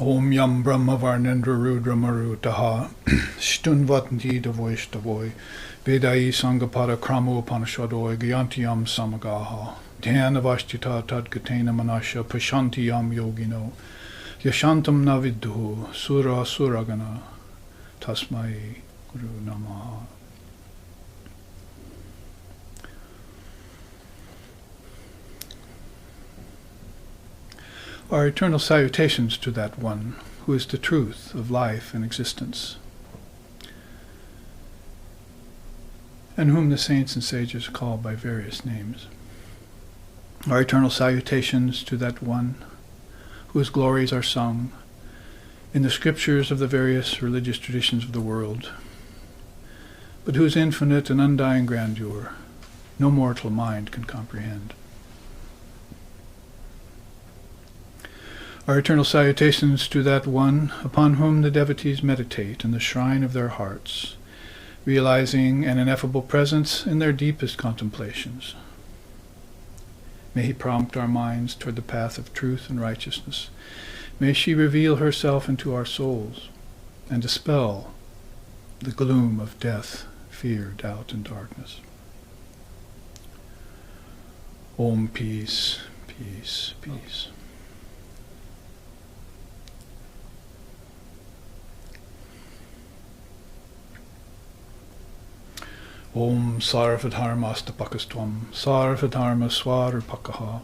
Om Yam Brahma Varnendra Rudra Marutaha Stunvatnti Devoishtavoy Vedai Sangapada Kramo Upanishadoi Gyantiyam Samagaha Dhyanavashtita Tadgatena Manasha Prashantiyam Yogino Yashantam Navidhu Sura Suragana Tasmai Guru Namaha. Our eternal salutations to that one who is the truth of life and existence, and whom the saints and sages call by various names. Our eternal salutations to that one whose glories are sung in the scriptures of the various religious traditions of the world, but whose infinite and undying grandeur no mortal mind can comprehend. Our eternal salutations to that one upon whom the devotees meditate in the shrine of their hearts, realizing an ineffable presence in their deepest contemplations. May he prompt our minds toward the path of truth and righteousness. May she reveal herself into our souls and dispel the gloom of death, fear, doubt, and darkness. Om peace, peace, peace. Om Sarvadharmastapakastvam Sarvadharma Swarupakaha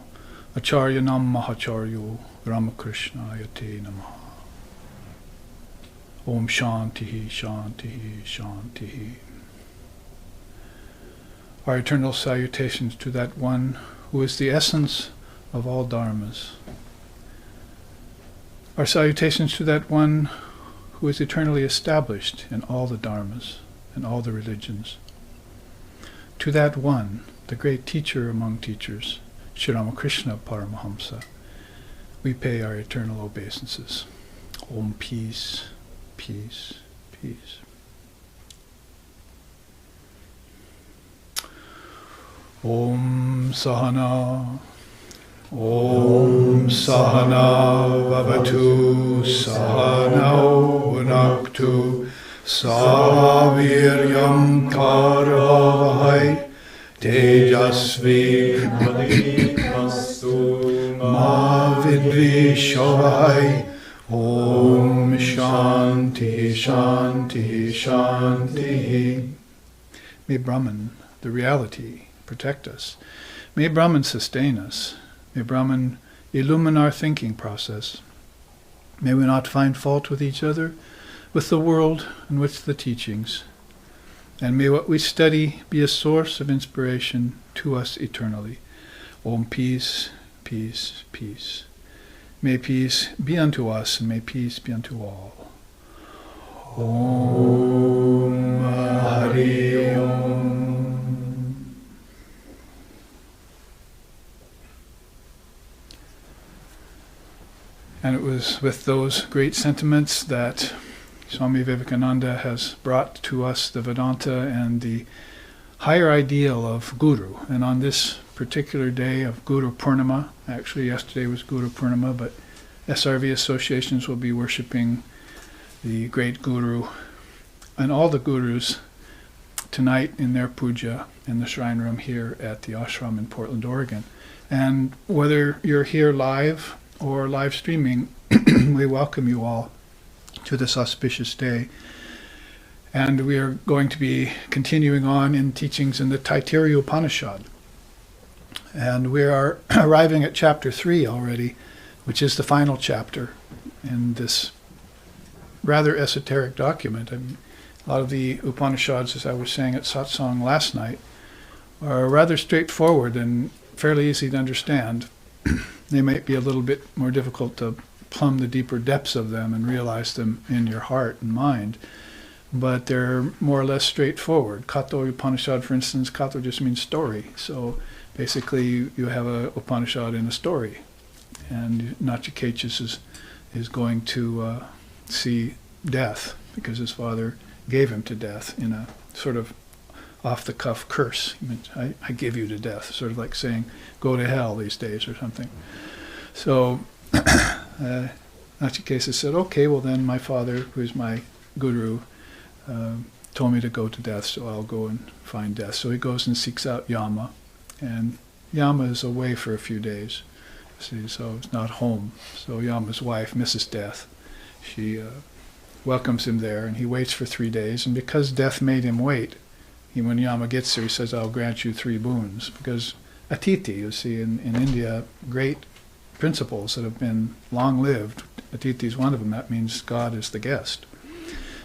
Acharya Nam Mahacharyo Ramakrishna Yate Namaha. Om Shantihi Shantihi Shantihi. Our eternal salutations to that one who is the essence of all dharmas. Our salutations to that one who is eternally established in all the dharmas and all the religions. To that one, the great teacher among teachers, Sri Ramakrishna Paramahamsa, we pay our eternal obeisances. Om peace, peace, peace. Om Sahana, Om Sahana Vavatu, Sahanau Bhunaktu, Saviryam Karavahai Tejasvi Madhikastu Ma Vidvishavahai. Om Shanti Shanti Shanti. May Brahman, the reality, protect us. May Brahman sustain us. May Brahman illumine our thinking process. May we not find fault with each other, with the world, and with the teachings. And may what we study be a source of inspiration to us eternally. Om peace, peace, peace. May peace be unto us, and may peace be unto all. Om Hari Om. And it was with those great sentiments that Swami Vivekananda has brought to us the Vedanta and the higher ideal of Guru. And on this particular day of Guru Purnima, actually yesterday was Guru Purnima, but SRV associations will be worshipping the great Guru and all the Gurus tonight in their puja in the shrine room here at the ashram in Portland, Oregon. And whether you're here live or live streaming, we welcome you all to this auspicious day. And we are going to be continuing on in teachings in the Taittiriya Upanishad. And we are arriving at chapter 3 already, which is the final chapter in this rather esoteric document. I mean, a lot of the Upanishads, as I was saying at satsang last night, are rather straightforward and fairly easy to understand. They might be a little bit more difficult to plumb the deeper depths of them and realize them in your heart and mind, but they're more or less straightforward. Kato Upanishad, for instance, Kato just means story. So basically you have a Upanishad in a story, and Nachikechus is going to see death because his father gave him to death in a sort of off-the-cuff curse. He meant, I give you to death, sort of like saying, go to hell these days or something. So Nachikesa said, okay, well then my father, who is my guru, told me to go to death, so I'll go and find death. So he goes and seeks out Yama, and Yama is away for a few days, see, so it's not home. So Yama's wife, Mrs. Death, she welcomes him there, and he waits for 3 days, and because death made him wait, when Yama gets there, he says, I'll grant you 3 boons, because Atiti, you see, in India, great principles that have been long-lived, Atiti is one of them. That means God is the guest.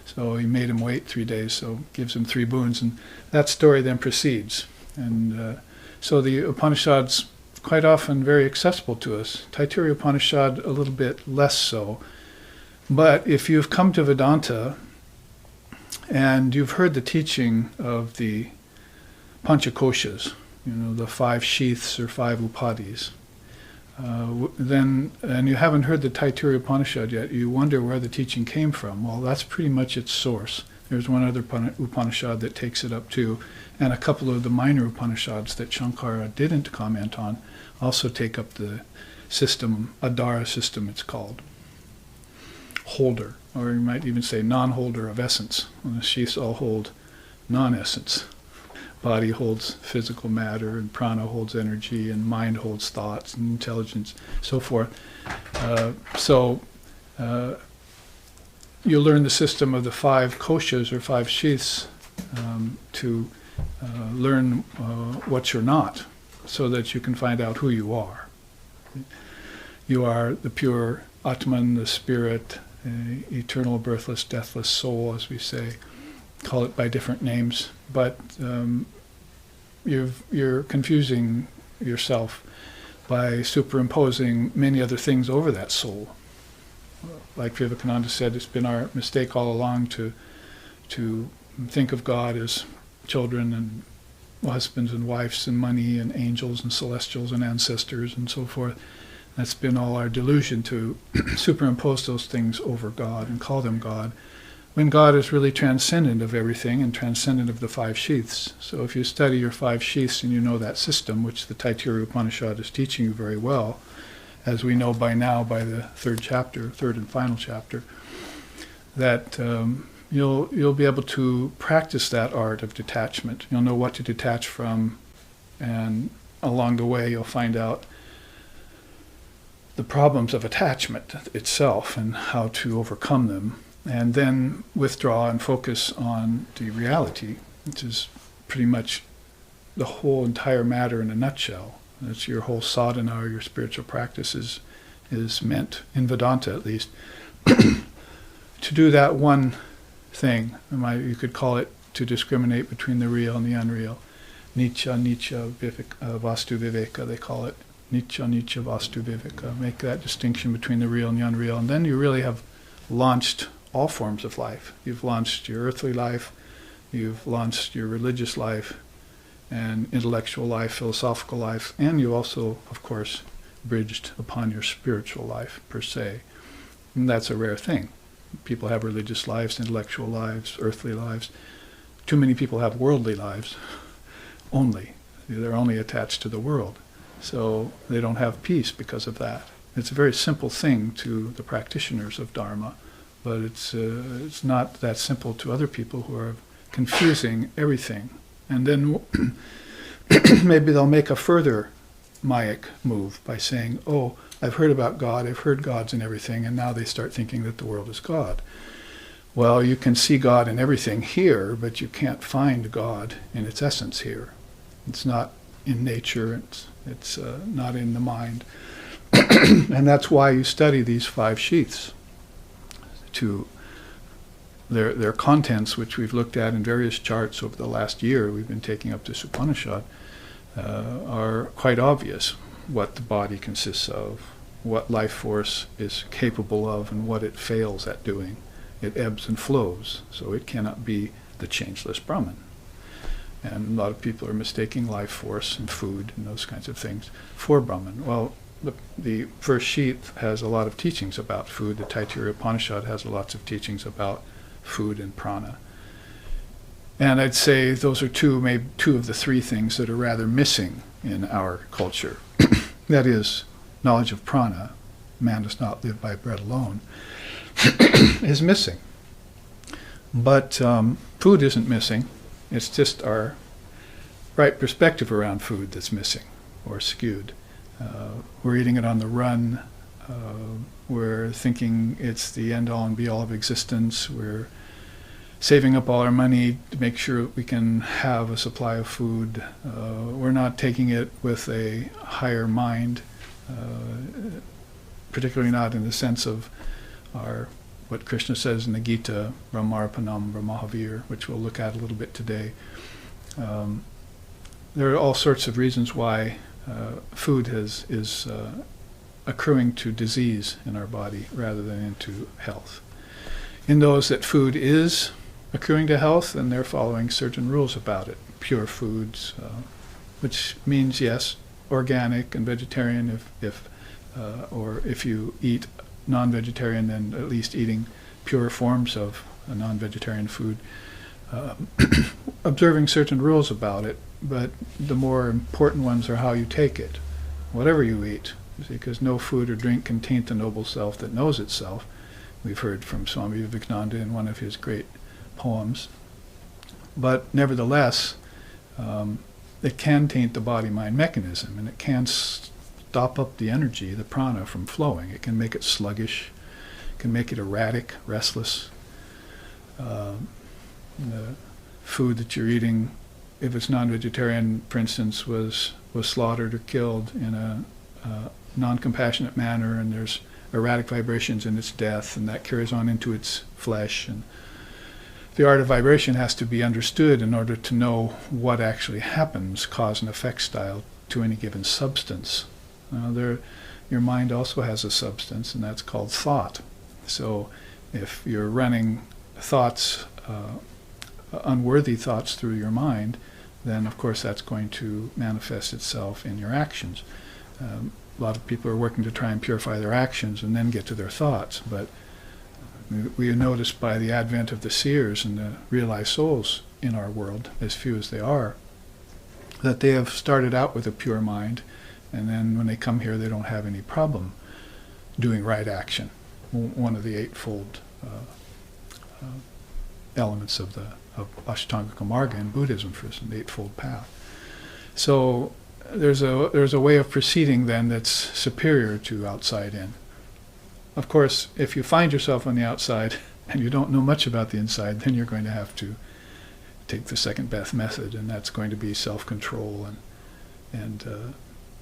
So he made him wait 3 days, so gives him 3 boons, and that story then proceeds. And so the Upanishad's quite often very accessible to us. Taittiriya Upanishad a little bit less so. But if you've come to Vedanta and you've heard the teaching of the Pancha Koshas, the 5 sheaths or 5 upadhis, and you haven't heard the Taittiriya Upanishad yet, you wonder where the teaching came from. Well, that's pretty much its source. There's one other Upanishad that takes it up too, and a couple of the minor Upanishads that Shankara didn't comment on also take up the system, Adara system it's called. Holder, or you might even say non-holder of essence. And the sheaths all hold non-essence. Body holds physical matter, and prana holds energy, and mind holds thoughts and intelligence, so forth. You learn the system of the 5 koshas or 5 sheaths to learn what you're not, so that you can find out who you are. You are the pure Atman, the spirit, eternal, birthless, deathless soul, as we say. Call it by different names, but you're confusing yourself by superimposing many other things over that soul. Like Vivekananda said, it's been our mistake all along to think of God as children and husbands and wives and money and angels and celestials and ancestors and so forth. That's been all our delusion, to superimpose those things over God and call them God, when God is really transcendent of everything and transcendent of the 5 sheaths. So if you study your 5 sheaths and you know that system, which the Taittiriya Upanishad is teaching you very well, as we know by now by the 3rd and final chapter, that you'll be able to practice that art of detachment. You'll know what to detach from, and along the way you'll find out the problems of attachment itself and how to overcome them, and then withdraw and focus on the reality, which is pretty much the whole entire matter in a nutshell. That's your whole sadhana, or your spiritual practice is meant, in Vedanta at least, to do that one thing. You could call it to discriminate between the real and the unreal. Nitya vastu viveka, they call it. Nitya vastu viveka. Make that distinction between the real and the unreal, and then you really have launched all forms of life. You've launched your earthly life, you've launched your religious life, and intellectual life, philosophical life, and you also, of course, bridged upon your spiritual life, per se. And that's a rare thing. People have religious lives, intellectual lives, earthly lives. Too many people have worldly lives only. They're only attached to the world. So they don't have peace because of that. It's a very simple thing to the practitioners of Dharma, but it's not that simple to other people who are confusing everything. And then maybe they'll make a further Mayic move by saying, oh, I've heard about God, I've heard God's in everything, and now they start thinking that the world is God. Well, you can see God in everything here, but you can't find God in its essence here. It's not in nature, it's not in the mind. And that's why you study these 5 sheaths. To their contents, which we've looked at in various charts over the last year, we've been taking up this Upanishad, are quite obvious. What the body consists of, what life force is capable of, and what it fails at doing. It ebbs and flows, so it cannot be the changeless Brahman. And a lot of people are mistaking life force and food and those kinds of things for Brahman. Well, the first sheath has a lot of teachings about food. The Taittiriya Upanishad has lots of teachings about food and prana. And I'd say those are maybe two of the 3 things that are rather missing in our culture. That is, knowledge of prana, man does not live by bread alone, is missing. But food isn't missing. It's just our right perspective around food that's missing or skewed. We're eating it on the run. We're thinking it's the end-all and be-all of existence. We're saving up all our money to make sure we can have a supply of food. We're not taking it with a higher mind, particularly not in the sense of what Krishna says in the Gita, Brahmarpanam Brahmahavir, which we'll look at a little bit today. There are all sorts of reasons why food is accruing to disease in our body rather than into health. In those that food is accruing to health, and they're following certain rules about it. Pure foods, which means, yes, organic and vegetarian or if you eat non-vegetarian, then at least eating pure forms of a non-vegetarian food. Observing certain rules about it, but the more important ones are how you take it, whatever you eat, because no food or drink can taint the noble self that knows itself. We've heard from Swami Vivekananda in one of his great poems. But nevertheless, it can taint the body-mind mechanism, and it can stop up the energy, the prana, from flowing. It can make it sluggish, it can make it erratic, restless. The food that you're eating, if it's non-vegetarian, for instance, was slaughtered or killed in a non-compassionate manner, and there's erratic vibrations in its death, and that carries on into its flesh. And the art of vibration has to be understood in order to know what actually happens, cause and effect style, to any given substance. Your mind also has a substance, and that's called thought. So if you're running thoughts, unworthy thoughts through your mind, then of course that's going to manifest itself in your actions. A lot of people are working to try and purify their actions and then get to their thoughts, but we notice by the advent of the seers and the realized souls in our world, as few as they are, that they have started out with a pure mind, and then when they come here they don't have any problem doing right action, one of the eightfold elements of Ashtanga Marga in Buddhism, for instance, the eightfold path. So there's a way of proceeding then that's superior to outside in. Of course, if you find yourself on the outside and you don't know much about the inside, then you're going to have to take the second best method, and that's going to be self-control and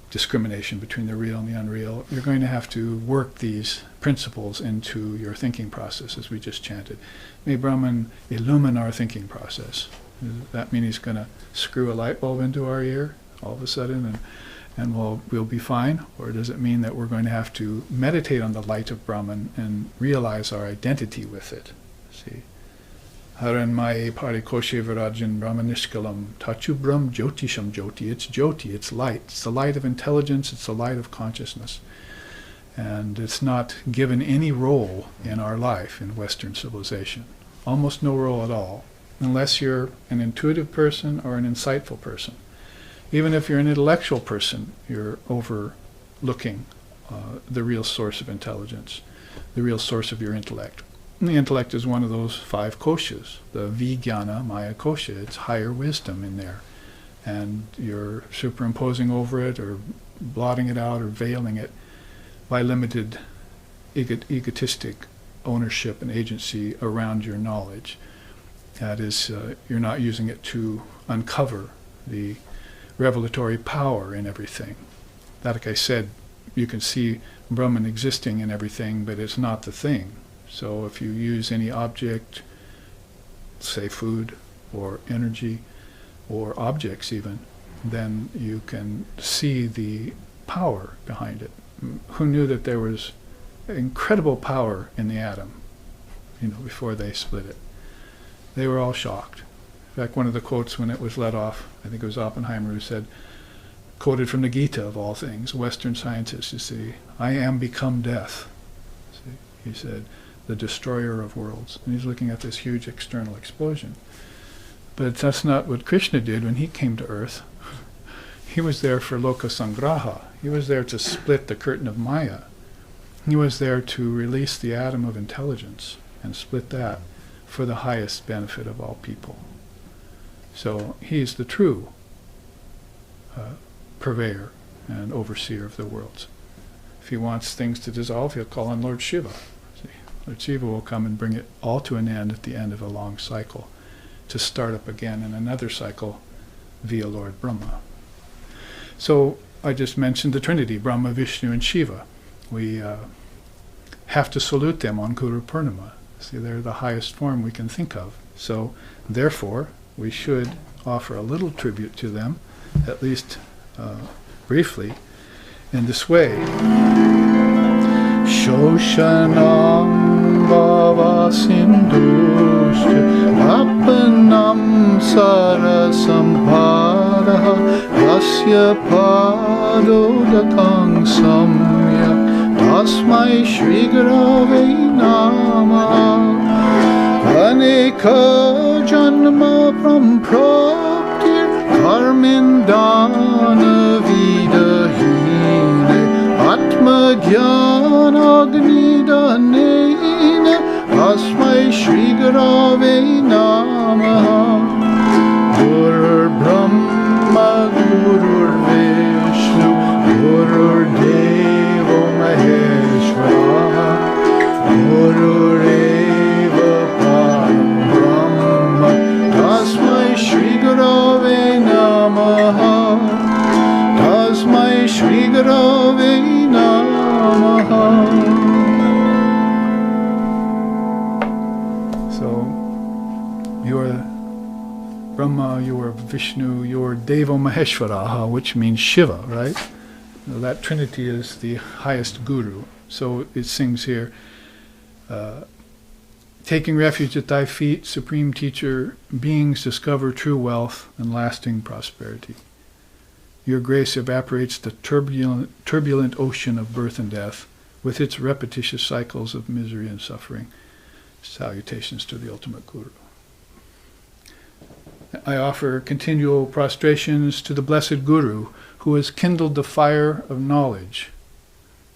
discrimination between the real and the unreal. You're going to have to work these principles into your thinking process, as we just chanted. May Brahman illumine our thinking process. Does that mean he's going to screw a light bulb into our ear all of a sudden and we'll be fine? Or does it mean that we're going to have to meditate on the light of Brahman and realize our identity with it? See? Haran Maye Parikoshe Virajan Brahmanishkalam Tachu Brahm Jyotisham Jyoti. It's Jyoti, it's light. It's the light of intelligence, it's the light of consciousness. And it's not given any role in our life in Western civilization. Almost no role at all, unless you're an intuitive person or an insightful person. Even if you're an intellectual person, you're overlooking the real source of intelligence, the real source of your intellect. And the intellect is one of those 5 koshas, the vijnana maya kosha. It's higher wisdom in there. And you're superimposing over it or blotting it out or veiling it by limited egotistic ownership and agency around your knowledge. That is, you're not using it to uncover the revelatory power in everything. That, like I said, you can see Brahman existing in everything, but it's not the thing. So if you use any object, say food or energy or objects even, then you can see the power behind it. Who knew that there was incredible power in the atom, before they split it? They were all shocked. In fact, one of the quotes when it was let off, I think it was Oppenheimer who said, quoted from the Gita of all things, Western scientists, you see, I am become death. See, he said, the destroyer of worlds. And he's looking at this huge external explosion. But that's not what Krishna did when he came to earth. He was there for loka sangraha. He was there to split the curtain of Maya. He was there to release the atom of intelligence and split that for the highest benefit of all people. So he's the true purveyor and overseer of the worlds. If he wants things to dissolve, he'll call on Lord Shiva. See, Lord Shiva will come and bring it all to an end at the end of a long cycle, to start up again in another cycle via Lord Brahma. So I just mentioned the Trinity, Brahma, Vishnu, and Shiva. We have to salute them on Guru Purnima. See, they're the highest form we can think of. So therefore, we should offer a little tribute to them, at least briefly, in this way. Shoshanam bhava sindhusya apanam sarasambharaha yasya padodakang samyak tasmai shri gurave namaha aneka janma praptir karmindana vidahine atma jnana agnidanena tasmai shri gurave namaha Gurur Brahma Gurur Vishnu Gurur Deva Maheshwara Gurureva Param Brahma Tasmai Shri Gurave Namaha Tasmai Shri Gurave Namaha. So you are Brahma, you are Vishnu, you are Deva Maheshwara, which means Shiva, right? That Trinity is the highest guru. So it sings here, taking refuge at thy feet, supreme teacher, beings discover true wealth and lasting prosperity. Your grace evaporates the turbulent ocean of birth and death with its repetitious cycles of misery and suffering. Salutations to the ultimate guru. I offer continual prostrations to the blessed Guru, who has kindled the fire of knowledge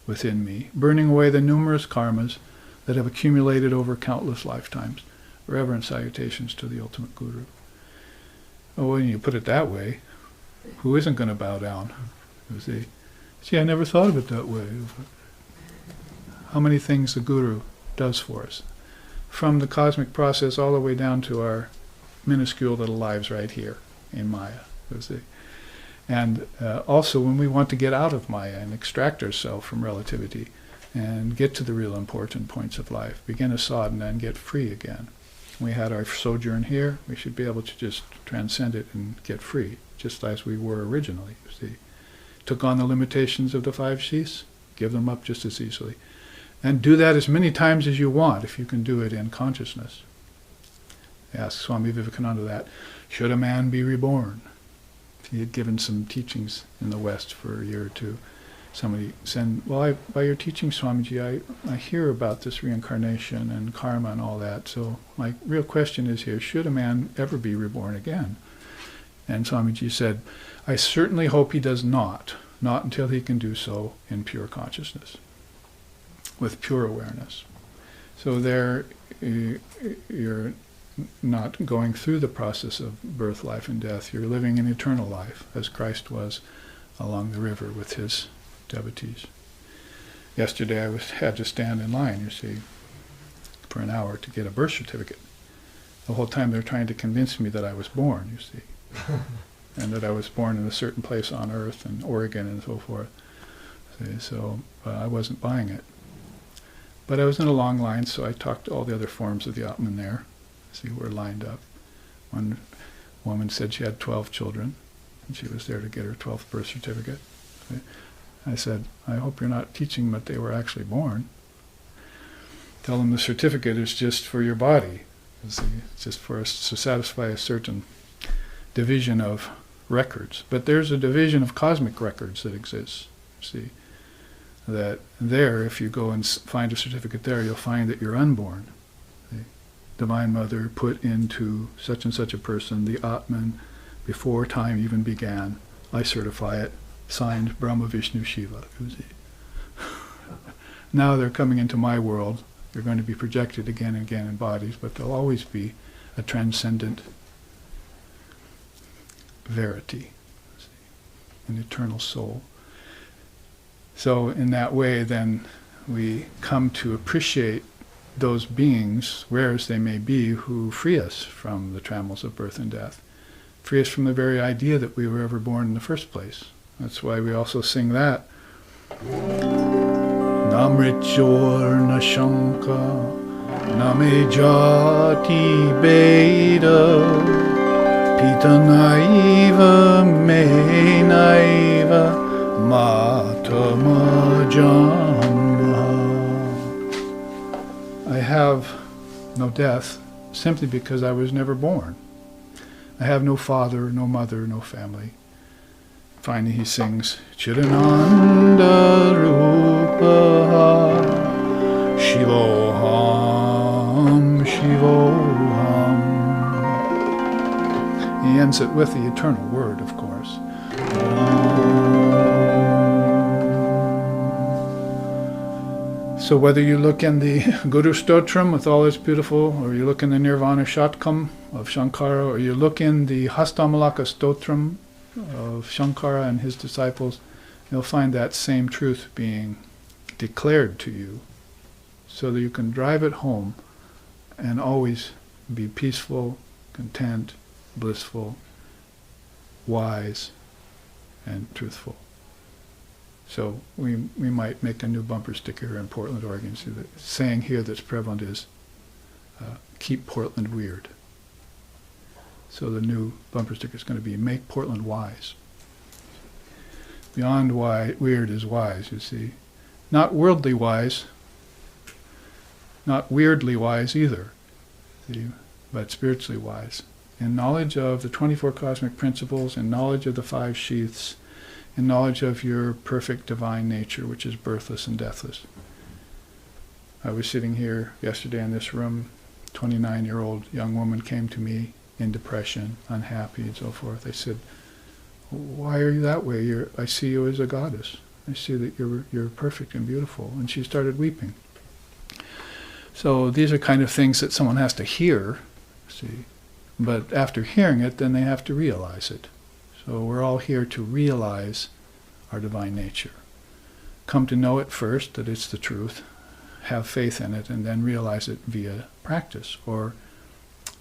within me, burning away the numerous karmas that have accumulated over countless lifetimes. Reverent salutations to the ultimate Guru. Oh, when you put it that way, who isn't going to bow down? You see, I never thought of it that way. How many things the Guru does for us, from the cosmic process all the way down to our minuscule little lives right here in Maya. You see. And also when we want to get out of Maya and extract ourselves from relativity and get to the real important points of life, begin a sadhana and get free again. We had our sojourn here, we should be able to just transcend it and get free, just as we were originally, you see. Took on the limitations of the 5 sheaths, give them up just as easily. And do that as many times as you want, if you can do it in consciousness. Asked Swami Vivekananda that, should a man be reborn? He had given some teachings in the West for a year or two. Somebody said, well, by your teaching, Swamiji, I hear about this reincarnation and karma and all that, so my real question is here, should a man ever be reborn again? And Swamiji said, I certainly hope he does not until he can do so in pure consciousness, with pure awareness. So there you're not going through the process of birth, life, and death. You're living an eternal life, as Christ was along the river with his devotees. Yesterday I had to stand in line, you see, for an hour to get a birth certificate. The whole time they're trying to convince me that I was born, you see, and that I was born in a certain place on Earth, in Oregon and so forth. See, so I wasn't buying it. But I was in a long line, so I talked to all the other forms of the Atman there. See, who were lined up. One woman said she had 12 children, and she was there to get her 12th birth certificate. I said, I hope you're not teaching them that they were actually born. Tell them the certificate is just for your body. It's just for us to satisfy a certain division of records. But there's a division of cosmic records that exists. See, that there, if you go and find a certificate there, you'll find that you're unborn. Divine Mother put into such and such a person, the Atman, before time even began. I certify it, signed Brahma Vishnu Shiva. Now they're coming into my world. They're going to be projected again and again in bodies, but they'll always be a transcendent verity, an eternal soul. So in that way, then, we come to appreciate those beings, rare as they may be, who free us from the trammels of birth and death, free us from the very idea that we were ever born in the first place. That's why we also sing that. Na mrityor na shanka, na me jati beda, pita naiva me naiva mata ma janma. I have no death simply because I was never born. I have no father, no mother, no family. Finally he sings, Chidananda Rupaha Shivoham Shivoham. He ends it with the eternal word, of course. So whether you look in the Guru Stotram with all its beautiful, or you look in the Nirvana Shatkam of Shankara, or you look in the Hastamalaka Stotram of Shankara and his disciples, you'll find that same truth being declared to you so that you can drive it home and always be peaceful, content, blissful, wise, and truthful. So we might make a new bumper sticker here in Portland, Oregon. See, the saying here that's prevalent is, keep Portland weird. So the new bumper sticker is going to be, make Portland wise. Beyond weird is wise, you see. Not worldly wise, not weirdly wise either, see, but spiritually wise. In knowledge of the 24 cosmic principles, in knowledge of the 5 sheaths, in knowledge of your perfect divine nature, which is birthless and deathless. I was sitting here yesterday in this room, 29-year-old young woman came to me in depression, unhappy and so forth. I said, why are you that way? I see you as a goddess. I see that you're perfect and beautiful. And she started weeping. So these are kind of things that someone has to hear, see. But after hearing it, then they have to realize it. So we're all here to realize our divine nature. Come to know it first, that it's the truth, have faith in it, and then realize it via practice, or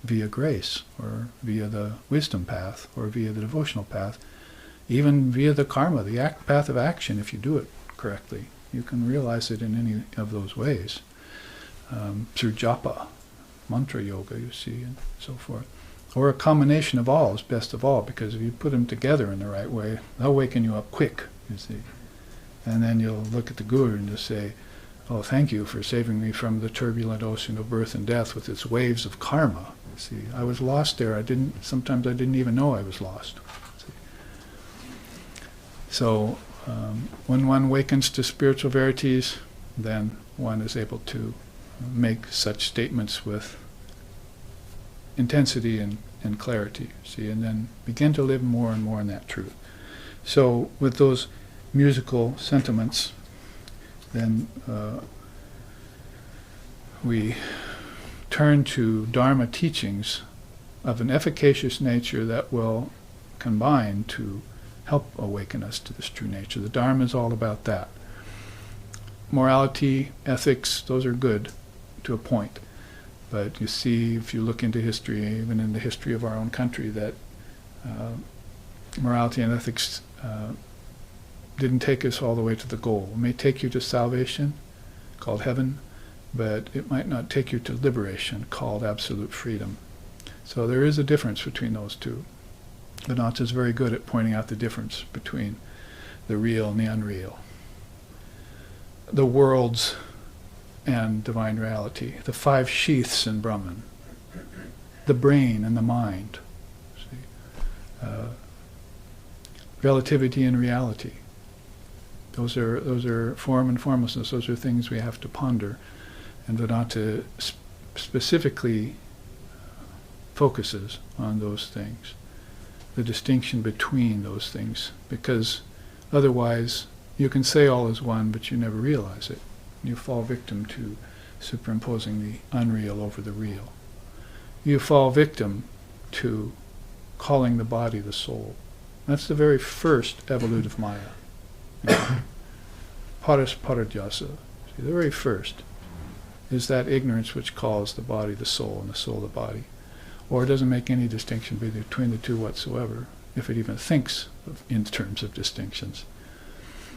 via grace, or via the wisdom path, or via the devotional path, even via the karma, the path of action, if you do it correctly. You can realize it in any of those ways. Through japa, mantra yoga, you see, and so forth. Or a combination of all is best of all, because if you put them together in the right way, they'll waken you up quick, you see. And then you'll look at the Guru and just say, oh, thank you for saving me from the turbulent ocean of birth and death with its waves of karma. You see, I was lost there. Sometimes I didn't even know I was lost. See? So when one wakens to spiritual verities, then one is able to make such statements with intensity and clarity, see, and then begin to live more and more in that truth. So with those musical sentiments, then we turn to Dharma teachings of an efficacious nature that will combine to help awaken us to this true nature. The Dharma is all about that. Morality, ethics, those are good to a point. But you see, if you look into history, even in the history of our own country, that morality and ethics didn't take us all the way to the goal. It may take you to salvation, called heaven, but it might not take you to liberation, called absolute freedom. So there is a difference between those two. Vedanta is very good at pointing out the difference between the real and the unreal, the worlds and divine reality, the 5 sheaths in Brahman, the brain and the mind, see? Relativity and reality. Those are form and formlessness. Those are things we have to ponder, and Vedanta specifically focuses on those things, the distinction between those things, because otherwise you can say all is one, but you never realize it. You fall victim to superimposing the unreal over the real. You fall victim to calling the body the soul. That's the very first evolutive Maya. Paras paradhyasa. The very first is that ignorance which calls the body the soul and the soul the body. Or it doesn't make any distinction between the two whatsoever, if it even thinks in terms of distinctions.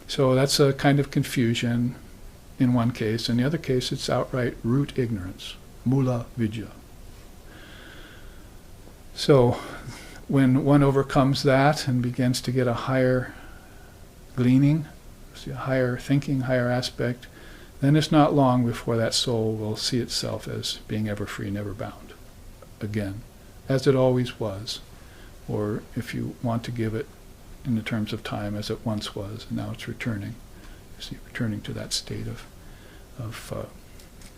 So that's a kind of confusion in one case. In the other case, it's outright root ignorance, mula vidya. So when one overcomes that and begins to get a higher gleaning, a higher thinking, higher aspect, then it's not long before that soul will see itself as being ever free, never bound, again, as it always was, or if you want to give it in the terms of time, as it once was, and now it's returning. You see, returning to that state of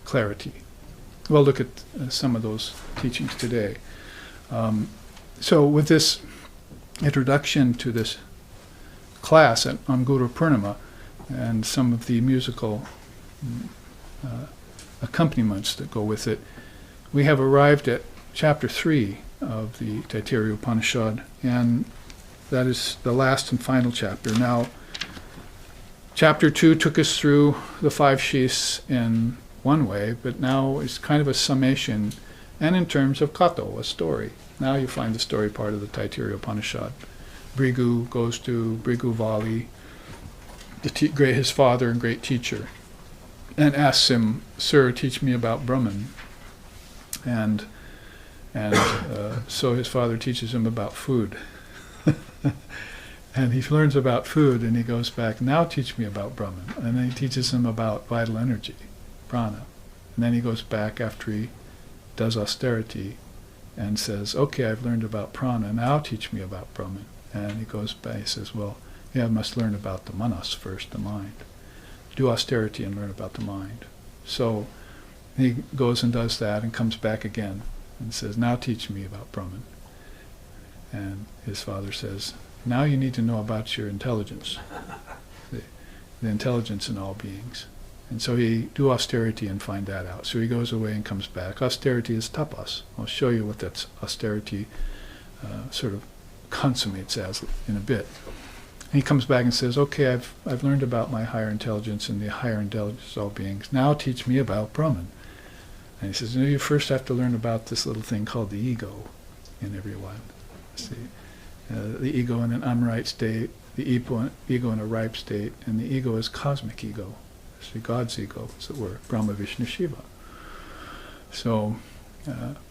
clarity. We'll look at some of those teachings today. So with this introduction to this class on Guru Purnima and some of the musical accompaniments that go with it, we have arrived at chapter 3 of the Taittiriya Upanishad, and that is the last and final chapter. Now, chapter 2 took us through the 5 sheaths in one way, but now it's kind of a summation, and in terms of kato, a story. Now you find the story part of the Taittiriya Upanishad. Bhrigu goes to Bhrigu Valli, his father and great teacher, and asks him, "Sir, teach me about Brahman." And so his father teaches him about food. And he learns about food, and he goes back, "Now teach me about Brahman." And then he teaches him about vital energy, prana. And then he goes back after he does austerity and says, "Okay, I've learned about prana, now teach me about Brahman." And he goes back, he says, "Well, yeah, I must learn about the manas first, the mind. Do austerity and learn about the mind." So he goes and does that and comes back again and says, "Now teach me about Brahman." And his father says, "Now you need to know about your intelligence, the intelligence in all beings." And so he do austerity and find that out. So he goes away and comes back. Austerity is tapas. I'll show you what that austerity sort of consummates as in a bit. And he comes back and says, "Okay, I've learned about my higher intelligence and the higher intelligence of all beings. Now teach me about Brahman." And he says, "No, you first have to learn about this little thing called the ego in everyone. See, the ego in an unripe state, the ego in a ripe state, and the ego is cosmic ego. See, God's ego, as it were, Brahma, Vishnu, Shiva." So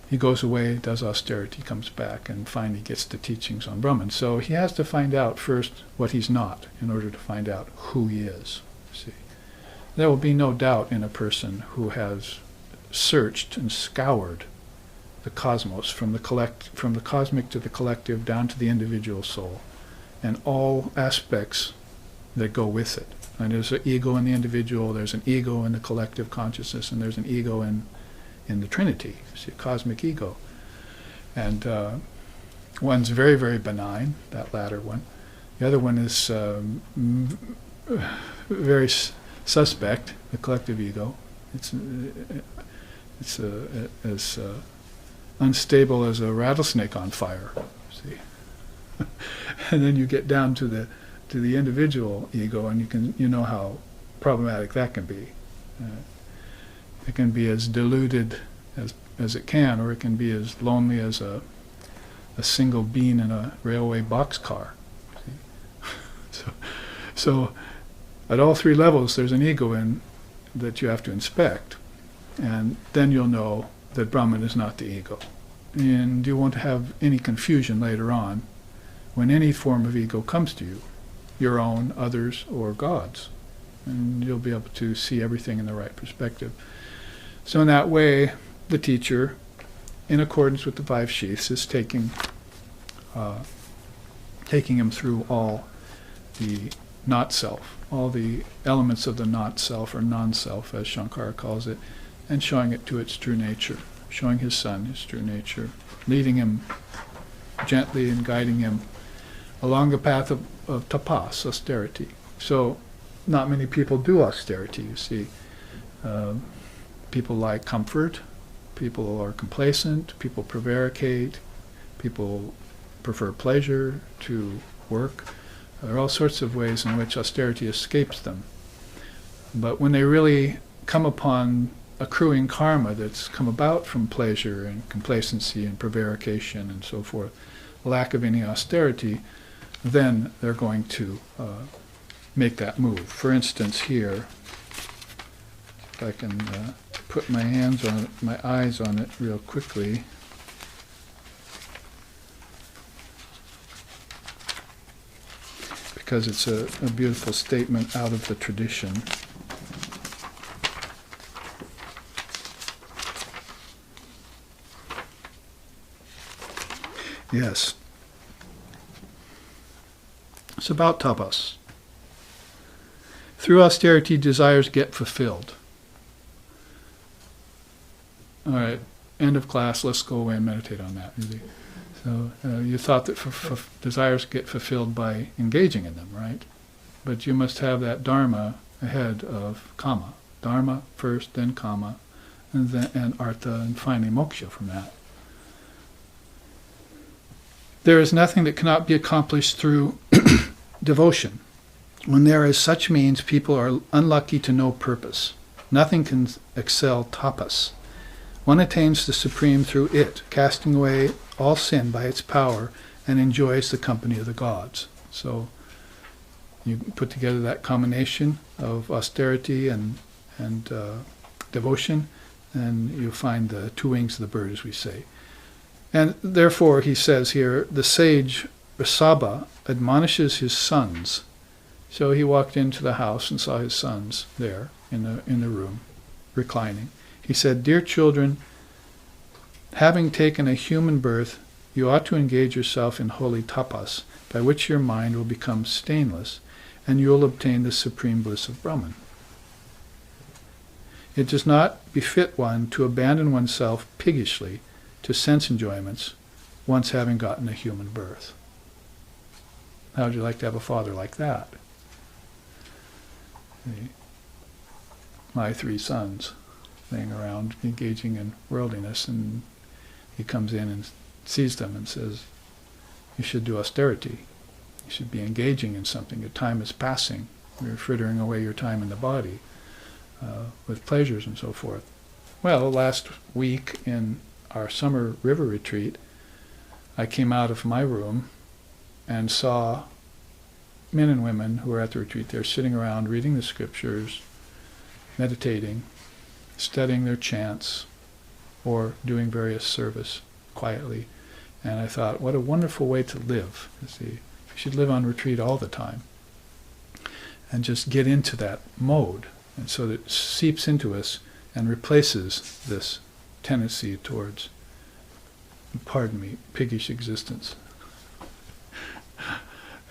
he goes away, does austerity, comes back, and finally gets the teachings on Brahman. So he has to find out first what he's not in order to find out who he is. See, there will be no doubt in a person who has searched and scoured the cosmos from the cosmic to the collective down to the individual soul, and all aspects that go with it. And there's an ego in the individual, there's an ego in the collective consciousness, and there's an ego in the Trinity, see, cosmic ego. And one's very, very benign, that latter one. The other one is very suspect, the collective ego. It's as unstable as a rattlesnake on fire. See, and then you get down to the individual ego, and you know how problematic that can be. It can be as deluded as it can, or it can be as lonely as a single bean in a railway boxcar. So at all 3 levels, there's an ego in that you have to inspect, and then you'll know that Brahman is not the ego. And you won't have any confusion later on when any form of ego comes to you, your own, others, or God's. And you'll be able to see everything in the right perspective. So in that way, the teacher, in accordance with the 5 sheaths, is taking him through all the not-self, all the elements of the not-self, or non-self, as Shankara calls it, and showing it to its true nature, showing his son his true nature, leading him gently and guiding him along the path of tapas, austerity. So not many people do austerity, you see. People like comfort, people are complacent, people prevaricate, people prefer pleasure to work. There are all sorts of ways in which austerity escapes them. But when they really come upon accruing karma that's come about from pleasure and complacency and prevarication and so forth, lack of any austerity, then they're going to make that move. For instance, here, if I can put my hands on it, my eyes on it real quickly. Because it's a beautiful statement out of the tradition. Yes. It's about tapas. Through austerity, desires get fulfilled. All right, end of class, let's go away and meditate on that. Really. So you thought that desires get fulfilled by engaging in them, right? But you must have that dharma ahead of kama. Dharma first, then kama, and artha, and finally moksha from that. There is nothing that cannot be accomplished through devotion. When there is such means, people are unlucky to no purpose. Nothing can excel tapas. One attains the supreme through it, casting away all sin by its power, and enjoys the company of the gods. So you put together that combination of austerity and devotion, and you find the two wings of the bird, as we say. And therefore, he says here, the sage Rasabha admonishes his sons. So he walked into the house and saw his sons there in the room, reclining. He said, "Dear children, having taken a human birth, you ought to engage yourself in holy tapas, by which your mind will become stainless, and you will obtain the supreme bliss of Brahman. It does not befit one to abandon oneself piggishly to sense enjoyments, once having gotten a human birth." How would you like to have a father like that? My 3 sons laying around engaging in worldliness, and he comes in and sees them and says, "You should do austerity. You should be engaging in something. Your time is passing. You're frittering away your time in the body with pleasures and so forth." Well, last week in our summer river retreat, I came out of my room and saw men and women who were at the retreat there sitting around reading the scriptures, meditating, studying their chants, or doing various service quietly. And I thought, what a wonderful way to live. You see, we should live on retreat all the time and just get into that mode, and so that it seeps into us and replaces this tendency towards, pardon me, piggish existence.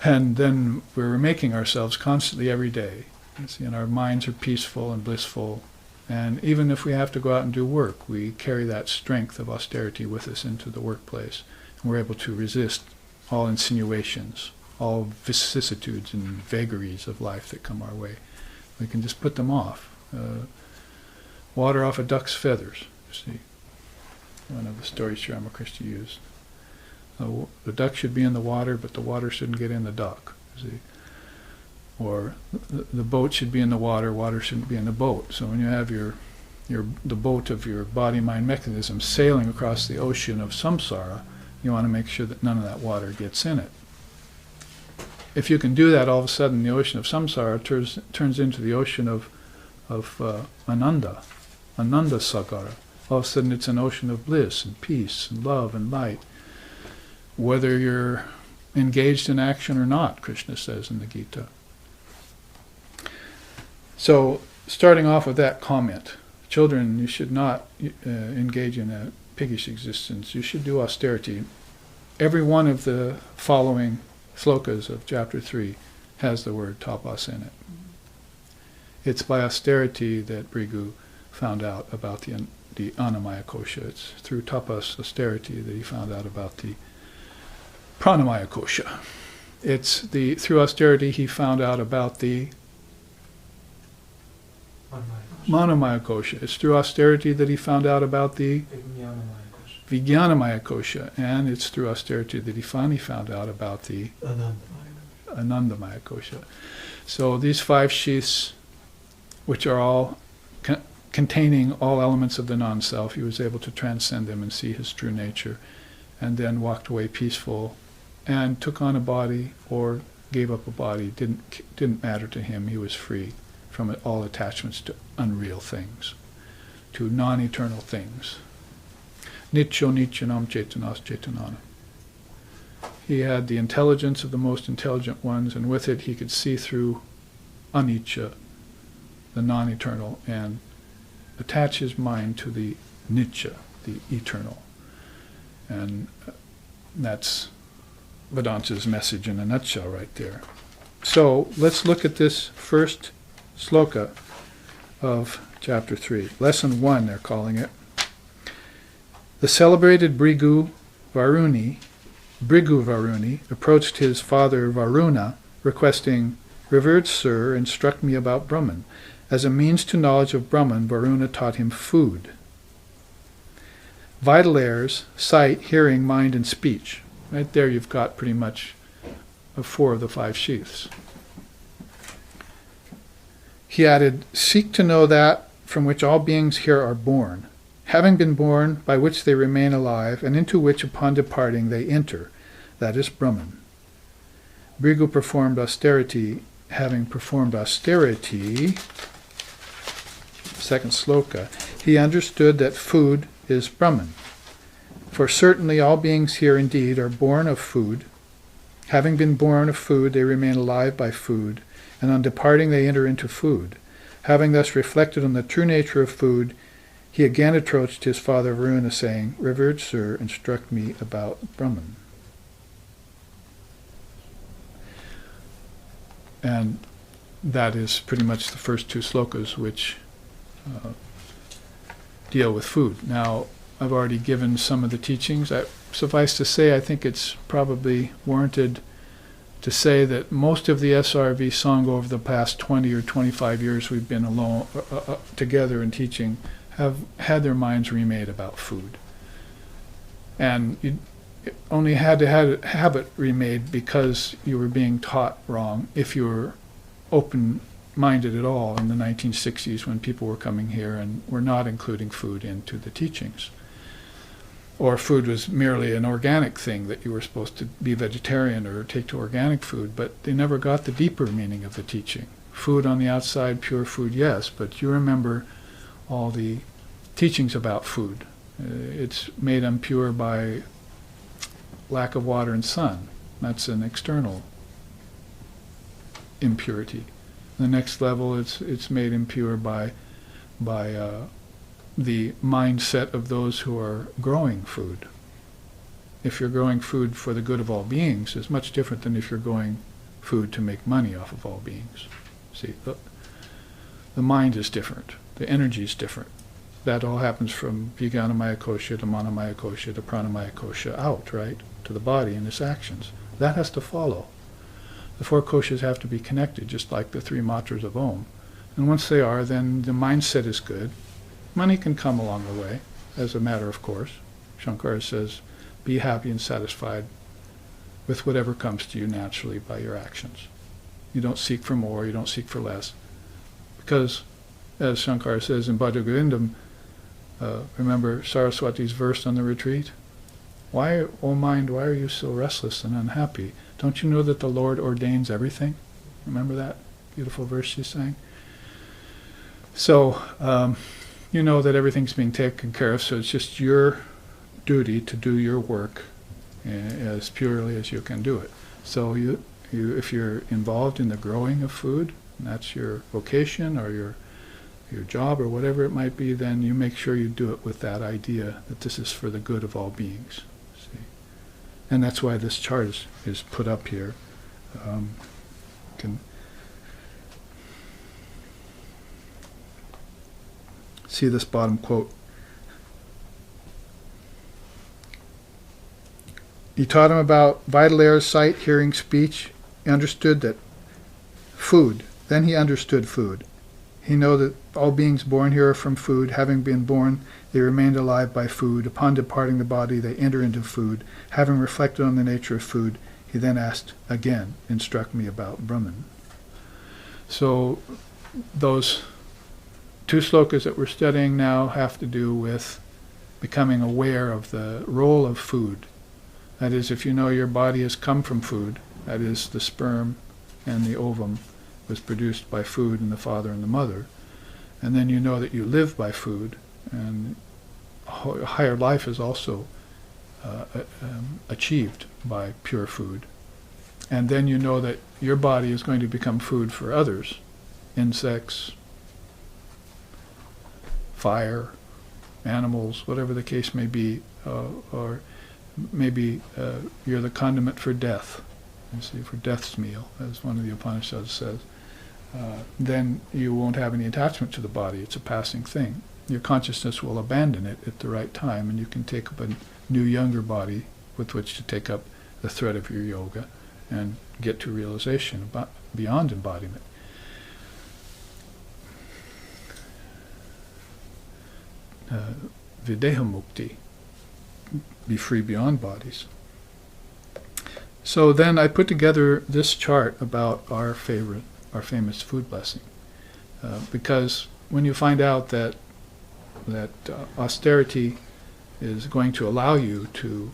And then we're making ourselves constantly every day. See, and our minds are peaceful and blissful. And even if we have to go out and do work, we carry that strength of austerity with us into the workplace. And we're able to resist all insinuations, all vicissitudes and vagaries of life that come our way. We can just put them off. Water off a duck's feathers, you see. One of the stories Sri Ramakrishna used. The duck should be in the water, but the water shouldn't get in the duck, you see. Or the boat should be in the water shouldn't be in the boat. So when you have the boat of your body-mind mechanism sailing across the ocean of samsara, you want to make sure that none of that water gets in it. If you can do that, all of a sudden the ocean of samsara turns into the ocean of ananda sagara. All of a sudden it's an ocean of bliss and peace and love and light, whether you're engaged in action or not, Krishna says in the Gita. So, starting off with that comment, children, you should not engage in a piggish existence. You should do austerity. Every one of the following slokas of chapter 3 has the word tapas in it. It's by austerity that Bhrigu found out about the Annamaya Kosha. It's through tapas, austerity, that he found out about the Pranamaya Kosha. It's through austerity he found out about the Manomaya Kosha. It's through austerity that he found out about the Vijnanamaya Kosha, and it's through austerity that he finally found out about the Anandamaya Kosha. So these 5 sheaths, which are all containing all elements of the non-self, he was able to transcend them and see his true nature, and then walked away peaceful, and took on a body or gave up a body. Didn't matter to him. He was free from all attachments to unreal things, to non-eternal things. Nityo nityanam chetanas chetanana. He had the intelligence of the most intelligent ones, and with it he could see through anicca, the non-eternal, and attach his mind to the nitya, the eternal. And that's Vedanta's message in a nutshell right there. So let's look at this first sloka of chapter 3. Lesson 1, they're calling it. The celebrated Bhrigu Varuni approached his father Varuna, requesting, "Revered sir, instruct me about Brahman." As a means to knowledge of Brahman, Varuna taught him food. Vital airs, sight, hearing, mind, and speech. Right there you've got pretty much 4 of the 5 sheaths. He added, "Seek to know that from which all beings here are born, having been born, by which they remain alive, and into which upon departing they enter, that is Brahman." Bhrigu performed austerity, having performed austerity, second sloka, he understood that food is Brahman. For certainly all beings here indeed are born of food. Having been born of food, they remain alive by food, and on departing they enter into food. Having thus reflected on the true nature of food, he again approached his father Varuna, saying, "Revered sir, instruct me about Brahman." And that is pretty much the first 2 slokas which deal with food. Now, I've already given some of the teachings. Suffice to say, I think it's probably warranted to say that most of the SRV Sangha over the past 20 or 25 years we've been alone together in teaching have had their minds remade about food. And you only had to have it remade because you were being taught wrong, if you were open-minded at all in the 1960s when people were coming here and were not including food into the teachings. Or food was merely an organic thing that you were supposed to be vegetarian or take to organic food, but they never got the deeper meaning of the teaching. Food on the outside, pure food, yes, but you remember all the teachings about food. It's made impure by lack of water and sun. That's an external impurity. The next level, it's made impure by the mindset of those who are growing food. If you're growing food for the good of all beings, it's much different than if you're growing food to make money off of all beings. See, the mind is different. The energy is different. That all happens from Vijnanamaya Kosha to Manomaya Kosha to Pranamaya Kosha out, right, to the body and its actions. That has to follow. The 4 koshas have to be connected, just like the 3 matras of Om. And once they are, then the mindset is good. Money can come along the way, as a matter of course. Shankara says, be happy and satisfied with whatever comes to you naturally by your actions. You don't seek for more, you don't seek for less. Because, as Shankara says in Bhadra Govindam, remember Saraswati's verse on the retreat? Why, O mind, why are you so restless and unhappy? Don't you know that the Lord ordains everything? Remember that beautiful verse she sang? So, you know that everything's being taken care of, so it's just your duty to do your work as purely as you can do it. So if you're involved in the growing of food, and that's your vocation or your job or whatever it might be, then you make sure you do it with that idea that this is for the good of all beings. See? And that's why this chart is put up here. Can see this bottom quote. He taught him about vital airs, sight, hearing, speech. He understood that food. Then he understood food. He know that all beings born here are from food. Having been born, they remained alive by food. Upon departing the body, they enter into food. Having reflected on the nature of food, he then asked again, instruct me about Brahman. So those two slokas that we're studying now have to do with becoming aware of the role of food. That is, if you know your body has come from food, that is, the sperm and the ovum was produced by food in the father and the mother, and then you know that you live by food, and higher life is also achieved by pure food. And then you know that your body is going to become food for others, insects, fire, animals, whatever the case may be, or maybe you're the condiment for death, you see, for death's meal, as one of the Upanishads says. Then you won't have any attachment to the body. It's a passing thing. Your consciousness will abandon it at the right time, and you can take up a new, younger body with which to take up the thread of your yoga and get to realization about beyond embodiment. Videha mukti, be free beyond bodies. So then I put together this chart about our famous food blessing, because when you find out that austerity is going to allow you to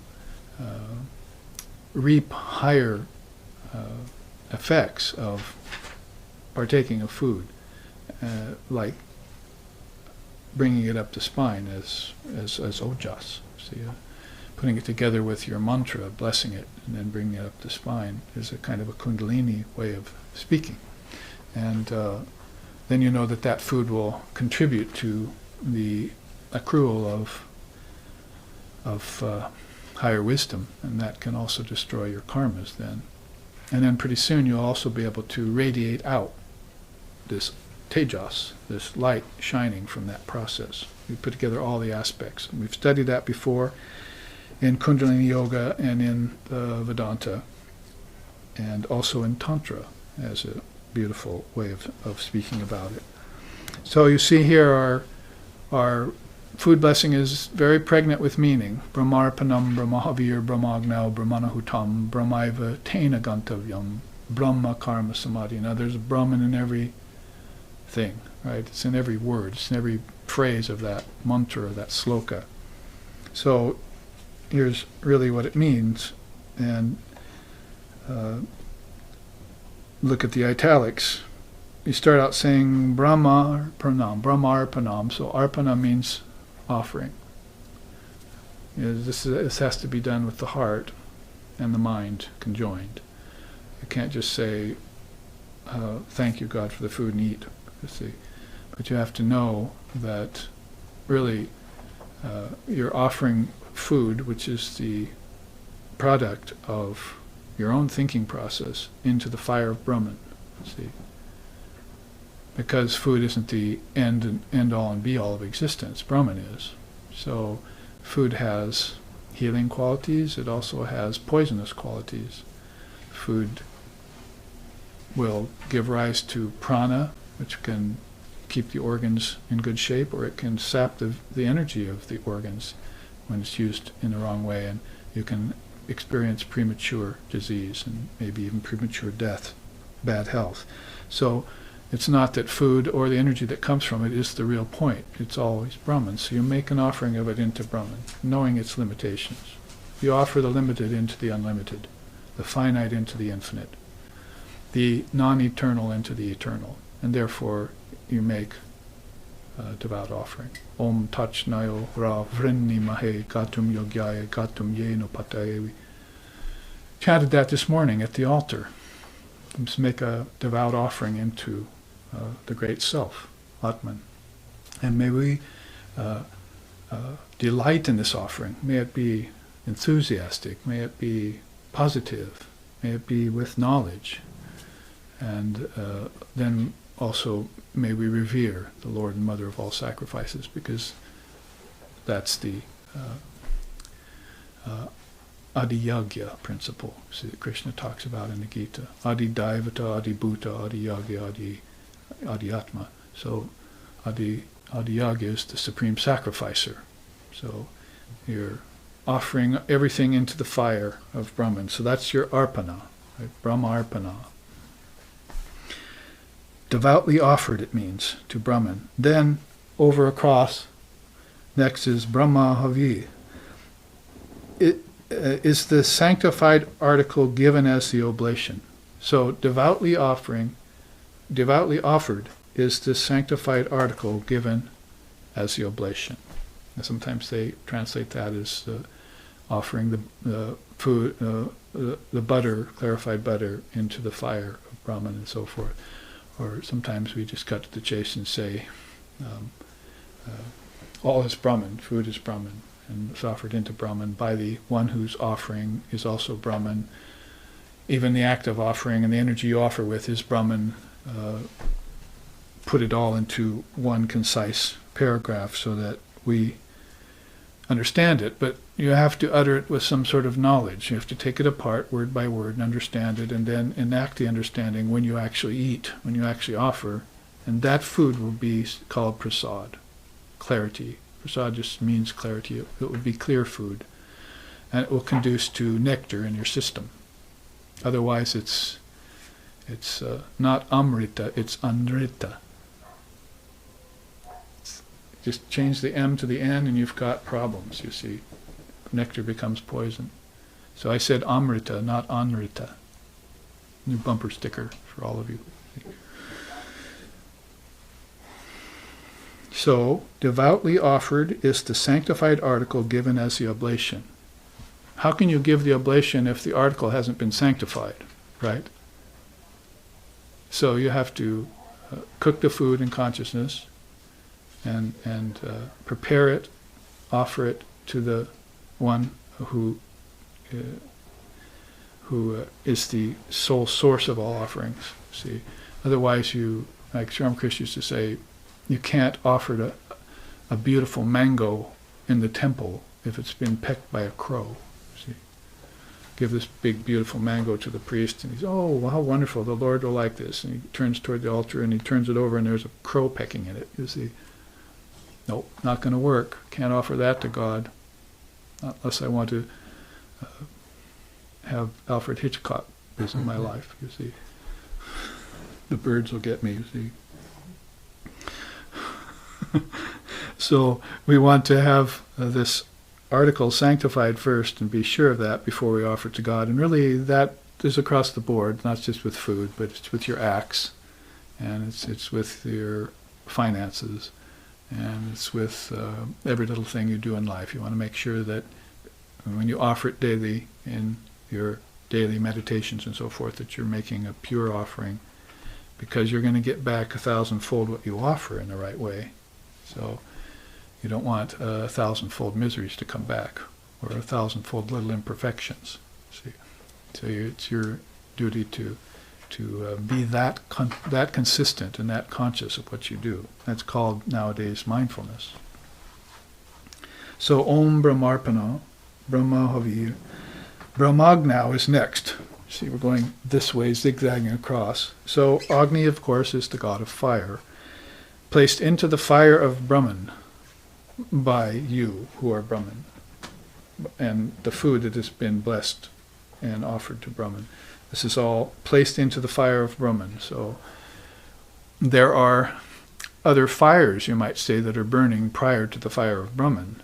reap higher effects of partaking of food, like bringing it up the spine as ojas. See, putting it together with your mantra, blessing it, and then bringing it up the spine is a kind of a kundalini way of speaking. And then you know that food will contribute to the accrual of higher wisdom, and that can also destroy your karmas then. And then pretty soon you'll also be able to radiate out this tejas, this light shining from that process. We put together all the aspects. And we've studied that before in Kundalini Yoga and in Vedanta, and also in Tantra as a beautiful way of speaking about it. So you see here our food blessing is very pregnant with meaning. Brahmarpanam, Brahmahavir, Brahmagnau, Brahmanahutam, Brahmaiva, Tena Gantavyam, Brahma Karma Samadhi. Now there's Brahman in every thing, right? It's in every word, it's in every phrase of that mantra, that sloka. So here's really what it means, and look at the italics. You start out saying Brahma Arpanam. So Arpana means offering. This has to be done with the heart and the mind conjoined. You can't just say, thank you, God, for the food and eat. You see. But you have to know that really you're offering food, which is the product of your own thinking process, into the fire of Brahman. See, because food isn't the end all and be all of existence. Brahman is. So food has healing qualities. It also has poisonous qualities. Food will give rise to prana, which can keep the organs in good shape, or it can sap the energy of the organs when it's used in the wrong way, and you can experience premature disease and maybe even premature death, bad health. So it's not that food or the energy that comes from it is the real point. It's always Brahman. So you make an offering of it into Brahman, knowing its limitations. You offer the limited into the unlimited, the finite into the infinite, the non-eternal into the eternal, and therefore you make a devout offering. Om Tach Nayo Ra Vrinni Mahe Gatum Yogyaya Gatum Yeno Pataye. We chanted that this morning at the altar. Let's make a devout offering into the Great Self, Atman. And may we delight in this offering. May it be enthusiastic. May it be positive. May it be with knowledge. And then also may we revere the Lord and Mother of all sacrifices, because that's the Adiyagya principle, see, that Krishna talks about in the Gita. Adi Daivata, Adi Bhuta, Adi Yagya, Adi Atma. So Adiyaga is the supreme sacrificer. So you're offering everything into the fire of Brahman. So that's your arpana, right? Brahma arpana. Devoutly offered, it means, to Brahman. Then, over across, next is Brahma Havi. It is the sanctified article given as the oblation. So devoutly offered is the sanctified article given as the oblation. And sometimes they translate that as offering the food, the butter, clarified butter, into the fire of Brahman and so forth. Or sometimes we just cut to the chase and say, all is Brahman, food is Brahman, and it's offered into Brahman by the one whose offering is also Brahman. Even the act of offering and the energy you offer with is Brahman. Put it all into one concise paragraph so that we understand it, but you have to utter it with some sort of knowledge. You have to take it apart word by word and understand it, and then enact the understanding when you actually eat, when you actually offer, and that food will be called prasad, clarity. Prasad just means clarity. It will be clear food, and it will conduce to nectar in your system. Otherwise it's not amrita, it's anrita. Just change the M to the N and you've got problems, you see. Nectar becomes poison. So I said amrita, not anrita. New bumper sticker for all of you. So, devoutly offered is the sanctified article given as the oblation. How can you give the oblation if the article hasn't been sanctified, right? So you have to cook the food in consciousness, and prepare it, offer it to the one who is the sole source of all offerings. See, otherwise you, like Sri Ramakrishna used to say, you can't offer a beautiful mango in the temple if it's been pecked by a crow. See, give this big beautiful mango to the priest, and he's, oh, how wonderful! The Lord will like this. And he turns toward the altar and he turns it over, and there's a crow pecking at it. You see. Nope, not going to work. Can't offer that to God, not unless I want to have Alfred Hitchcock visit my life, you see. The birds will get me, you see. So we want to have this article sanctified first and be sure of that before we offer it to God. And really that is across the board, not just with food, but it's with your acts, and it's with your finances, and it's with every little thing you do in life. You want to make sure that when you offer it daily in your daily meditations and so forth, that you're making a pure offering, because you're going to get back 1,000-fold what you offer in the right way. So you don't want 1,000-fold miseries to come back, or 1,000-fold little imperfections. See, so it's your duty to be that consistent and that conscious of what you do. That's called nowadays mindfulness. So Om Brahmarpana, Brahma Havir. Brahmagna is next. See, we're going this way, zigzagging across. So Agni, of course, is the god of fire, placed into the fire of Brahman by you who are Brahman, and the food that has been blessed and offered to Brahman. This is all placed into the fire of Brahman. So there are other fires, you might say, that are burning prior to the fire of Brahman.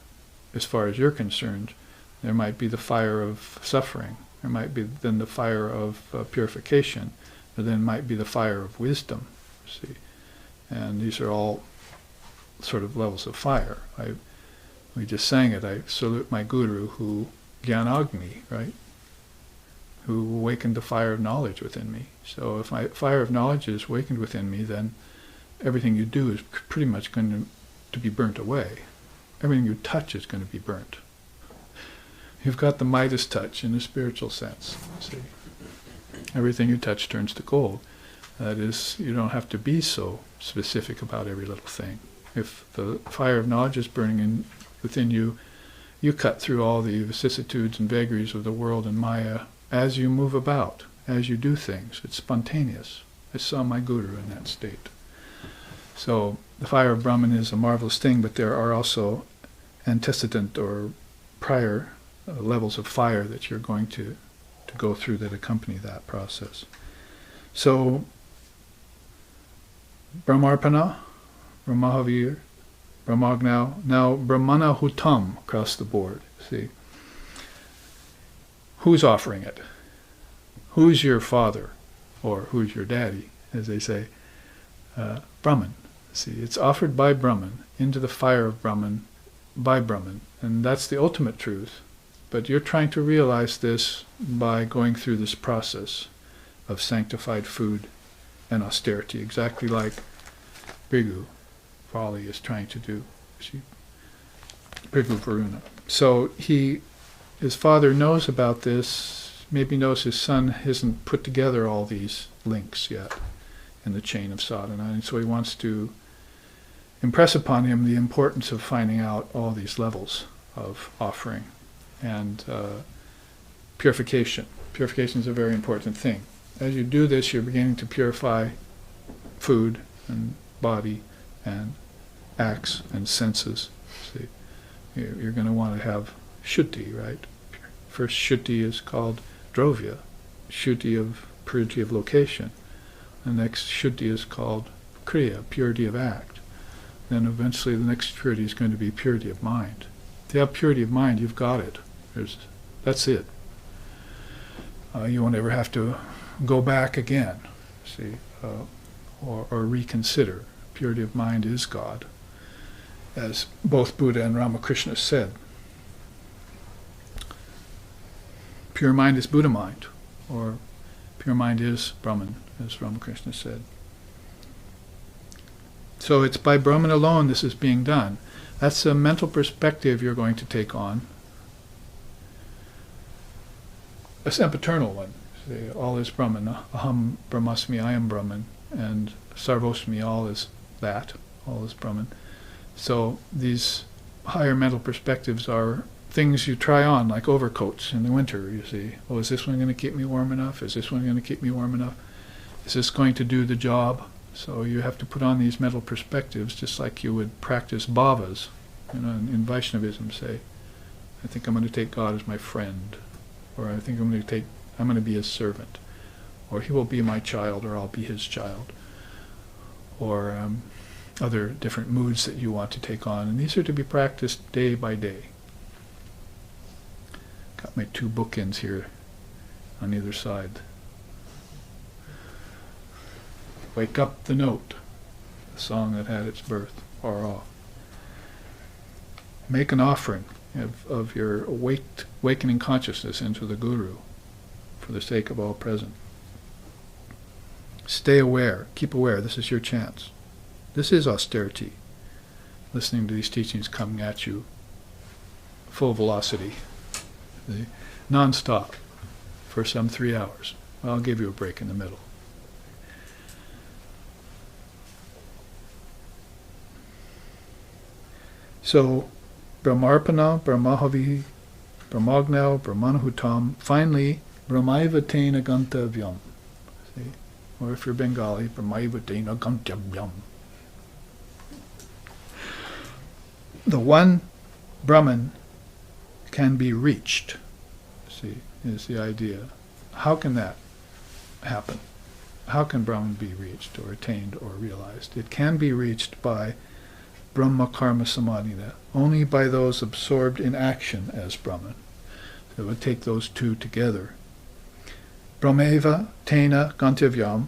As far as you're concerned, there might be the fire of suffering. There might be then the fire of purification. There then might be the fire of wisdom. See, and these are all sort of levels of fire. We just sang it. I salute my guru, who Gyanagni, right? Who awakened the fire of knowledge within me. So if my fire of knowledge is awakened within me, then everything you do is pretty much going to be burnt away. Everything you touch is going to be burnt. You've got the Midas touch in the spiritual sense. See, everything you touch turns to gold. That is, you don't have to be so specific about every little thing. If the fire of knowledge is burning within you, you cut through all the vicissitudes and vagaries of the world and Maya as you move about, as you do things. It's spontaneous. I saw my guru in that state. So the fire of Brahman is a marvelous thing, but there are also antecedent or prior levels of fire that you're going to go through that accompany that process. So Brahmarpana, Brahmahavir, Brahmagna, now Brahmana Hutam across the board. See, who's offering it? Who's your father? Or who's your daddy, as they say? Brahman. See, it's offered by Brahman, into the fire of Brahman, by Brahman. And that's the ultimate truth. But you're trying to realize this by going through this process of sanctified food and austerity, exactly like Bhrigu, Valli, is trying to do. See, Bhrigu Varuna. So his father knows about this, maybe knows his son hasn't put together all these links yet in the chain of sadhana, and so he wants to impress upon him the importance of finding out all these levels of offering and purification. Purification is a very important thing. As you do this, you're beginning to purify food and body and acts and senses. See, you're going to want to have shuddhi, right? First shuddhi is called drovya, shuddhi of purity of location. The next shuddhi is called kriya, purity of act. Then eventually the next purity is going to be purity of mind. If you have purity of mind, you've got it. That's it. You won't ever have to go back again, see, or reconsider. Purity of mind is God, as both Buddha and Ramakrishna said. Pure mind is Buddha mind, or pure mind is Brahman, as Ramakrishna said. So it's by Brahman alone this is being done. That's a mental perspective you're going to take on. A sempiternal one. See, all is Brahman. Aham Brahmasmi, I am Brahman. And Sarvosmi, all is that. All is Brahman. So these higher mental perspectives are things you try on, like overcoats in the winter, you see. Oh, is this one going to keep me warm enough? Is this one going to keep me warm enough? Is this going to do the job? So you have to put on these mental perspectives just like you would practice bhavas. You know, in Vaishnavism, say, I think I'm going to take God as my friend, or I think I'm going to be his servant, or he will be my child, or I'll be his child, or other different moods that you want to take on. And these are to be practiced day by day. Got my two bookends here on either side. Wake up the note, the song that had its birth far off. Make an offering of your awakening consciousness into the Guru for the sake of all present. Stay aware, keep aware, this is your chance. This is austerity. Listening to these teachings coming at you full velocity, non-stop for some 3 hours. Well, I'll give you a break in the middle. So, Brahmarpana, Brahmahavi, Brahmagna, Brahmanahutam, finally, Brahmaiva tena gantavyam. See? Or if you're Bengali, Brahmaiva tena gantavyam. The one Brahman can be reached, see, is the idea. How can that happen? How can Brahman be reached or attained or realized? It can be reached by Brahma Karma Samadhina, only by those absorbed in action as Brahman. So it would take those two together. Brahmeva tena gantavyam.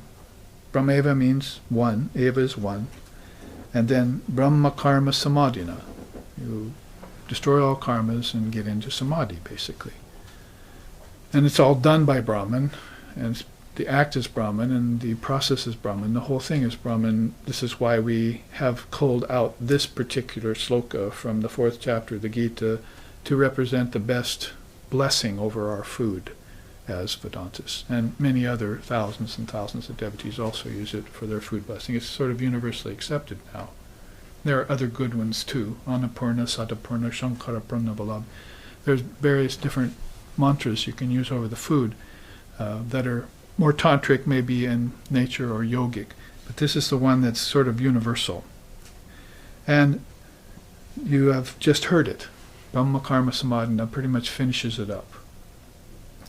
Brahmeva means one, eva is one. And then Brahma Karma Samadhina. You destroy all karmas and get into samadhi, basically. And it's all done by Brahman, and the act is Brahman, and the process is Brahman, the whole thing is Brahman. This is why we have culled out this particular sloka from the 4th chapter of the Gita to represent the best blessing over our food as Vedantists. And many other thousands and thousands of devotees also use it for their food blessing. It's sort of universally accepted now. There are other good ones too. Annapurna, Satapurna, Shankarapurna, Balab. There's various different mantras you can use over the food that are more tantric maybe in nature or yogic, But this is the one that's sort of universal. And you have just heard it. Brahma Karma Samadhana pretty much finishes it up.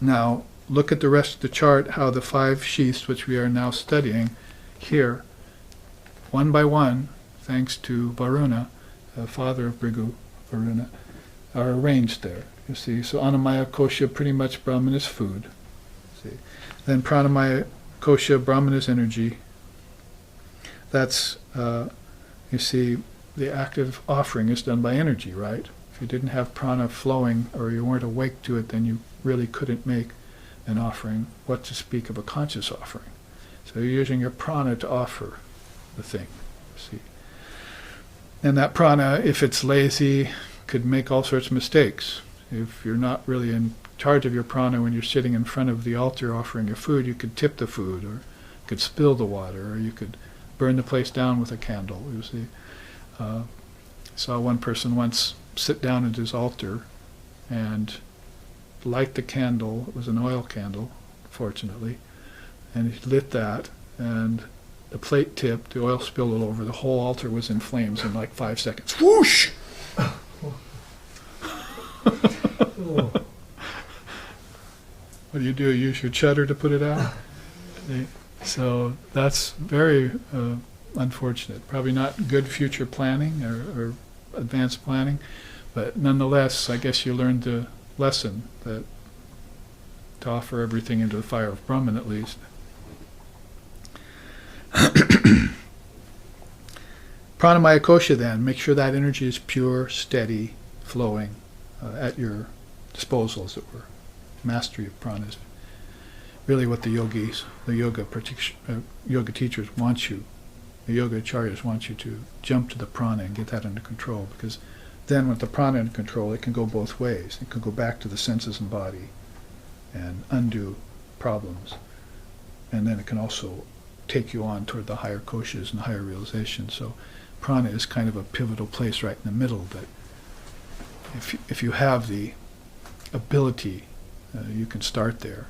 Now, look at the rest of the chart, how the 5 sheaths, which we are now studying here, one by one, thanks to Varuna, the father of Bhrigu, Varuna, are arranged there. You see, so Annamaya Kosha, pretty much Brahman is food. See, then Pranamaya Kosha, Brahman is energy. That's, you see, the active offering is done by energy, right? If you didn't have prana flowing, or you weren't awake to it, then you really couldn't make an offering, what to speak of a conscious offering. So you're using your prana to offer the thing, see. And that prana, if it's lazy, could make all sorts of mistakes. If you're not really in charge of your prana when you're sitting in front of the altar offering your food, you could tip the food, or you could spill the water, or you could burn the place down with a candle, you see. Saw one person once sit down at his altar and light the candle. It was an oil candle, fortunately, and he lit that, and the plate tipped, the oil spilled all over, the whole altar was in flames in like 5 seconds. Whoosh! What do? Use your cheddar to put it out? So that's very unfortunate. Probably not good future planning or advanced planning, but nonetheless, I guess you learned the lesson that to offer everything into the fire of Brahman, at least. Pranamaya Kosha, then, make sure that energy is pure, steady, flowing, at your disposal, as it were. Mastery of prana is really what the yogis, the yoga teachers want you, the yoga acharyas want you to jump to the prana and get that under control, because then with the prana under control, it can go both ways. It can go back to the senses and body and undo problems. And then it can also take you on toward the higher koshas and higher realizations. So prana is kind of a pivotal place right in the middle, that if you have the ability, you can start there.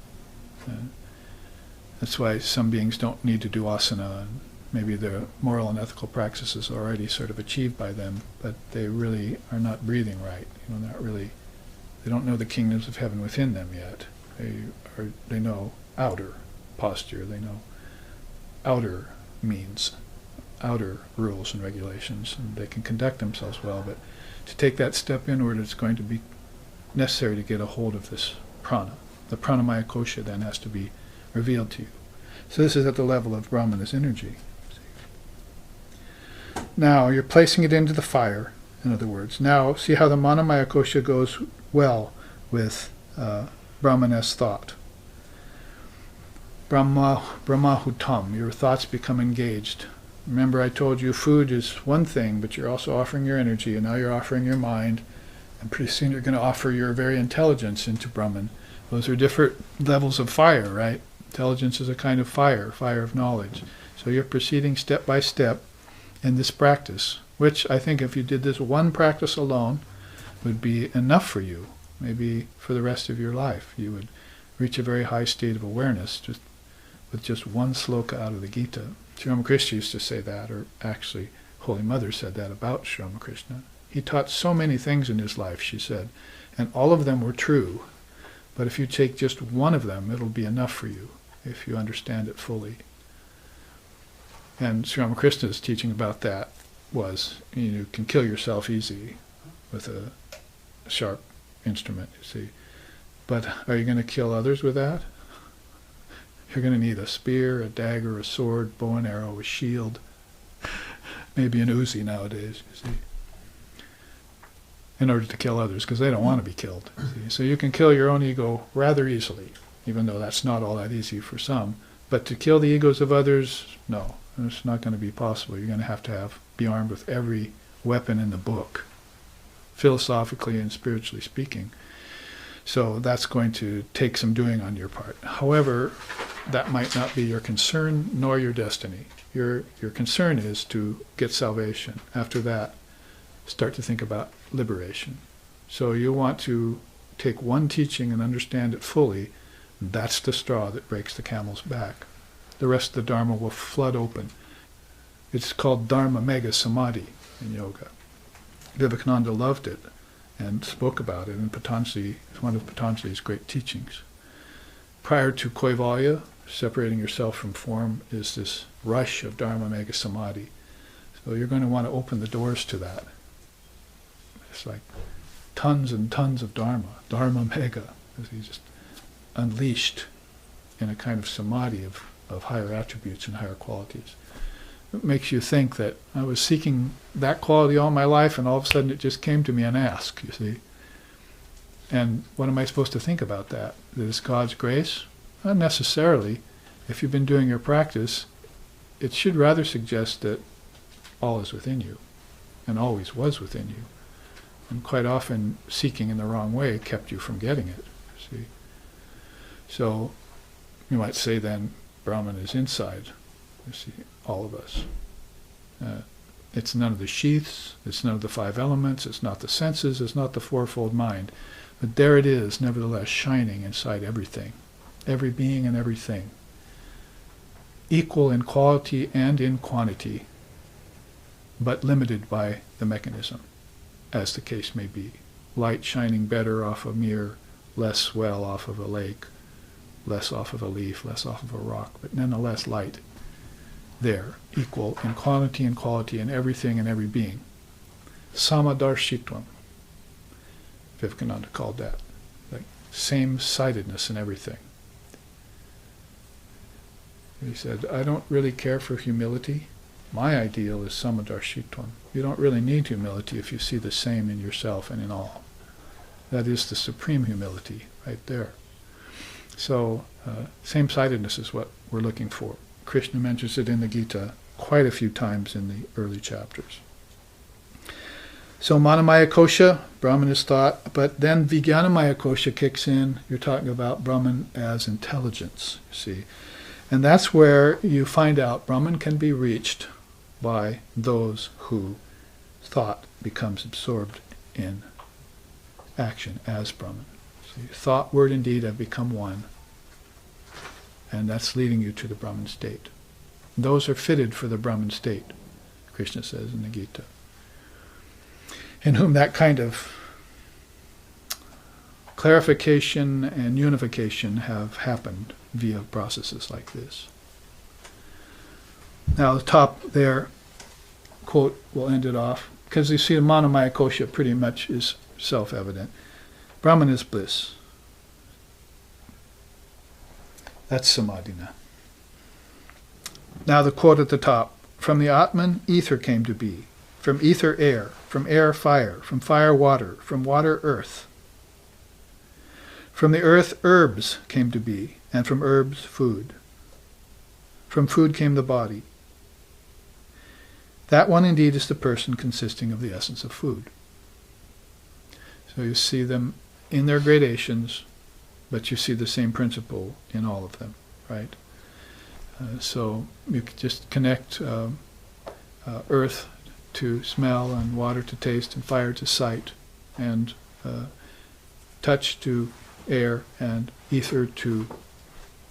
That's why some beings don't need to do asana, and maybe their moral and ethical practices are already sort of achieved by them, but they really are not breathing right. They don't know the kingdoms of heaven within them yet. They know outer posture, they know outer means, outer rules and regulations, and they can conduct themselves well, but to take that step inward, it's going to be necessary to get a hold of this prana. The pranamaya kosha then has to be revealed to you. So this is at the level of Brahmana's energy. Now you're placing it into the fire, in other words. Now see how the manamaya kosha goes well with Brahmanas thought. Brahmahutam, your thoughts become engaged. Remember, I told you food is one thing, but you're also offering your energy, and now you're offering your mind, and pretty soon you're going to offer your very intelligence into Brahman. Those are different levels of fire, right? Intelligence is a kind of fire of knowledge. So you're proceeding step by step in this practice, which I think if you did this one practice alone would be enough for you. Maybe for the rest of your life you would reach a very high state of awareness just with just one sloka out of the Gita. Sri Ramakrishna used to say that, or actually Holy Mother said that about Sri Ramakrishna. He taught so many things in his life, she said, and all of them were true. But if you take just one of them, it'll be enough for you if you understand it fully. And Sri Ramakrishna's teaching about that was, you can kill yourself easy with a sharp instrument, you see. But are you going to kill others with that? You're going to need a spear, a dagger, a sword, bow and arrow, a shield, maybe an Uzi nowadays, you see, in order to kill others, because they don't want to be killed. See? So you can kill your own ego rather easily, even though that's not all that easy for some. But to kill the egos of others, no, it's not going to be possible. You're going to have be armed with every weapon in the book, philosophically and spiritually speaking. So that's going to take some doing on your part. However, that might not be your concern nor your destiny. Your concern is to get salvation. After that, start to think about liberation. So you want to take one teaching and understand it fully. That's the straw that breaks the camel's back. The rest of the Dharma will flood open. It's called Dharma Mega Samadhi in yoga. Vivekananda loved it and spoke about it in Patanjali. It's one of Patanjali's great teachings. Prior to Kaivalya, separating yourself from form, is this rush of Dharma Mega Samadhi. So you're going to want to open the doors to that. It's like tons and tons of Dharma, Dharma Mega, as he just unleashed in a kind of samadhi of higher attributes and higher qualities. It makes you think that I was seeking that quality all my life, and all of a sudden it just came to me unasked, you see. And what am I supposed to think about that? That it's God's grace? Not necessarily. If you've been doing your practice, it should rather suggest that all is within you, and always was within you. And quite often, seeking in the wrong way kept you from getting it, you see. So, you might say then, Brahman is inside, you see, all of us. It's none of the sheaths, it's none of the five elements, it's not the senses, it's not the fourfold mind. But there it is, nevertheless, shining inside everything, every being and everything. Equal in quality and in quantity, but limited by the mechanism, as the case may be. Light shining better off a mirror, less well off of a lake, less off of a leaf, less off of a rock, but nonetheless light. There, equal in quantity and quality in everything and every being. Samadarshitvam, Vivekananda called that. Like same-sidedness in everything. He said, I don't really care for humility. My ideal is samadarshitvam. You don't really need humility if you see the same in yourself and in all. That is the supreme humility right there. So, same-sidedness is what we're looking for. Krishna mentions it in the Gita quite a few times in the early chapters. So Manamaya Kosha, Brahman is thought, but then Vijnanamaya Kosha kicks in. You're talking about Brahman as intelligence, you see. And that's where you find out Brahman can be reached by those who thought becomes absorbed in action as Brahman. See, thought, word, and deed have become one. And that's leading you to the Brahman state. Those are fitted for the Brahman state, Krishna says in the Gita, in whom that kind of clarification and unification have happened via processes like this. Now the top there, quote, will end it off, because you see the Manamaya Kosha pretty much is self-evident. Brahman is bliss. That's Samadhina. Now the quote at the top, from the Atman, ether came to be. From ether, air. From air, fire. From fire, water. From water, earth. From the earth, herbs came to be. And from herbs, food. From food came the body. That one indeed is the person consisting of the essence of food. So you see them in their gradations, but you see the same principle in all of them, right? So you could just connect earth to smell, and water to taste, and fire to sight, and touch to air, and ether to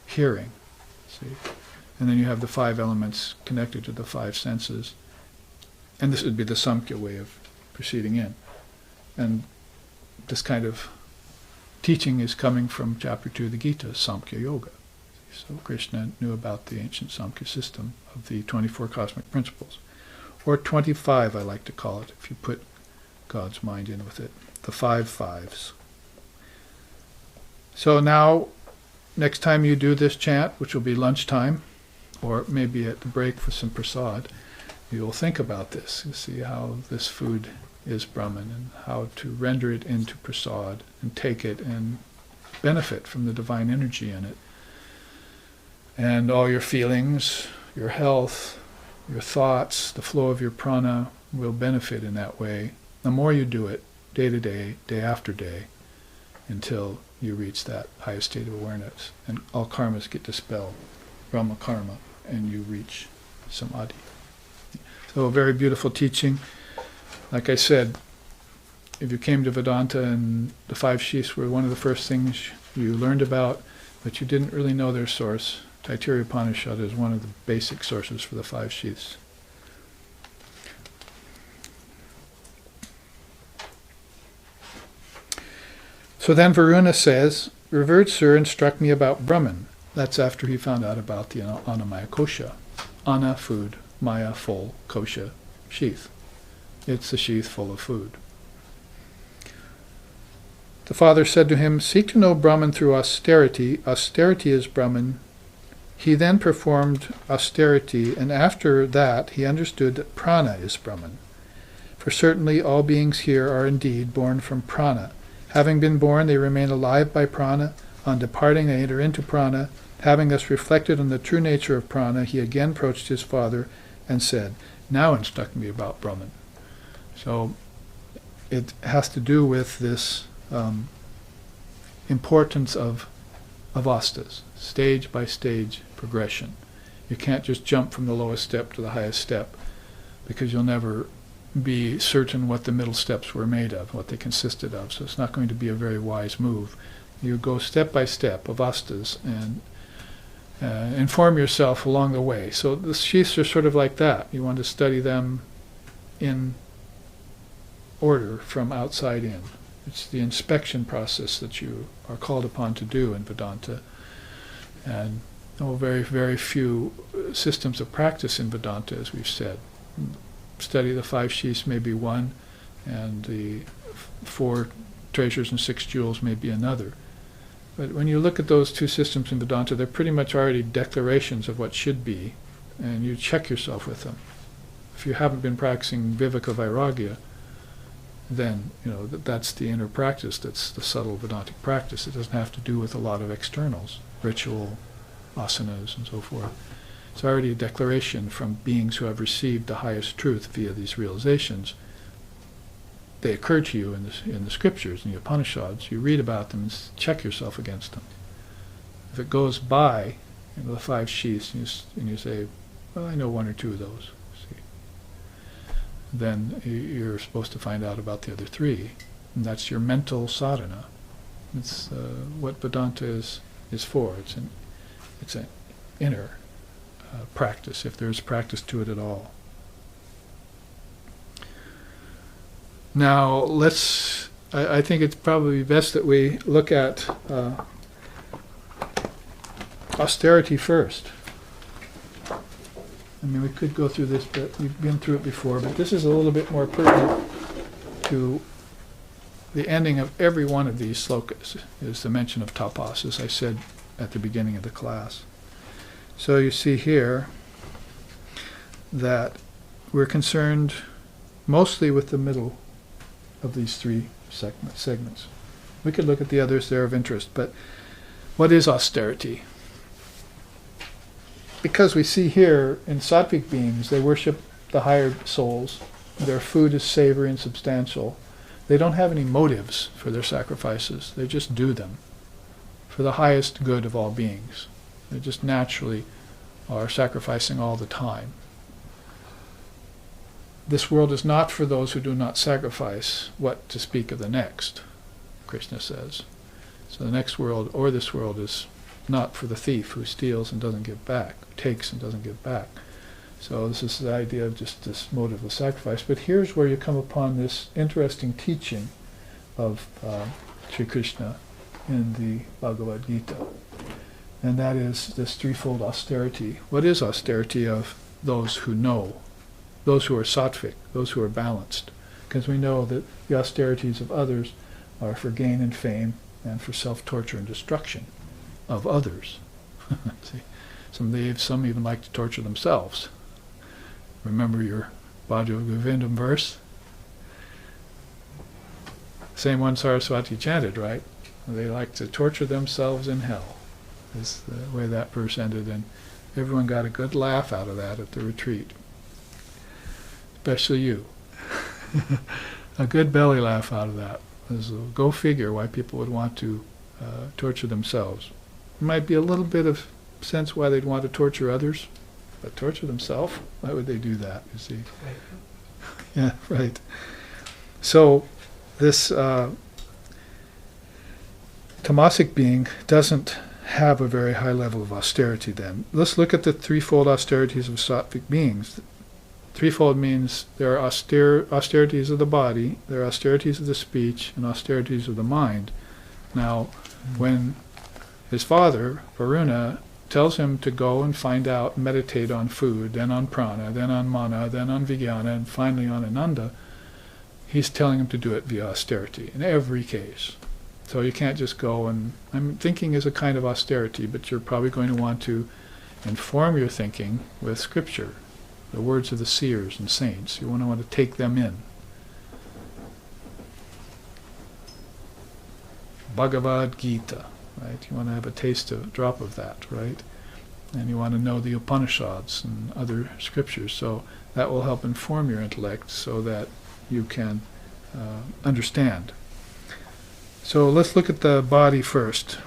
hearing. See? And then you have the five elements connected to the five senses. And this would be the Samkhya way of proceeding in. And this kind of teaching is coming from chapter 2 of the Gita, Samkhya Yoga. So Krishna knew about the ancient Samkhya system of the 24 cosmic principles. Or 25, I like to call it, if you put God's mind in with it. The 5 fives. So now, next time you do this chant, which will be lunchtime, or maybe at the break for some prasad, you'll think about this. You see how this food is Brahman, and how to render it into prasad, and take it and benefit from the divine energy in it. And all your feelings, your health, your thoughts, the flow of your prana will benefit in that way. The more you do it, day to day, day after day, until you reach that highest state of awareness, and all karmas get dispelled, Brahma karma, and you reach samadhi. So a very beautiful teaching. Like I said, if you came to Vedanta and the 5 sheaths were one of the first things you learned about, but you didn't really know their source, Taittiriya Upanishad is one of the basic sources for the 5 sheaths. So then Varuna says, "Revered sir, instruct me about Brahman." That's after he found out about the Annamaya Kosha. Anna, food, Maya, full, Kosha, sheath. It's a sheath full of food. The father said to him, "Seek to know Brahman through austerity. Austerity is Brahman." He then performed austerity, and after that he understood that prana is Brahman. For certainly all beings here are indeed born from prana. Having been born, they remain alive by prana. On departing, they enter into prana. Having thus reflected on the true nature of prana, he again approached his father and said, "Now instruct me about Brahman." So it has to do with this importance of avastas, stage by stage progression. You can't just jump from the lowest step to the highest step, because you'll never be certain what the middle steps were made of, what they consisted of. So it's not going to be a very wise move. You go step by step, avastas, and inform yourself along the way. So the sheaths are sort of like that. You want to study them in order from outside in. It's the inspection process that you are called upon to do in Vedanta. And very, very few systems of practice in Vedanta, as we've said. Study the 5 sheaths may be one, and the 4 treasures and 6 jewels may be another. But when you look at those 2 systems in Vedanta, they're pretty much already declarations of what should be, and you check yourself with them. If you haven't been practicing Viveka Vairagya, then that's the inner practice, that's the subtle Vedantic practice. It doesn't have to do with a lot of externals, ritual, asanas, and so forth. It's already a declaration from beings who have received the highest truth via these realizations. They occur to you in the scriptures, in the Upanishads. You read about them and check yourself against them. If it goes by the 5 sheaths and you say, "Well, I know 1 or 2 of those," then you're supposed to find out about the other 3. And that's your mental sadhana. It's what Vedanta is for. It's an inner practice, if there's practice to it at all. Now, I think it's probably best that we look at austerity first. I mean, we could go through this, but we've been through it before, but this is a little bit more pertinent to the ending of every one of these slokas, is the mention of tapas, as I said at the beginning of the class. So you see here that we're concerned mostly with the middle of these 3 segments. We could look at the others, they're of interest, but what is austerity? Because we see here in sattvic beings, they worship the higher souls. Their food is savory and substantial. They don't have any motives for their sacrifices. They just do them for the highest good of all beings. They just naturally are sacrificing all the time. This world is not for those who do not sacrifice, what to speak of the next, Krishna says. So the next world, or this world, is not for the thief who steals and doesn't give back, who takes and doesn't give back. So this is the idea of just this motive of sacrifice. But here's where you come upon this interesting teaching of Sri Krishna in the Bhagavad Gita. And that is this 3-fold austerity. What is austerity of those who know, those who are sattvic, those who are balanced? Because we know that the austerities of others are for gain and fame and for self-torture and destruction of others. See, some even like to torture themselves. Remember your Bhajya Govindam verse? Same one Saraswati chanted, right? They like to torture themselves in hell, is the way that verse ended, and everyone got a good laugh out of that at the retreat. Especially you. A good belly laugh out of that. Go figure why people would want to torture themselves. There might be a little bit of sense why they'd want to torture others, but torture themselves? Why would they do that, you see? Yeah, right. So this tamasic being doesn't have a very high level of austerity then. Let's look at the 3-fold austerities of sattvic beings. 3-fold means there are austerities of the body, there are austerities of the speech, and austerities of the mind. Now, when his father, Varuna, tells him to go and find out, meditate on food, then on prana, then on mana, then on vijnana, and finally on ananda, he's telling him to do it via austerity in every case. So you can't just go and, thinking is a kind of austerity, but you're probably going to want to inform your thinking with scripture, the words of the seers and saints. You want to take them in. Bhagavad Gita, right? You want to have a taste, a drop of that, right? And you want to know the Upanishads and other scriptures. So that will help inform your intellect so that you can understand. So let's look at the body first.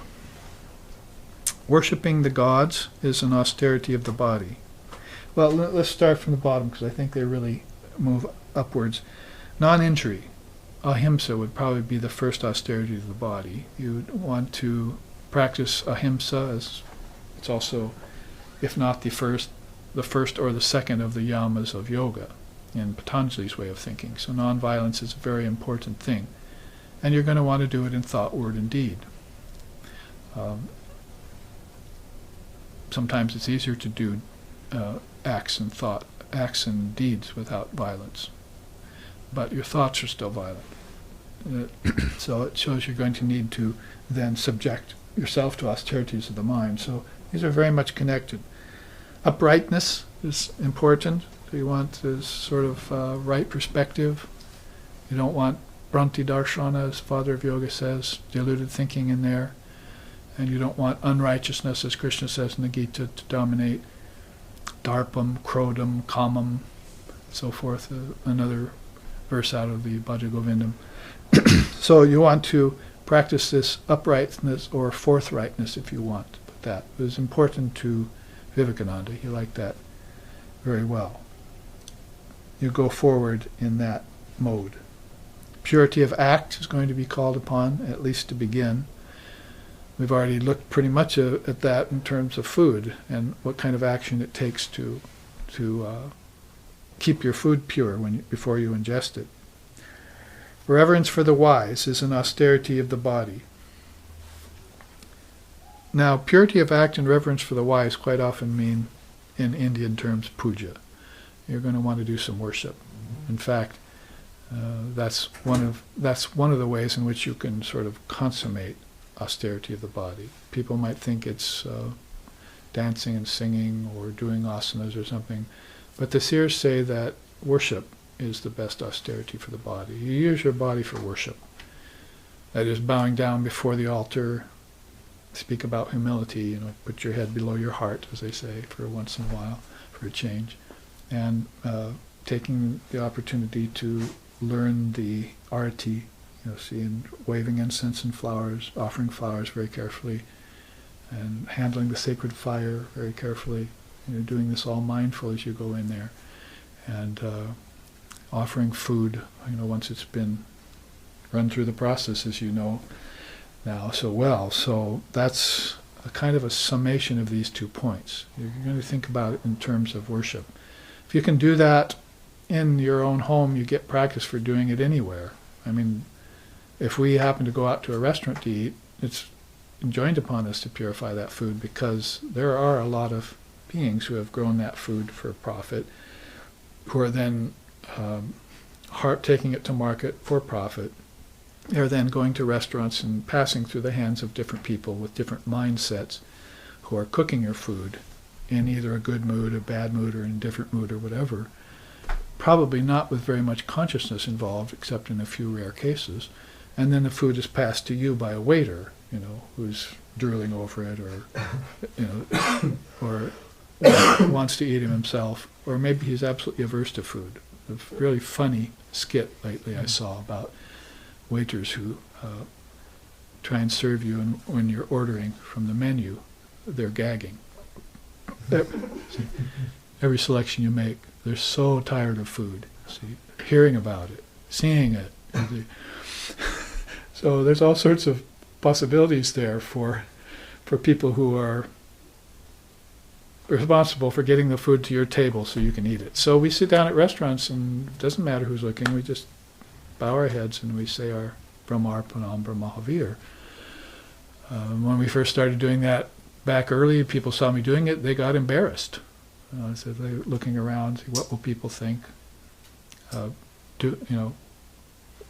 Worshipping the gods is an austerity of the body. Well, let's start from the bottom because I think they really move upwards. Non-injury. Ahimsa would probably be the first austerity of the body. You would want to practice ahimsa, as it's also, if not the first or the second of the yamas of yoga in Patanjali's way of thinking. So non-violence is a very important thing. And you're going to want to do it in thought, word, and deed. Sometimes it's easier to do acts and deeds without violence. But your thoughts are still violent. So it shows you're going to need to then subject yourself to austerities of the mind. So these are very much connected. Uprightness is important. So you want this sort of right perspective. You don't want Bhranti Darshana, as Father of Yoga says, deluded thinking in there. And you don't want unrighteousness, as Krishna says in the Gita, to dominate. Darpam, Krodam, Kamam, so forth. Another verse out of the Bhaja Govindam. So you want to practice this uprightness or forthrightness, if you want. But that was important to Vivekananda. He liked that very well. You go forward in that mode. Purity of act is going to be called upon, at least to begin. We've already looked pretty much at that in terms of food and what kind of action it takes to keep your food pure before you ingest it. Reverence for the wise is an austerity of the body. Now, purity of act and reverence for the wise quite often mean, in Indian terms, puja. You're going to want to do some worship. In fact, that's one of the ways in which you can sort of consummate austerity of the body. People might think it's dancing and singing or doing asanas or something, but the seers say that worship is the best austerity for the body. You use your body for worship. That is, bowing down before the altar, speak about humility, put your head below your heart, as they say, for once in a while, for a change, and taking the opportunity to learn the arati, seeing, waving incense and flowers, offering flowers very carefully, and handling the sacred fire very carefully, doing this all mindful as you go in there, and offering food, once it's been run through the process, as you know now so well. So that's a kind of a summation of these 2 points. You're going to think about it in terms of worship. If you can do that in your own home, you get practice for doing it anywhere. If we happen to go out to a restaurant to eat, it's enjoined upon us to purify that food, because there are a lot of beings who have grown that food for profit, who are then taking it to market for profit. They're then going to restaurants and passing through the hands of different people with different mindsets who are cooking your food in either a good mood, a bad mood, or in a different mood, or whatever. Probably not with very much consciousness involved, except in a few rare cases. And then the food is passed to you by a waiter, who's drooling over it, or wants to eat him himself, or maybe he's absolutely averse to food. A really funny skit lately I saw about waiters who try and serve you, and when you're ordering from the menu, they're gagging. Every selection you make, they're so tired of food. See, hearing about it, seeing it. So there's all sorts of possibilities there for people who are responsible for getting the food to your table so you can eat it. So we sit down at restaurants, and it doesn't matter who's looking, we just bow our heads and we say our Brahmarpanam Brahmahavir. When we first started doing that back early, people saw me doing it, they got embarrassed. So they were looking around, what will people think?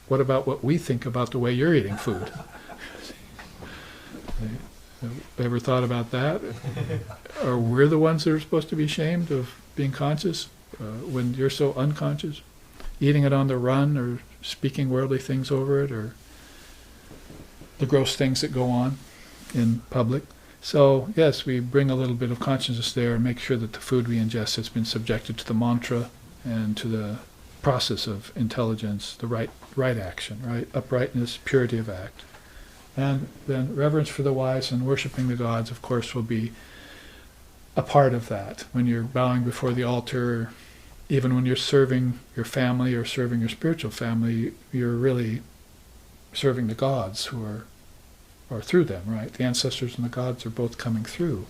What about what we think about the way you're eating food? Ever thought about that? Or we're the ones that are supposed to be ashamed of being conscious when you're so unconscious? Eating it on the run, or speaking worldly things over it, or the gross things that go on in public. So yes, we bring a little bit of consciousness there and make sure that the food we ingest has been subjected to the mantra and to the process of intelligence, the right action, right? Uprightness, purity of act. And then reverence for the wise and worshiping the gods, of course, will be a part of that. When you're bowing before the altar, even when you're serving your family or serving your spiritual family, you're really serving the gods who are through them, right? The ancestors and the gods are both coming through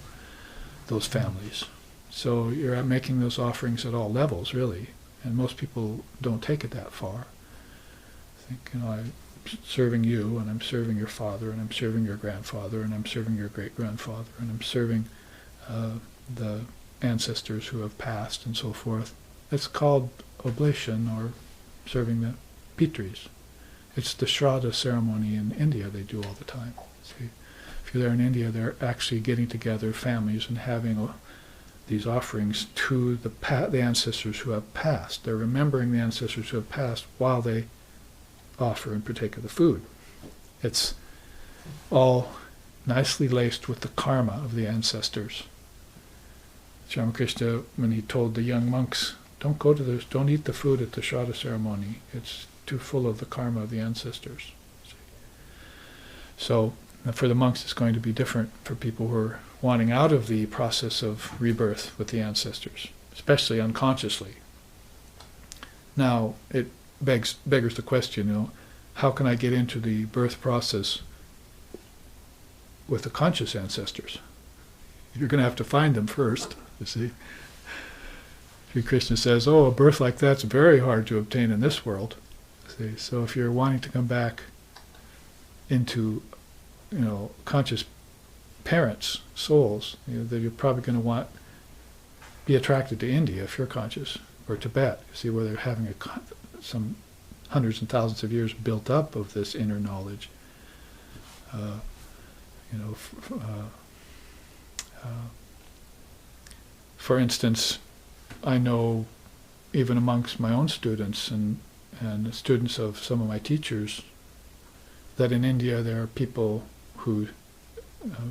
those families. So you're making those offerings at all levels, really. And most people don't take it that far. I think, I'm serving you, and I'm serving your father, and I'm serving your grandfather, and I'm serving your great-grandfather, and I'm serving the ancestors who have passed, and so forth. It's called oblation, or serving the pitris. It's the Shraddha ceremony in India they do all the time. See, if you're there in India, they're actually getting together families and having these offerings to the ancestors who have passed. They're remembering the ancestors who have passed while they offer and partake of the food. It's all nicely laced with the karma of the ancestors. Sri Ramakrishna, when he told the young monks, don't eat the food at the Shraddha ceremony. It's too full of the karma of the ancestors. So for the monks, it's going to be different for people who are wanting out of the process of rebirth with the ancestors, especially unconsciously. Now, it beggars the question, how can I get into the birth process with the conscious ancestors? You're going to have to find them first, you see. Sri Krishna says, a birth like that's very hard to obtain in this world. See? So if you're wanting to come back into, conscious parents, souls, that you're probably going to be attracted to India if you're conscious, or Tibet. You see, where they're having some hundreds and thousands of years built up of this inner knowledge. For instance, I know even amongst my own students and the students of some of my teachers, that in India there are people who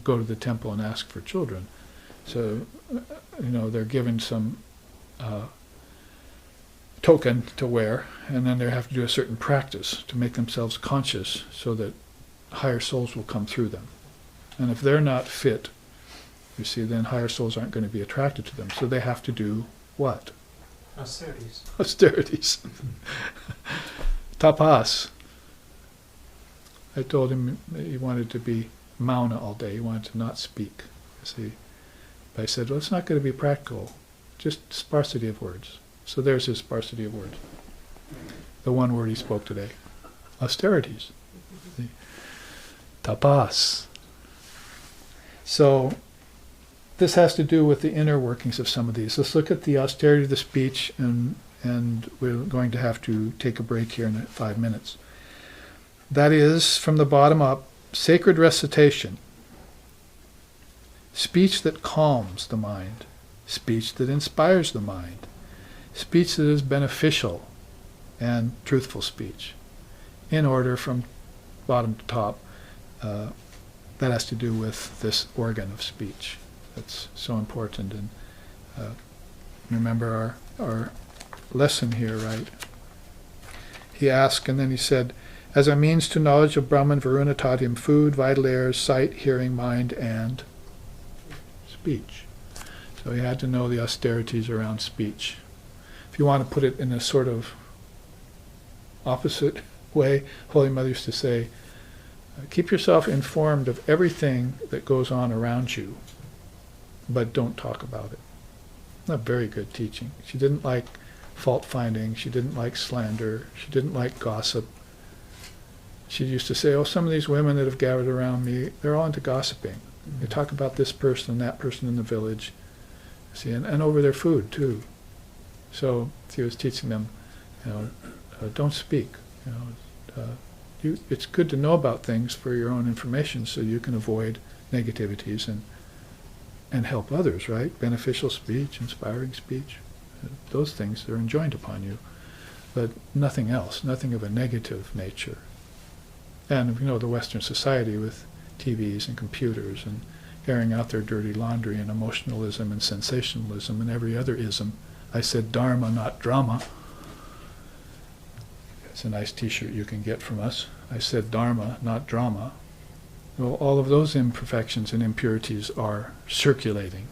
go to the temple and ask for children. So, they're given some token to wear, and then they have to do a certain practice to make themselves conscious so that higher souls will come through them. And if they're not fit, you see, then higher souls aren't going to be attracted to them. So they have to do what? Austerities. Austerities. Tapas. I told him he wanted to be mauna all day. He wanted to not speak. You see. But I said, well, it's not going to be practical. Just sparsity of words. So there's his sparsity of words. The one word he spoke today. Austerities. See? Tapas. So this has to do with the inner workings of some of these. Let's look at the austerity of the speech, and we're going to have to take a break here in 5 minutes. That is, from the bottom up, sacred recitation, speech that calms the mind, speech that inspires the mind, speech that is beneficial, and truthful speech, in order from bottom to top. That has to do with this organ of speech. That's so important. And remember our lesson here, right? He asked, and then he said, as a means to knowledge of Brahman, Varuna taught him food, vital airs, sight, hearing, mind, and speech. So he had to know the austerities around speech. If you want to put it in a sort of opposite way, Holy Mother used to say, keep yourself informed of everything that goes on around you, but don't talk about it. Not very good teaching. She didn't like fault finding. She didn't like slander. She didn't like gossip. she used to say, oh, some of these women that have gathered around me, they're all into gossiping. They talk about this person and that person in the village, see, and over their food too. So she was teaching them, don't speak. It's good to know about things for your own information, so you can avoid negativities and help others. Right? Beneficial speech, inspiring speech, those things are enjoined upon you, but nothing else, nothing of a negative nature. And the Western society with TVs and computers and airing out their dirty laundry and emotionalism and sensationalism and every other ism. I said dharma, not drama. It's a nice t-shirt you can get from us. I said dharma, not drama. Well, all of those imperfections and impurities are circulating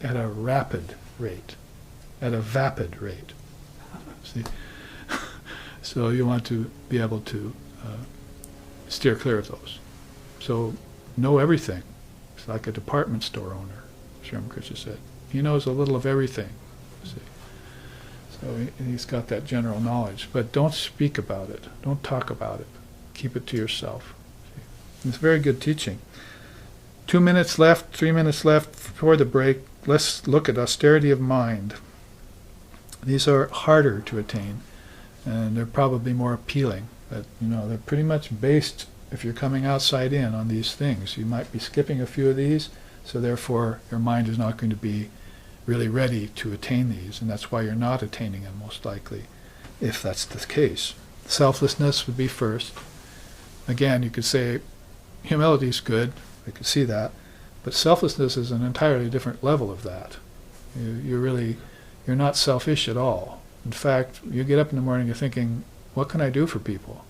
at a rapid rate, at a vapid rate. See? So you want to be able to steer clear of those. So know everything. It's like a department store owner, as Ramakrishna said. He knows a little of everything. See? So he's got that general knowledge. But don't speak about it. Don't talk about it. Keep it to yourself. See? It's very good teaching. 2 minutes left, 3 minutes left before the break. Let's look at austerity of mind. These are harder to attain, and they're probably more appealing. But they're pretty much based, if you're coming outside in, on these things. You might be skipping a few of these, so therefore your mind is not going to be really ready to attain these, and that's why you're not attaining them, most likely, if that's the case. Selflessness would be first. Again, you could say humility is good, I could see that, but selflessness is an entirely different level of that. You're not selfish at all. In fact, you get up in the morning, you're thinking, what can I do for people?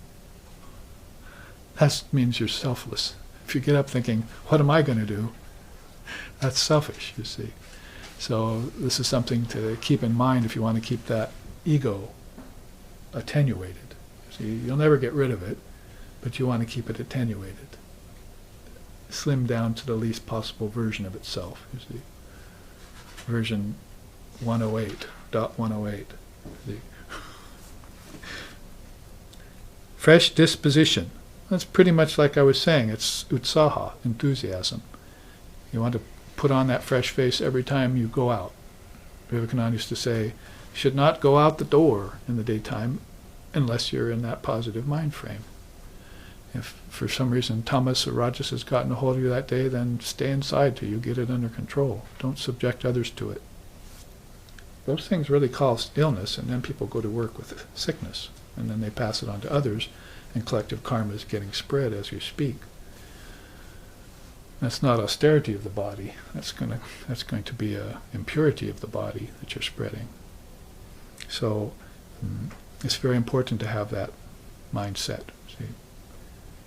That means you're selfless. If you get up thinking, what am I going to do? That's selfish, you see. So this is something to keep in mind if you want to keep that ego attenuated. See, you'll never get rid of it, but you want to keep it attenuated. Slim down to the least possible version of itself, you see. Version 108.108. See. Fresh disposition. That's pretty much like I was saying. It's utsaha, enthusiasm. You want to put on that fresh face every time you go out. Vivekananda used to say, you should not go out the door in the daytime unless you're in that positive mind frame. If for some reason tamas or rajas has gotten a hold of you that day, then stay inside till you get it under control. Don't subject others to it. Those things really cause illness, and then people go to work with sickness, and then they pass it on to others, and collective karma is getting spread as you speak. That's not austerity of the body. That's going to be a impurity of the body that you're spreading. So it's very important to have that mindset. See,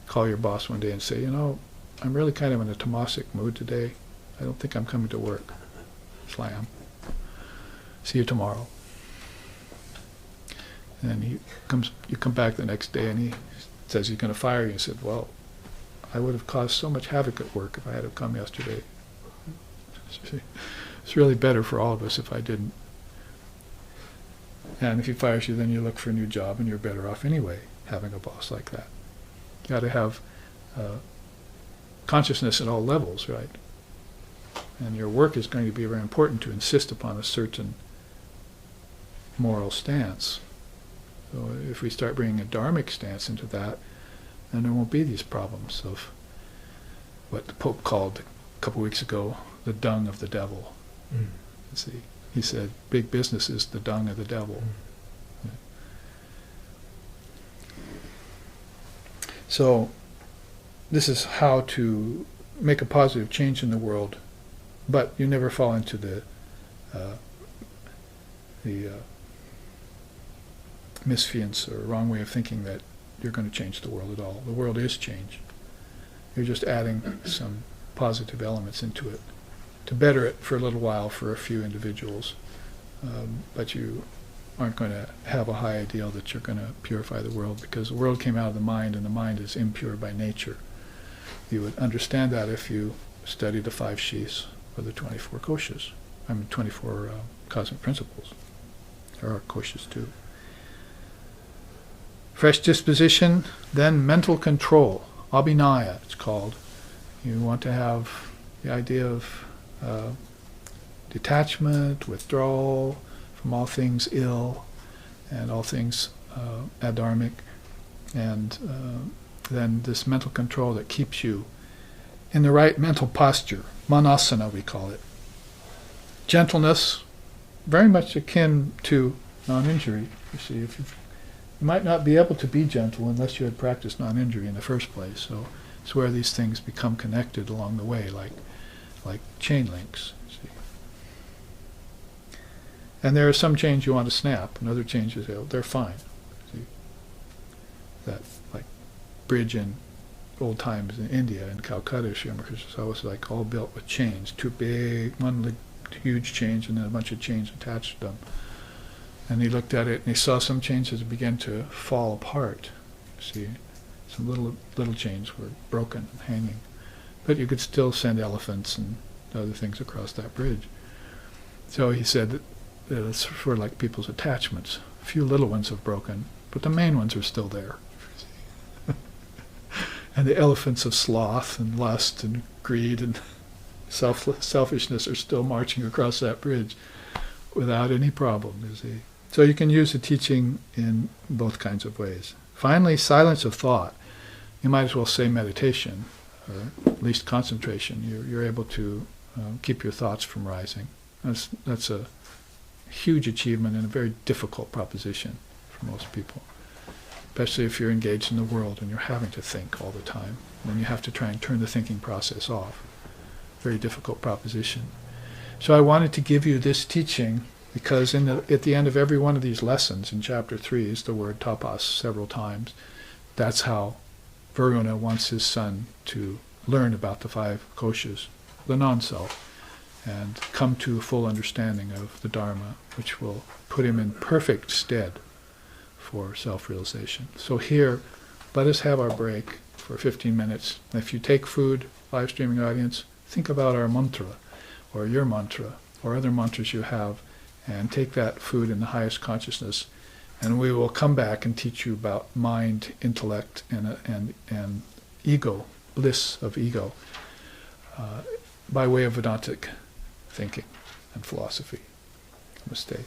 call your boss one day and say, I'm really kind of in a tamasic mood today. I don't think I'm coming to work. Slam. See you tomorrow. And then you come back the next day and he says he's going to fire you. He said, well, I would have caused so much havoc at work if I had have come yesterday. It's really better for all of us if I didn't. And if he fires you, then you look for a new job and you're better off anyway, having a boss like that. You got to have consciousness at all levels, right? And your work is going to be very important to insist upon a certain moral stance. So if we start bringing a dharmic stance into that, then there won't be these problems of what the Pope called a couple weeks ago the dung of the devil. See, he said big business is the dung of the devil. Yeah. So this is how to make a positive change in the world, but you never fall into the misfiance or wrong way of thinking that you're going to change the world at all. The world is change. You're just adding some positive elements into it to better it for a little while for a few individuals. But you aren't going to have a high ideal that you're going to purify the world, because the world came out of the mind and the mind is impure by nature. You would understand that if you study the 5 Shis or the 24 Koshas. 24 cosmic principles. There are Koshas too. Fresh disposition, then mental control. Abhinaya, it's called. You want to have the idea of detachment, withdrawal from all things ill and all things adharmic, and then this mental control that keeps you in the right mental posture. Manasana, we call it. Gentleness, very much akin to non-injury. You see, if you might not be able to be gentle unless you had practiced non-injury in the first place. So it's where these things become connected along the way, like chain links. See. And there are some chains you want to snap, and other chains you say, oh, they're fine. See. That, like, bridge in old times in India, in Calcutta, Krishna was like all built with chains, too big, one huge chains, and then a bunch of chains attached to them. And he looked at it, and he saw some chains that began to fall apart. See, some little chains were broken and hanging, but you could still send elephants and other things across that bridge. So he said that it's for like people's attachments. A few little ones have broken, but the main ones are still there. And the elephants of sloth and lust and greed and selfishness are still marching across that bridge without any problem, you see. So you can use the teaching in both kinds of ways. Finally, silence of thought. You might as well say meditation, or at least concentration. You're able to keep your thoughts from rising. That's a huge achievement and a very difficult proposition for most people, especially if you're engaged in the world and you're having to think all the time. Then you have to try and turn the thinking process off. Very difficult proposition. So I wanted to give you this teaching because at the end of every one of these lessons, in chapter 3 is the word tapas several times. That's how Varuna wants his son to learn about the 5 koshas, the non-self, and come to a full understanding of the Dharma, which will put him in perfect stead for self-realization. So here, let us have our break for 15 minutes. If you take food, live streaming audience, think about our mantra, or your mantra, or other mantras you have, and take that food in the highest consciousness, and we will come back and teach you about mind, intellect, and ego, bliss of ego, by way of Vedantic thinking and philosophy. Namaste.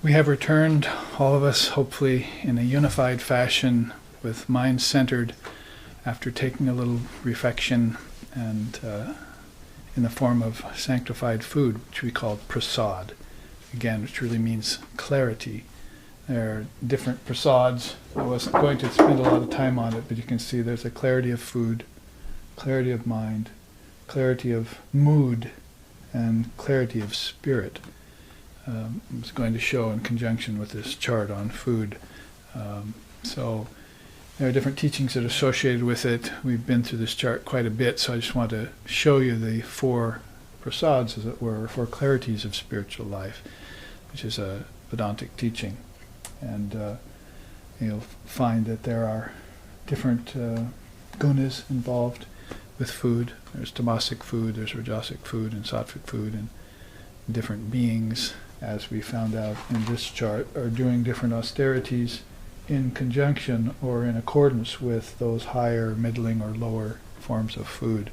We have returned, all of us, hopefully in a unified fashion, with mind centered, after taking a little reflection and in the form of sanctified food, which we call prasad, again, which really means clarity. There are different prasads. I wasn't going to spend a lot of time on it, but you can see there's a clarity of food, clarity of mind, clarity of mood, and clarity of spirit. I was going to show in conjunction with this chart on food. So there are different teachings that are associated with it. We've been through this chart quite a bit, so I just want to show you the 4 prasads, as it were, 4 clarities of spiritual life, which is a Vedantic teaching. And you'll find that there are different gunas involved with food. There's tamasic food, there's rajasic food, and sattvic food, and different beings, as we found out in this chart, are doing different austerities in conjunction or in accordance with those higher, middling, or lower forms of food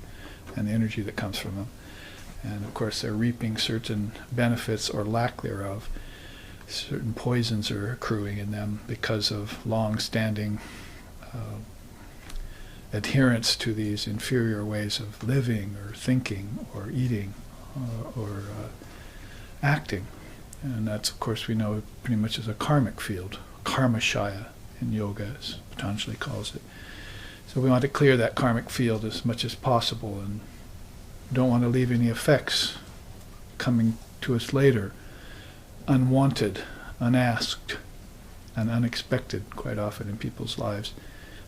and the energy that comes from them. And of course they're reaping certain benefits or lack thereof. Certain poisons are accruing in them because of long-standing adherence to these inferior ways of living or thinking or eating or acting. And that's, of course, we know pretty much as a karmic field, karmashaya in yoga, as Patanjali calls it. So we want to clear that karmic field as much as possible and don't want to leave any effects coming to us later, unwanted, unasked, and unexpected quite often in people's lives.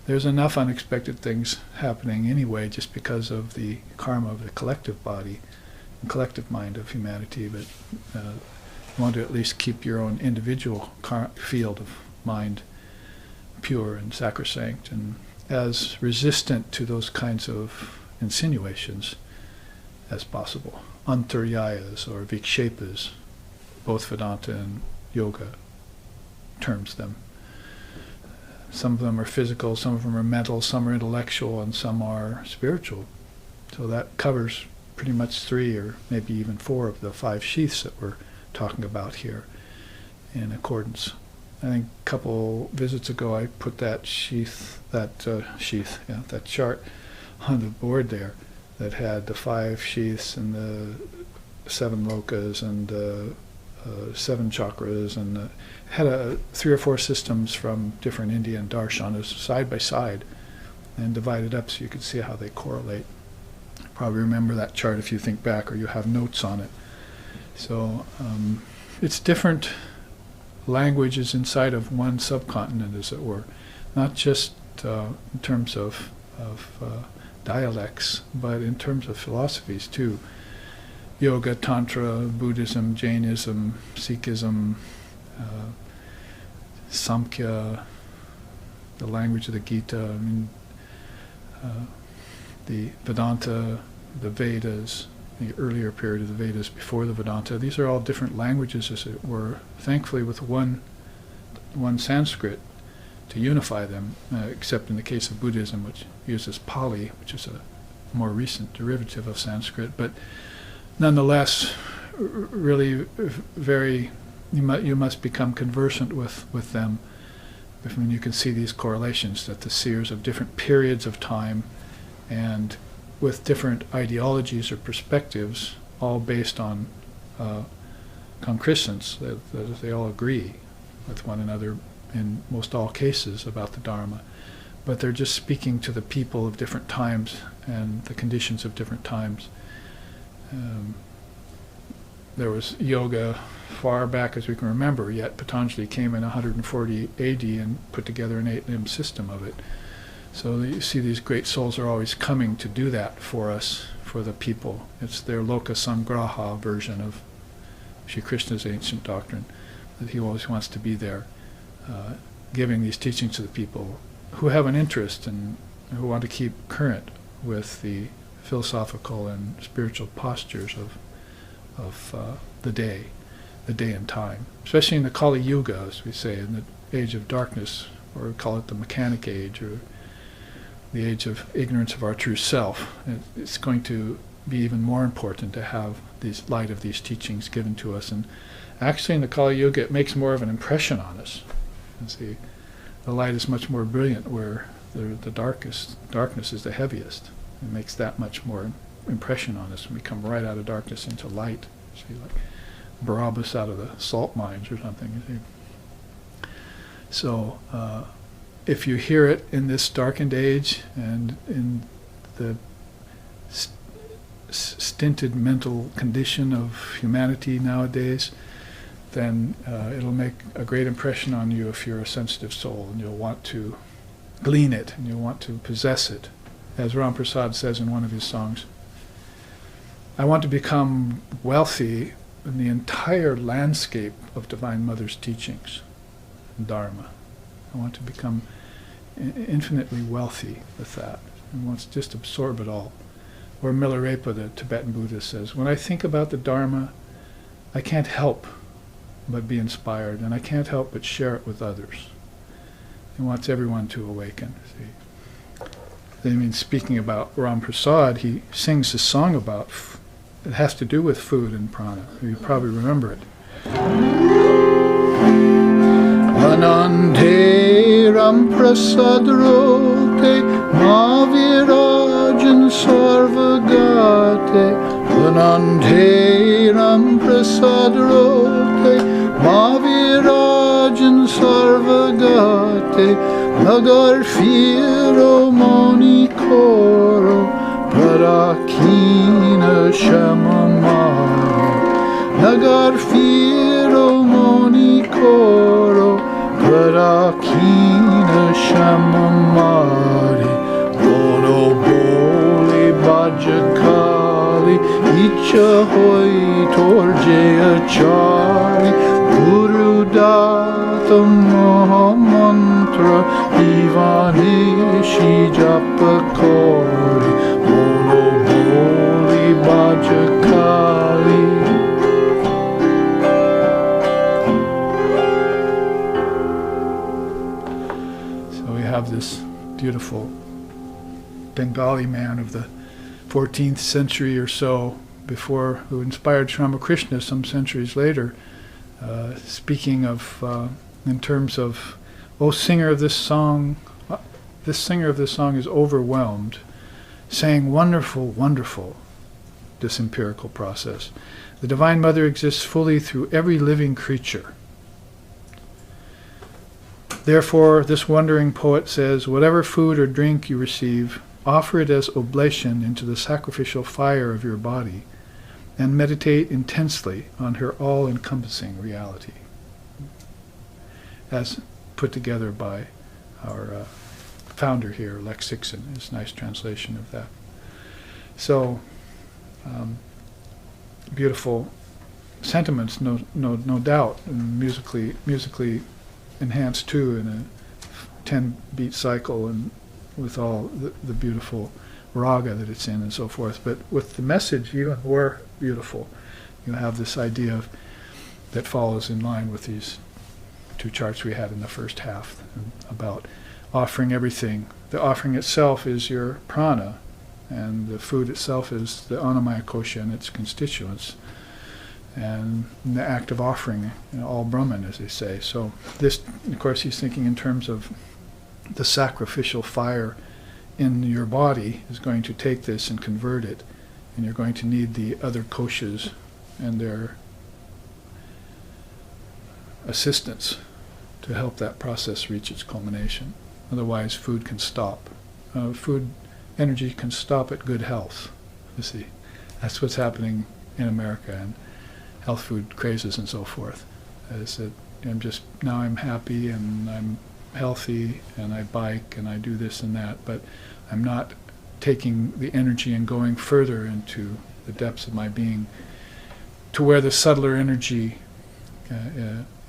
There's enough unexpected things happening anyway just because of the karma of the collective body and collective mind of humanity, but you want to at least keep your own individual field of mind pure and sacrosanct and as resistant to those kinds of insinuations as possible. Antaryayas or vikshepas, both Vedanta and Yoga terms them. Some of them are physical, some of them are mental, some are intellectual, and some are spiritual. So that covers pretty much 3 or maybe even 4 of the 5 sheaths that we're talking about here in accordance. I think a couple visits ago I put that that chart on the board there that had the 5 sheaths and the 7 lokas and 7 chakras, and had 3 or 4 systems from different Indian darshanas side by side and divided up so you could see how they correlate. You probably remember that chart if you think back, or you have notes on it. So it's different languages inside of one subcontinent, as it were, not just in terms of dialects, but in terms of philosophies too. Yoga, Tantra, Buddhism, Jainism, Sikhism, Samkhya, the language of the Gita, the Vedanta, the Vedas, the earlier period of the Vedas before the Vedanta. These are all different languages, as it were, thankfully with one Sanskrit to unify them, except in the case of Buddhism, which uses Pali, which is a more recent derivative of Sanskrit. But nonetheless, really very, you must become conversant with them. When you can see these correlations, that the seers of different periods of time and with different ideologies or perspectives, all based on concrescence, that they all agree with one another in most all cases about the Dharma, but they're just speaking to the people of different times and the conditions of different times. There was yoga far back as we can remember, yet Patanjali came in 140 AD and put together an 8-limb system of it. So you see these great souls are always coming to do that for us, for the people. It's their Loka Sangraha version of Shri Krishna's ancient doctrine, that he always wants to be there, giving these teachings to the people who have an interest and who want to keep current with the philosophical and spiritual postures of the day and time, especially in the Kali Yuga, as we say, in the age of darkness, or we call it the mechanic age, or the age of ignorance of our true self. It's going to be even more important to have this light of these teachings given to us. And actually in the Kali Yuga it makes more of an impression on us. You see, the light is much more brilliant where the darkness is the heaviest. It makes that much more impression on us when we come right out of darkness into light. See, like Barabbas out of the salt mines or something. You see. So if you hear it in this darkened age and in the stinted mental condition of humanity nowadays, then it'll make a great impression on you if you're a sensitive soul, and you'll want to glean it, and you'll want to possess it. As Ram Prasad says in one of his songs, I want to become wealthy in the entire landscape of Divine Mother's teachings, Dharma. I want to become infinitely wealthy with that, and wants to just absorb it all. Or Milarepa, the Tibetan Buddhist, says, when I think about the Dharma, I can't help but be inspired, and I can't help but share it with others. He wants everyone to awaken. See? I mean, speaking about Ram Prasad, he sings a song about, it has to do with food and prana. You probably remember it. Anande Ram Prasad rote Mavirajan Sarvagate. Anande Ram Prasad rote Mavirajan Sarvagate. Nagar Firo Moni Koro Parakina Shamamari. Nagar Firo Moni Koro Parakina Shamamari. Bono Boli Bajakali Icha Hoi Torjaya Chari Guru Datam Mahamantra Ivanishi Japakori Bono Boli Bajakali. Have this beautiful Bengali man of the 14th century or so before, who inspired Sri Ramakrishna some centuries later, speaking of, in terms of, oh, singer of this song is overwhelmed, saying, wonderful, wonderful, this empirical process. The Divine Mother exists fully through every living creature. Therefore, this wondering poet says, whatever food or drink you receive, offer it as oblation into the sacrificial fire of your body, and meditate intensely on her all-encompassing reality. As put together by our founder here, Lex Sixon, his nice translation of that. So, beautiful sentiments, no doubt, and musically enhanced too in a 10-beat cycle, and with all the beautiful raga that it's in and so forth. But with the message even more beautiful, you have this idea that follows in line with these two charts we had in the first half about offering everything. The offering itself is your prana, and the food itself is the annamaya kosha and its constituents. And the act of offering, all Brahman, as they say. So this, of course, he's thinking in terms of the sacrificial fire in your body is going to take this and convert it, and you're going to need the other koshas and their assistance to help that process reach its culmination. Otherwise, food can stop. Food energy can stop at good health. You see, that's what's happening in America and health food crazes and so forth. Is that I'm happy and I'm healthy and I bike and I do this and that, but I'm not taking the energy and going further into the depths of my being to where the subtler energy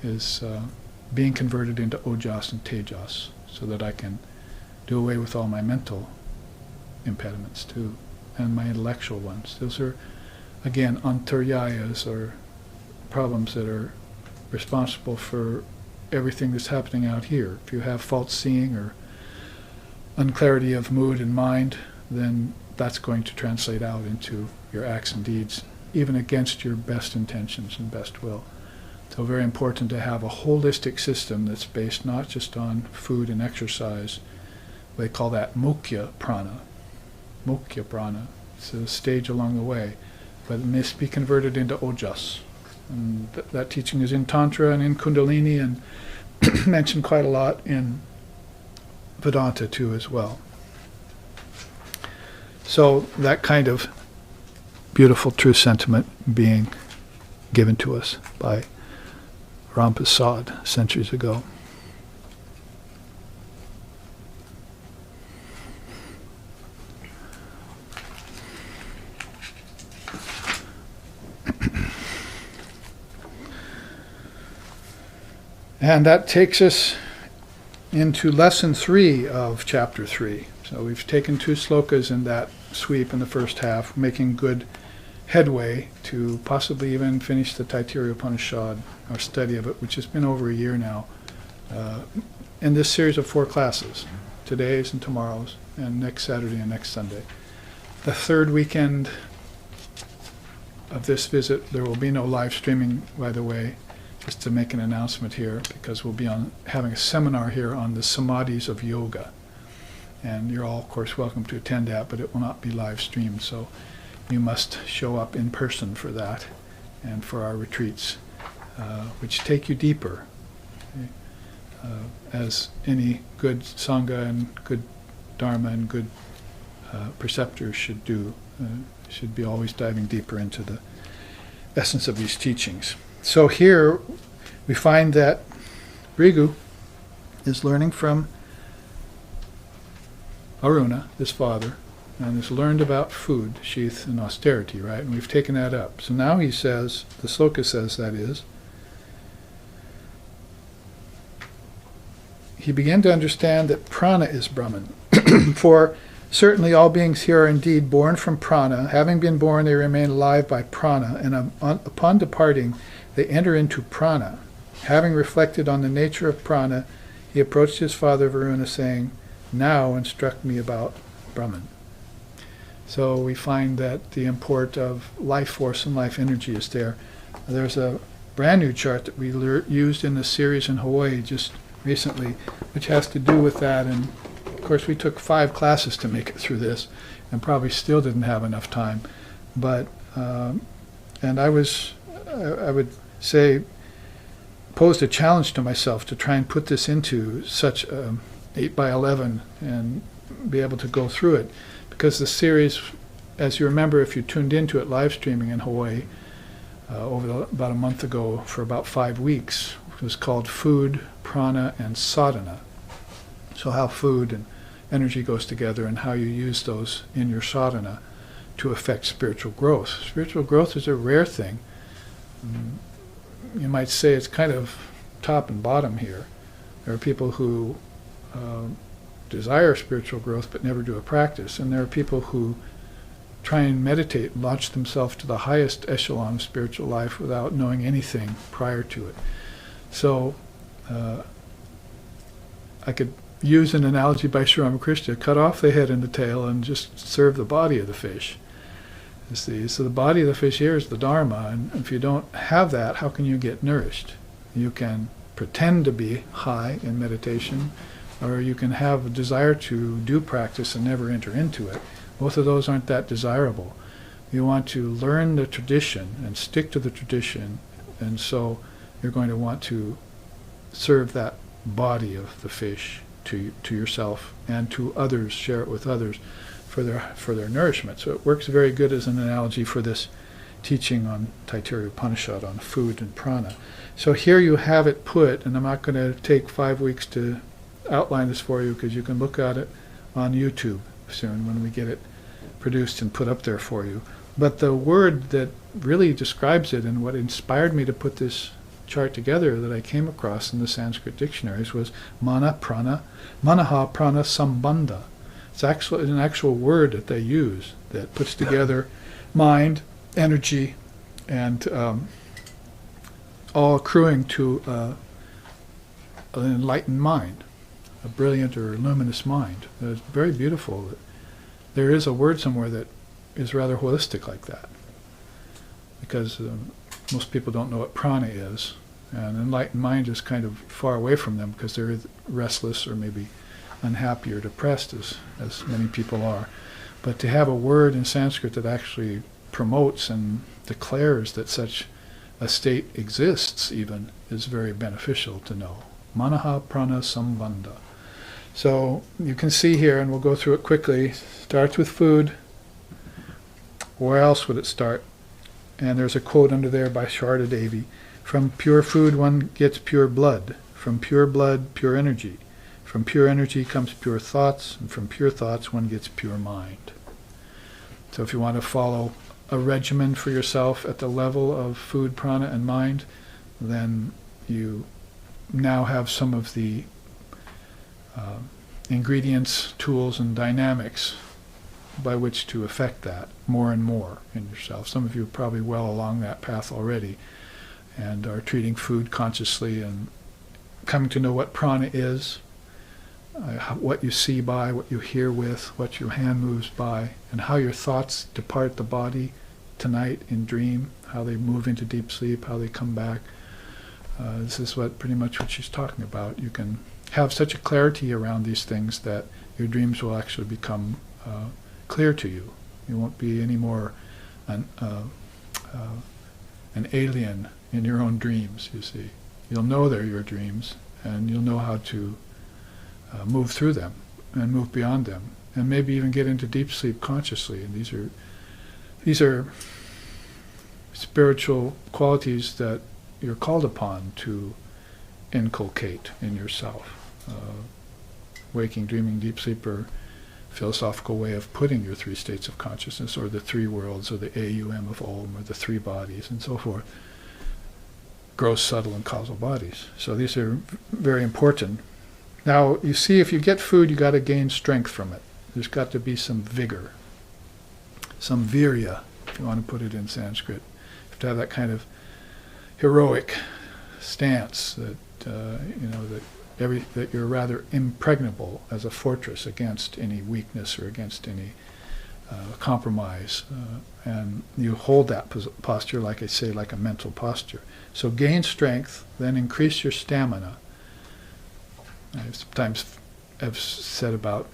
is being converted into ojas and tejas, so that I can do away with all my mental impediments too, and my intellectual ones. Those are, again, antaryayas, or problems that are responsible for everything that's happening out here. If you have false seeing or unclarity of mood and mind, then that's going to translate out into your acts and deeds even against your best intentions and best will. So very important to have a holistic system that's based not just on food and exercise. They call that mukhya prana. Mukhya prana. It's a stage along the way, but it must be converted into ojas. And that teaching is in Tantra and in Kundalini and mentioned quite a lot in Vedanta too as well. So that kind of beautiful true sentiment being given to us by Rampasad centuries ago. And that takes us into lesson 3 of chapter 3. So we've taken 2 slokas in that sweep in the first half, making good headway to possibly even finish the Taittiriya Upanishad, our study of it, which has been over a year now, in this series of 4 classes, today's and tomorrow's, and next Saturday and next Sunday. The third weekend of this visit, there will be no live streaming, by the way, just to make an announcement here, because we'll be having a seminar here on the samadhis of yoga. And you're all, of course, welcome to attend that, but it will not be live streamed, so you must show up in person for that and for our retreats, which take you deeper, as any good Sangha and good Dharma and good preceptors should do, should be always diving deeper into the essence of these teachings. So here we find that Bhrigu is learning from Aruna, his father, and has learned about food, sheath, and austerity, right? And we've taken that up. So now he says, the sloka says that is, he began to understand that prana is Brahman. For certainly all beings here are indeed born from prana. Having been born, they remain alive by prana, and upon departing, they enter into prana. Having reflected on the nature of prana, he approached his father Varuna, saying, "Now instruct me about Brahman." So we find that the import of life force and life energy is there. There's a brand new chart that we used in the series in Hawaii just recently, which has to do with that. And of course, we took 5 classes to make it through this, and probably still didn't have enough time. But and I would say, posed a challenge to myself to try and put this into such 8 by 11 and be able to go through it, because the series, as you remember if you tuned into it live streaming in Hawaii about a month ago for about 5 weeks, was called Food, Prana, and Sadhana. So how food and energy goes together and how you use those in your sadhana to affect spiritual growth. Spiritual growth is a rare thing. You might say it's kind of top and bottom here. There are people who desire spiritual growth but never do a practice, and there are people who try and meditate and launch themselves to the highest echelon of spiritual life without knowing anything prior to it. So I could use an analogy by Sri Ramakrishna: cut off the head and the tail and just serve the body of the fish. You see, so the body of the fish here is the Dharma, and if you don't have that, how can you get nourished? You can pretend to be high in meditation, or you can have a desire to do practice and never enter into it. Both of those aren't that desirable. You want to learn the tradition and stick to the tradition, and so you're going to want to serve that body of the fish to yourself and to others, share it with others for their nourishment. So it works very good as an analogy for this teaching on Taittiriya Upanishad on food and prana. So here you have it put, and I'm not going to take 5 weeks to outline this for you, because you can look at it on YouTube soon when we get it produced and put up there for you. But the word that really describes it and what inspired me to put this chart together that I came across in the Sanskrit dictionaries was manaha prana sambandha. It's an actual word that they use that puts together mind, energy, and all accruing to an enlightened mind, a brilliant or luminous mind. It's very beautiful. There is a word somewhere that is rather holistic like that. because most people don't know what prana is, and enlightened mind is kind of far away from them because they're restless or maybe unhappy or depressed, as many people are. But to have a word in Sanskrit that actually promotes and declares that such a state exists even is very beneficial to know. Manaha prana sambandha. So you can see here, and we'll go through it quickly, starts with food. Where else would it start? And there's a quote under there by Sharda Devi. From pure food one gets pure blood. From pure blood, pure energy. From pure energy comes pure thoughts, and from pure thoughts one gets pure mind. So if you want to follow a regimen for yourself at the level of food, prana, and mind, then you now have some of the ingredients, tools, and dynamics by which to affect that more and more in yourself. Some of you are probably well along that path already and are treating food consciously and coming to know what prana is, what you see by, what you hear with, what your hand moves by, and how your thoughts depart the body tonight in dream, how they move into deep sleep, how they come back. This is pretty much what she's talking about. You can have such a clarity around these things that your dreams will actually become clear to you. You won't be any more an alien in your own dreams, you see. You'll know they're your dreams, and you'll know how to move through them and move beyond them, and maybe even get into deep sleep consciously. And these are spiritual qualities that you're called upon to inculcate in yourself. Waking, dreaming, deep sleep are philosophical way of putting your three states of consciousness, or the three worlds, or the AUM of Om, or the three bodies, and so forth. Gross, subtle, and causal bodies. So these are very important. Now, you see, if you get food, you got to gain strength from it. There's got to be some vigor, some virya, if you want to put it in Sanskrit. You have to have that kind of heroic stance that that you're rather impregnable as a fortress against any weakness or against any compromise, and you hold that posture, like I say, like a mental posture. So gain strength, then increase your stamina. I sometimes have said about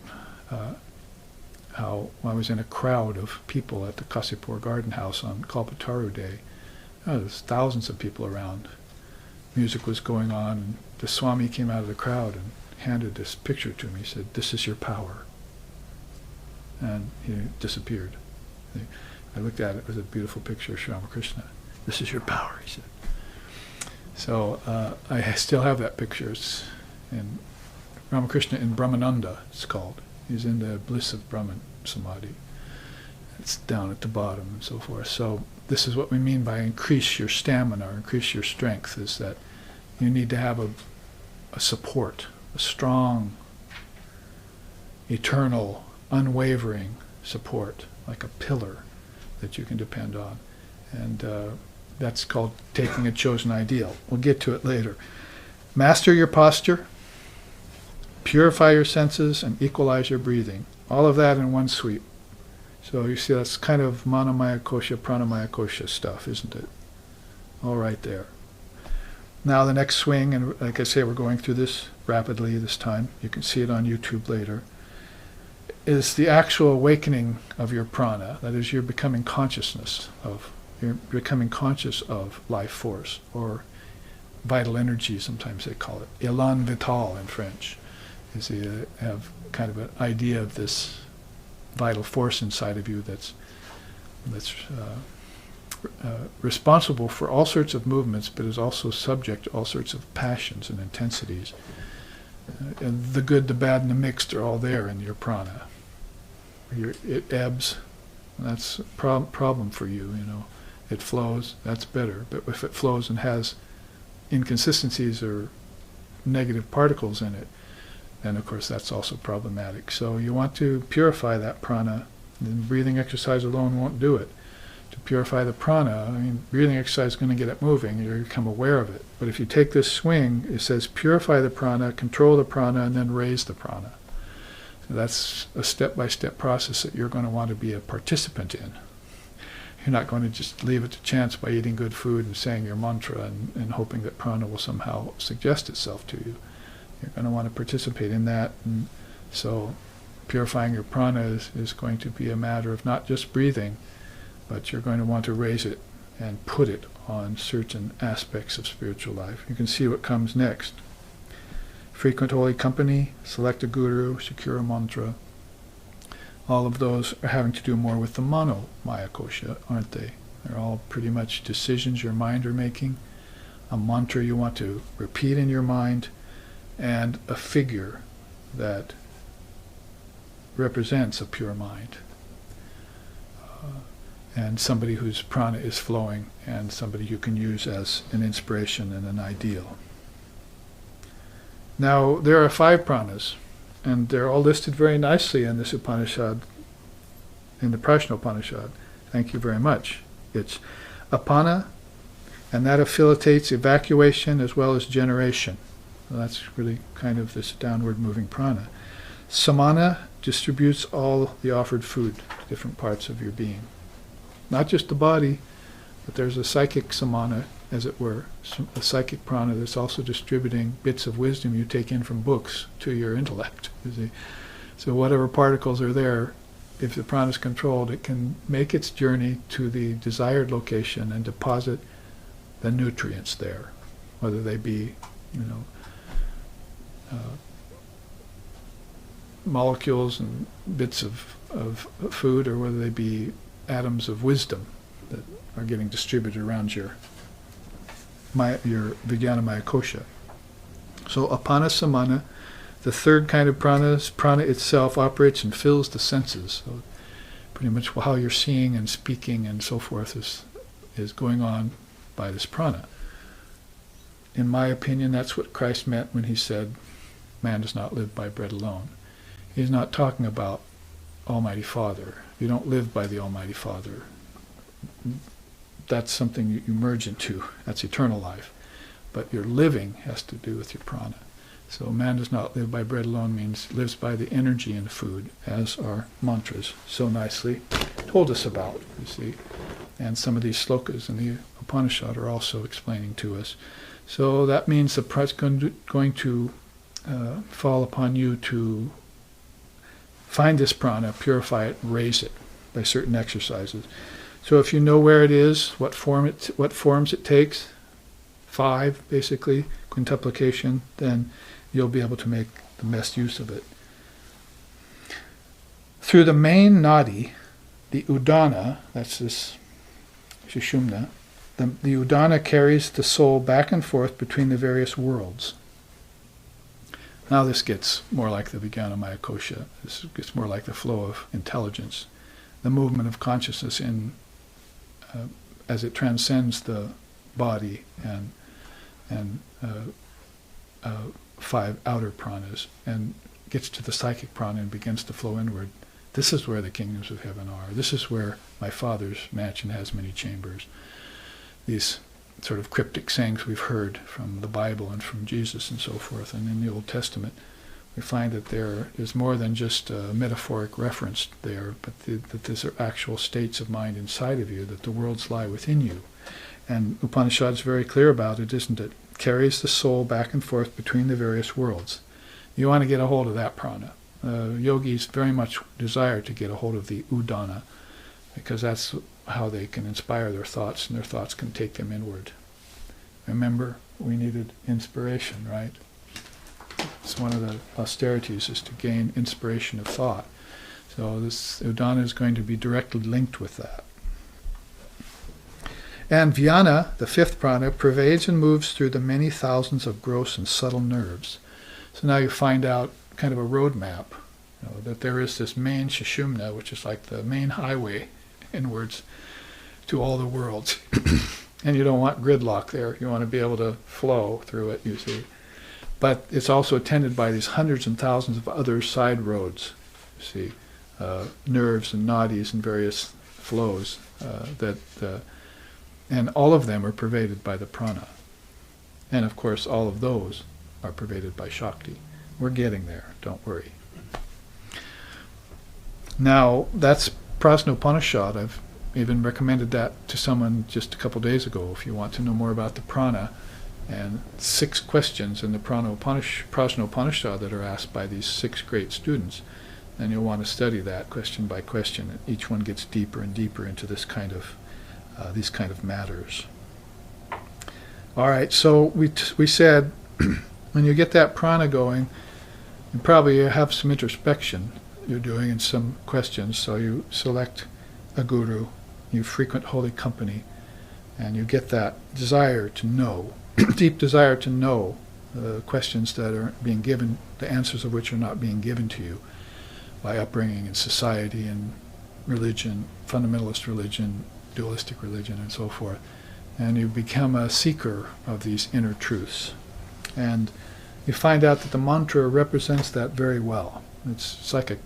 how I was in a crowd of people at the Kasipur Garden House on Kalpataru Day. There's thousands of people around. Music was going on, and the Swami came out of the crowd and handed this picture to me. He said, "This is your power." And he disappeared. I looked at it. It was a beautiful picture of Sri Ramakrishna. "This is your power," he said. So I still have that picture. It's in Ramakrishna in Brahmananda, it's called. He's in the bliss of Brahman Samadhi. It's down at the bottom and so forth. So this is what we mean by increase your stamina or increase your strength, is that you need to have a support, a strong, eternal, unwavering support, like a pillar that you can depend on. And that's called taking a chosen ideal. We'll get to it later. Master your posture, purify your senses, and equalize your breathing. All of that in one sweep. So you see, that's kind of Manomaya Kosha, Pranamaya Kosha stuff, isn't it? All right there. Now the next swing, and like I say, we're going through this rapidly this time. You can see it on YouTube later. Is the actual awakening of your prana. That is, you're becoming conscious of life force, or vital energy, sometimes they call it. Élan vital in French. Is you have kind of an idea of this vital force inside of you that's responsible for all sorts of movements, but is also subject to all sorts of passions and intensities. And the good, the bad, and the mixed are all there in your prana. It ebbs, that's a problem for you, It flows, that's better. But if it flows and has inconsistencies or negative particles in it, then of course that's also problematic. So you want to purify that prana, and breathing exercise alone won't do it. To purify the prana, breathing exercise is going to get it moving, you become aware of it. But if you take this swing, it says purify the prana, control the prana, and then raise the prana. So that's a step-by-step process that you're going to want to be a participant in. You're not going to just leave it to chance by eating good food and saying your mantra and hoping that prana will somehow suggest itself to you. You're going to want to participate in that. And so purifying your prana is going to be a matter of not just breathing, but you're going to want to raise it and put it on certain aspects of spiritual life. You can see what comes next. Frequent holy company, select a guru, secure a mantra. All of those are having to do more with the mano-maya kosha, aren't they? They're all pretty much decisions your mind are making, a mantra you want to repeat in your mind, and a figure that represents a pure mind. And somebody whose prana is flowing, and somebody you can use as an inspiration and an ideal. Now, there are 5 pranas, and they're all listed very nicely in this Upanishad, in the Prajna Upanishad. Thank you very much. It's apana, and that facilitates evacuation as well as generation. Well, that's really kind of this downward moving prana. Samana distributes all the offered food to different parts of your being. Not just the body, but there's a psychic samana, as it were, a psychic prana that's also distributing bits of wisdom you take in from books to your intellect. You see? So whatever particles are there, if the prana is controlled, it can make its journey to the desired location and deposit the nutrients there, whether they be, molecules and bits of food, or whether they be atoms of wisdom that are getting distributed around your Vijnanamaya kosha. So apana samana, the third kind of prana itself operates and fills the senses. So pretty much how you're seeing and speaking and so forth is going on by this prana. In my opinion, that's what Christ meant when he said, man does not live by bread alone. He's not talking about Almighty Father. You don't live by the Almighty Father. That's something you merge into. That's eternal life. But your living has to do with your prana. So man does not live by bread alone means lives by the energy in food, as our mantras so nicely told us about, you see. And some of these slokas in the Upanishad are also explaining to us. So that means the price going to fall upon you to find this prana, purify it, raise it by certain exercises. So if you know where it is, what forms it takes, 5 basically, quintuplication, then you'll be able to make the best use of it. Through the main nadi, the udana, that's this Sushumna, the udana carries the soul back and forth between the various worlds. Now this gets more like the Vijnanamaya kosha. This gets more like the flow of intelligence, the movement of consciousness in as it transcends the body and 5 outer pranas and gets to the psychic prana and begins to flow inward. This is where the kingdoms of heaven are. This is where my Father's mansion has many chambers. These sort of cryptic sayings we've heard from the Bible and from Jesus and so forth, and in the Old Testament, we find that there is more than just a metaphoric reference there, but that these are actual states of mind inside of you, that the worlds lie within you. And Upanishad is very clear about it, isn't it? Carries the soul back and forth between the various worlds. You want to get a hold of that prana. Yogis very much desire to get a hold of the udana, because that's how they can inspire their thoughts, and their thoughts can take them inward. Remember, we needed inspiration, right? It's one of the austerities, is to gain inspiration of thought. So this udana is going to be directly linked with that. And Vyana, the 5th prana, pervades and moves through the many thousands of gross and subtle nerves. So now you find out kind of a roadmap, that there is this main Sushumna, which is like the main highway inwards to all the worlds. And you don't want gridlock there. You want to be able to flow through it, you see. But it's also attended by these hundreds and thousands of other side roads, you see, nerves and nadis and various flows and all of them are pervaded by the prana. And of course, all of those are pervaded by Shakti. We're getting there, don't worry. Now, that's Prajna Upanishad. I've even recommended that to someone just a couple days ago. If you want to know more about the prana, and 6 questions in the Prajna Upanishad that are asked by these 6 great students, then you'll want to study that question by question. And each one gets deeper and deeper into this kind of these kind of matters. All right, so we said when you get that prana going, you probably have some introspection you're doing in some questions. So you select a guru, you frequent holy company, and you get that desire to know, deep desire to know the questions that are being given, the answers of which are not being given to you by upbringing in society and religion, fundamentalist religion, dualistic religion, and so forth. And you become a seeker of these inner truths. And you find out that the mantra represents that very well. It's like a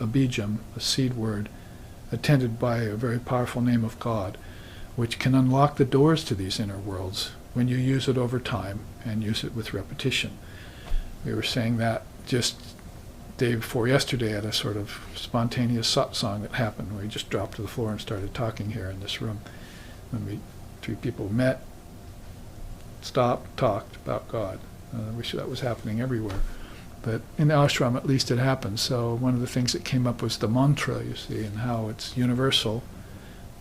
bijam, a seed word, attended by a very powerful name of God, which can unlock the doors to these inner worlds when you use it over time and use it with repetition. We were saying that just day before yesterday at a sort of spontaneous satsang that happened. We just dropped to the floor and started talking here in this room. When 3 people met, stopped, talked about God. I wish that was happening everywhere. But in the ashram, at least, it happened. So one of the things that came up was the mantra, you see, and how it's universal.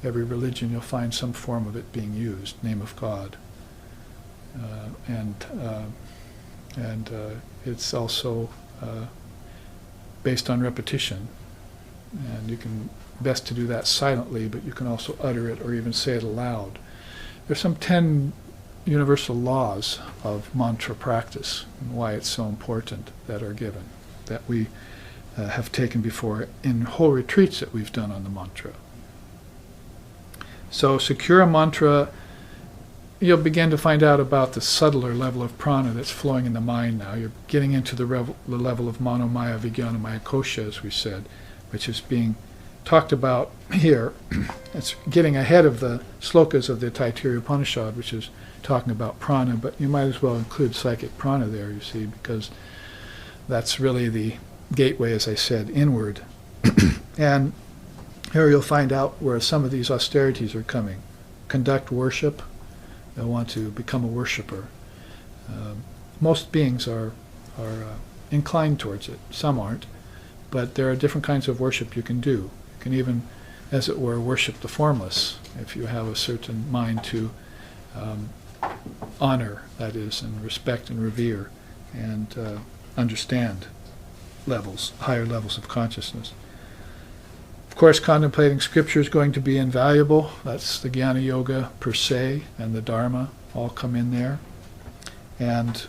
Every religion, you'll find some form of it being used, name of God. And it's also based on repetition. And you can best to do that silently, but you can also utter it or even say it aloud. There's some 10 universal laws of mantra practice and why it's so important that are given, that we have taken before in whole retreats that we've done on the mantra. So secure a mantra, you'll begin to find out about the subtler level of prana that's flowing in the mind now. You're getting into the level of manomaya, vijnanamaya, kosha, as we said, which is being talked about here. It's getting ahead of the slokas of the Taittiriya Upanishad, which is talking about prana, but you might as well include psychic prana there, you see, because that's really the gateway, as I said, inward. And here you'll find out where some of these austerities are coming. Conduct worship. They'll want to become a worshipper. Most beings are inclined towards it. Some aren't. But there are different kinds of worship you can do. You can even, as it were, worship the formless if you have a certain mind to honor, that is, and respect and revere and understand levels, higher levels of consciousness. Of course, contemplating scripture is going to be invaluable. That's the Jnana Yoga per se, and the Dharma all come in there. And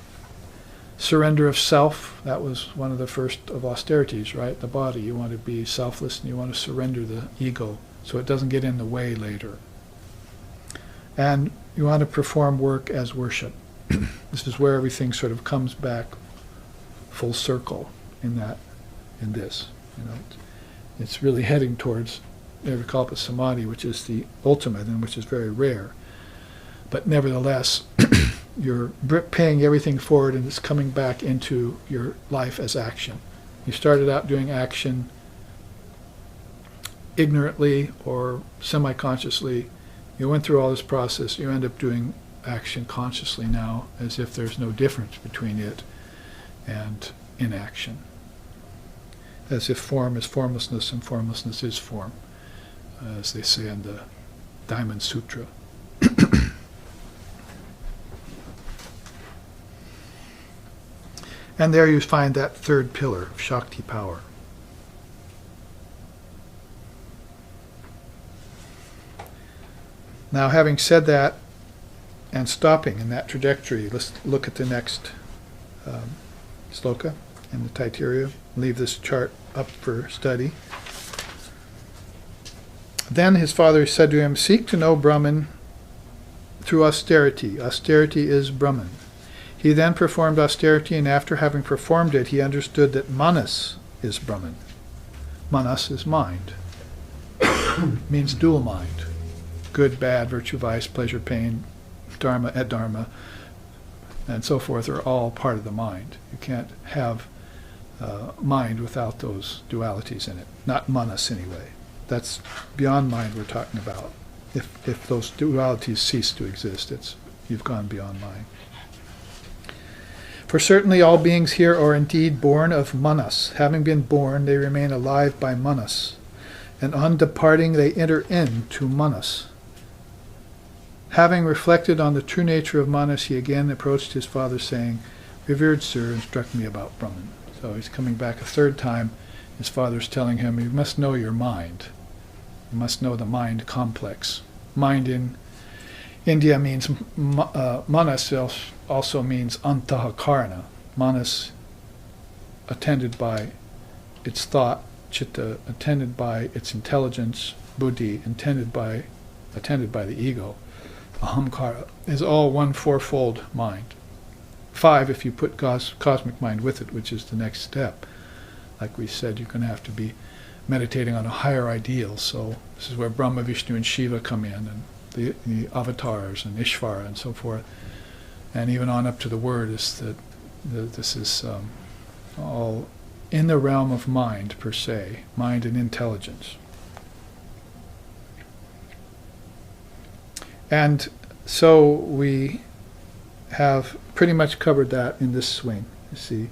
surrender of self, that was one of the first of austerities, right? The body, you want to be selfless and you want to surrender the ego so it doesn't get in the way later. And you want to perform work as worship. This is where everything sort of comes back full circle in this. You know, it's really heading towards nirvikalpa samadhi, which is the ultimate and which is very rare. But nevertheless, you're paying everything forward and it's coming back into your life as action. You started out doing action ignorantly or semi-consciously. You went through all this process. You end up doing action consciously now, as if there's no difference between it and inaction. As if form is formlessness and formlessness is form, as they say in the Diamond Sutra. And there you find that third pillar of Shakti power. Now, having said that, and stopping in that trajectory, let's look at the next sloka in the Taittiriya. Leave this chart up for study. Then his father said to him, "Seek to know Brahman through austerity. Austerity is Brahman." He then performed austerity, and after having performed it, he understood that manas is Brahman. Manas is mind. Means dual mind. Good, bad, virtue, vice, pleasure, pain, dharma, adharma, and so forth are all part of the mind. You can't have mind without those dualities in it. Not manas anyway. That's beyond mind we're talking about. If those dualities cease to exist, you've gone beyond mind. For certainly all beings here are indeed born of manas. Having been born, they remain alive by manas. And on departing, they enter into manas. Having reflected on the true nature of manas, he again approached his father, saying, "Revered sir, instruct me about Brahman." So he's coming back a third time. His father's telling him, you must know your mind. You must know the mind complex. Mind in India means manas, also means antahakarana. Manas attended by its thought, chitta attended by its intelligence, buddhi attended by the ego, ahamkara, is all one fourfold mind. 5 if you put cosmic mind with it, which is the next step. Like we said, you're going to have to be meditating on a higher ideal. So this is where Brahma, Vishnu, and Shiva come in, and the avatars and Ishvara and so forth. And even on up to the word is that this is all in the realm of mind per se, mind and intelligence. And so we have pretty much covered that in this swing. You see,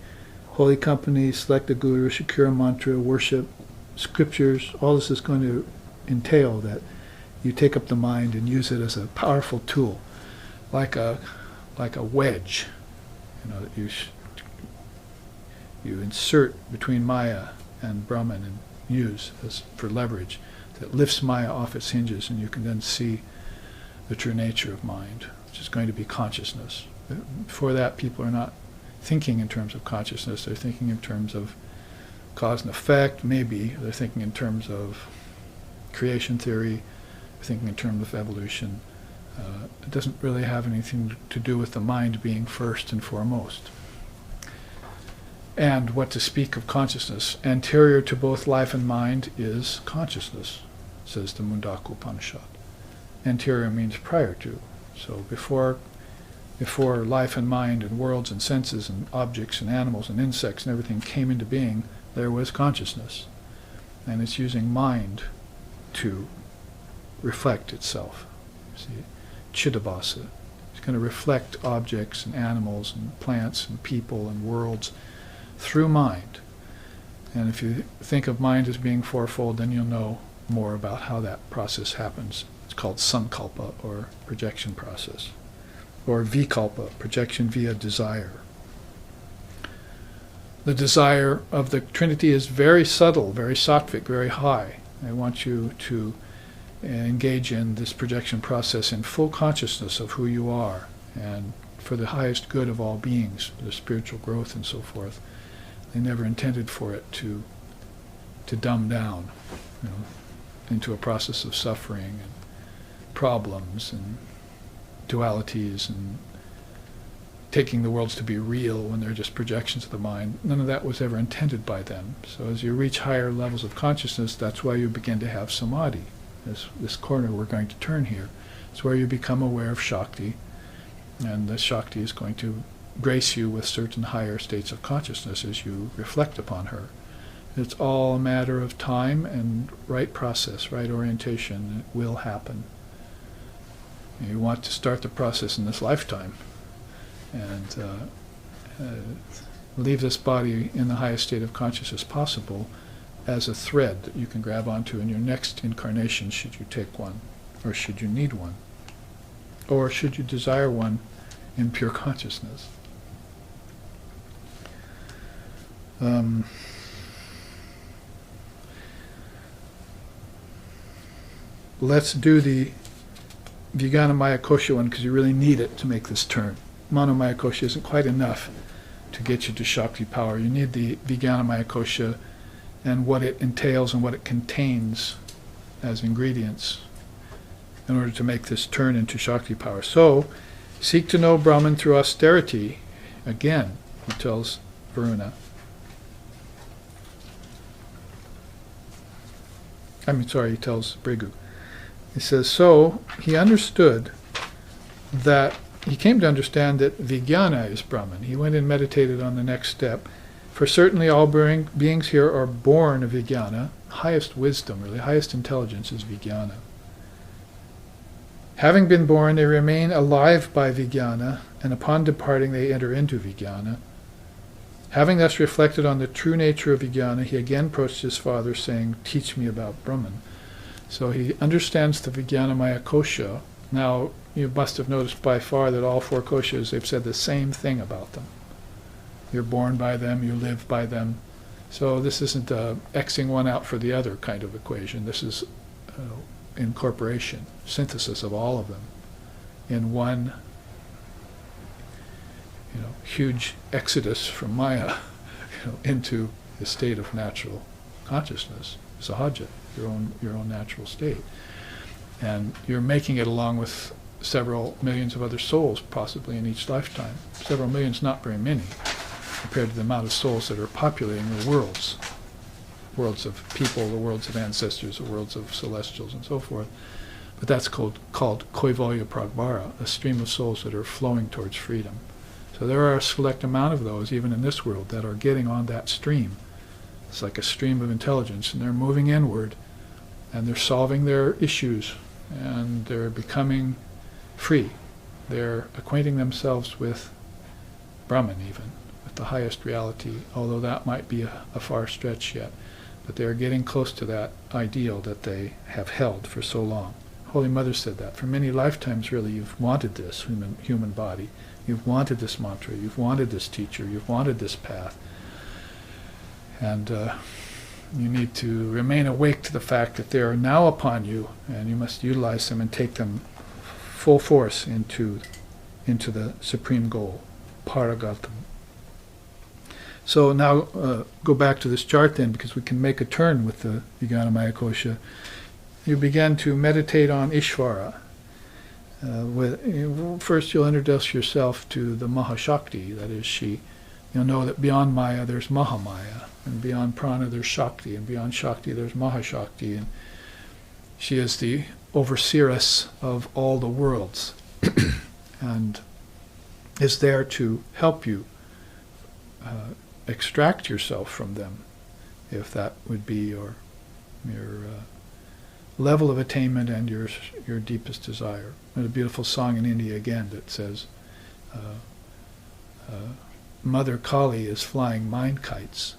holy company, select a guru, secure a mantra, worship, scriptures, all this is going to entail that you take up the mind and use it as a powerful tool, like a wedge, that you insert between Maya and Brahman and use as for leverage that lifts Maya off its hinges, and you can then see the true nature of mind, which is going to be consciousness. Before that, people are not thinking in terms of consciousness. They're thinking in terms of cause and effect, maybe. They're thinking in terms of creation theory, thinking in terms of evolution. It doesn't really have anything to do with the mind being first and foremost. And what to speak of consciousness? Anterior to both life and mind is consciousness, says the Mundaku Upanishad. Anterior means prior to. So before life and mind and worlds and senses and objects and animals and insects and everything came into being, there was consciousness. And it's using mind to reflect itself. See, Chidabhasa. It's going to reflect objects and animals and plants and people and worlds through mind. And if you think of mind as being fourfold, then you'll know more about how that process happens. It's called sankalpa, or projection process, or vikalpa, projection via desire. The desire of the Trinity is very subtle, very sattvic, very high. I want you to engage in this projection process in full consciousness of who you are, and for the highest good of all beings, the spiritual growth and so forth. They never intended for it to dumb down, into a process of suffering and problems and dualities and taking the worlds to be real when they're just projections of the mind. None of that was ever intended by them. So as you reach higher levels of consciousness, that's why you begin to have samadhi. This corner we're going to turn here. It's where you become aware of Shakti, and the Shakti is going to grace you with certain higher states of consciousness as you reflect upon her. It's all a matter of time and right process, right orientation. It will happen. You want to start the process in this lifetime and leave this body in the highest state of consciousness possible as a thread that you can grab onto in your next incarnation, should you take one, or should you need one, or should you desire one in pure consciousness. Let's do the Vijnana Kosha one, because you really need it to make this turn. Manomaya Kosha isn't quite enough to get you to Shakti power. You need the Vijnana Kosha and what it entails and what it contains as ingredients in order to make this turn into Shakti power. So, seek to know Brahman through austerity. Again, he tells Varuna. He tells Bhrigu. He says, so he understood that, he came to understand that Vijnana is Brahman. He went and meditated on the next step. For certainly all beings here are born of Vijnana. highest wisdom, really, highest intelligence is vijnana. Having been born, they remain alive by vijnana, and upon departing they enter into vijnana. Having thus reflected on the true nature of vijnana, he again approached his father, saying, "Teach me about Brahman." So he understands the Vijnanamaya kosha. Now, you must have noticed by far that all 4 koshas, they've said the same thing about them. You're born by them, you live by them. So this isn't a Xing one out for the other kind of equation. This is incorporation, synthesis of all of them in one huge exodus from Maya into the state of natural consciousness, sahaja, your own natural state. And you're making it along with several millions of other souls, possibly in each lifetime. Several millions, not very many, compared to the amount of souls that are populating the worlds of people, the worlds of ancestors, the worlds of celestials, and so forth. But that's called Kaivalya Pragbara, a stream of souls that are flowing towards freedom. So there are a select amount of those, even in this world, that are getting on that stream. It's like a stream of intelligence, and they're moving inward, and they're solving their issues, and they're becoming free. They're acquainting themselves with Brahman, even, with the highest reality, although that might be a far stretch yet. But they're getting close to that ideal that they have held for so long. Holy Mother said that. For many lifetimes, really, you've wanted this human body. You've wanted this mantra. You've wanted this teacher. You've wanted this path. And you need to remain awake to the fact that they are now upon you, and you must utilize them and take them full force into the supreme goal, paragatam. So now go back to this chart then, because we can make a turn with the Vijnanamaya kosha. You begin to meditate on Ishvara. First you'll introduce yourself to the Mahashakti, that is she. You'll know that beyond Maya there's Mahamaya, and beyond Prana there's Shakti, and beyond Shakti there's Mahashakti, and she is the overseeress of all the worlds and is there to help you extract yourself from them, if that would be your level of attainment and your deepest desire. There's a beautiful song in India again that says, Mother Kali is flying mind kites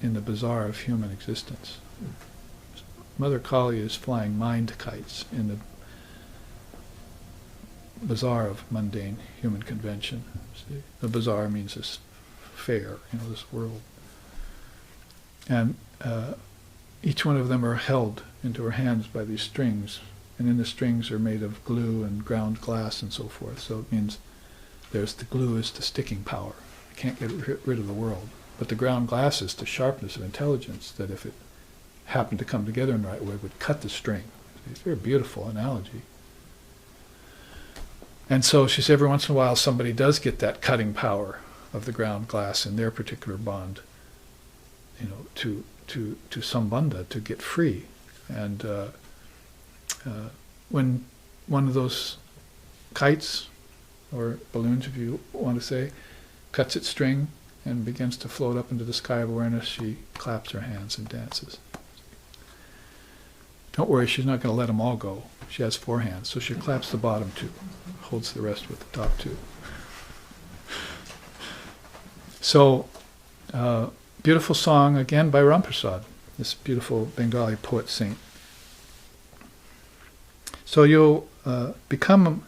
in the bazaar of human existence. Mother Kali is flying mind kites in the bazaar of mundane human convention. See? The bazaar means this fair, this world. And each one of them are held into her hands by these strings, and in the strings are made of glue and ground glass and so forth. So it means there's the glue is the sticking power. You can't get rid of the world. But the ground glass is the sharpness of intelligence that if it happened to come together in the right way would cut the string. It's a very beautiful analogy. And so she says every once in a while somebody does get that cutting power of the ground glass in their particular bond, to sambandha, to get free. And when one of those kites, or balloons if you want to say, cuts its string and begins to float up into the sky of awareness, she claps her hands and dances. Don't worry, she's not going to let them all go. She has 4 hands, so she claps the bottom 2, holds the rest with the top 2. So, beautiful song again by Ramprasad, this beautiful Bengali poet saint. So you'll become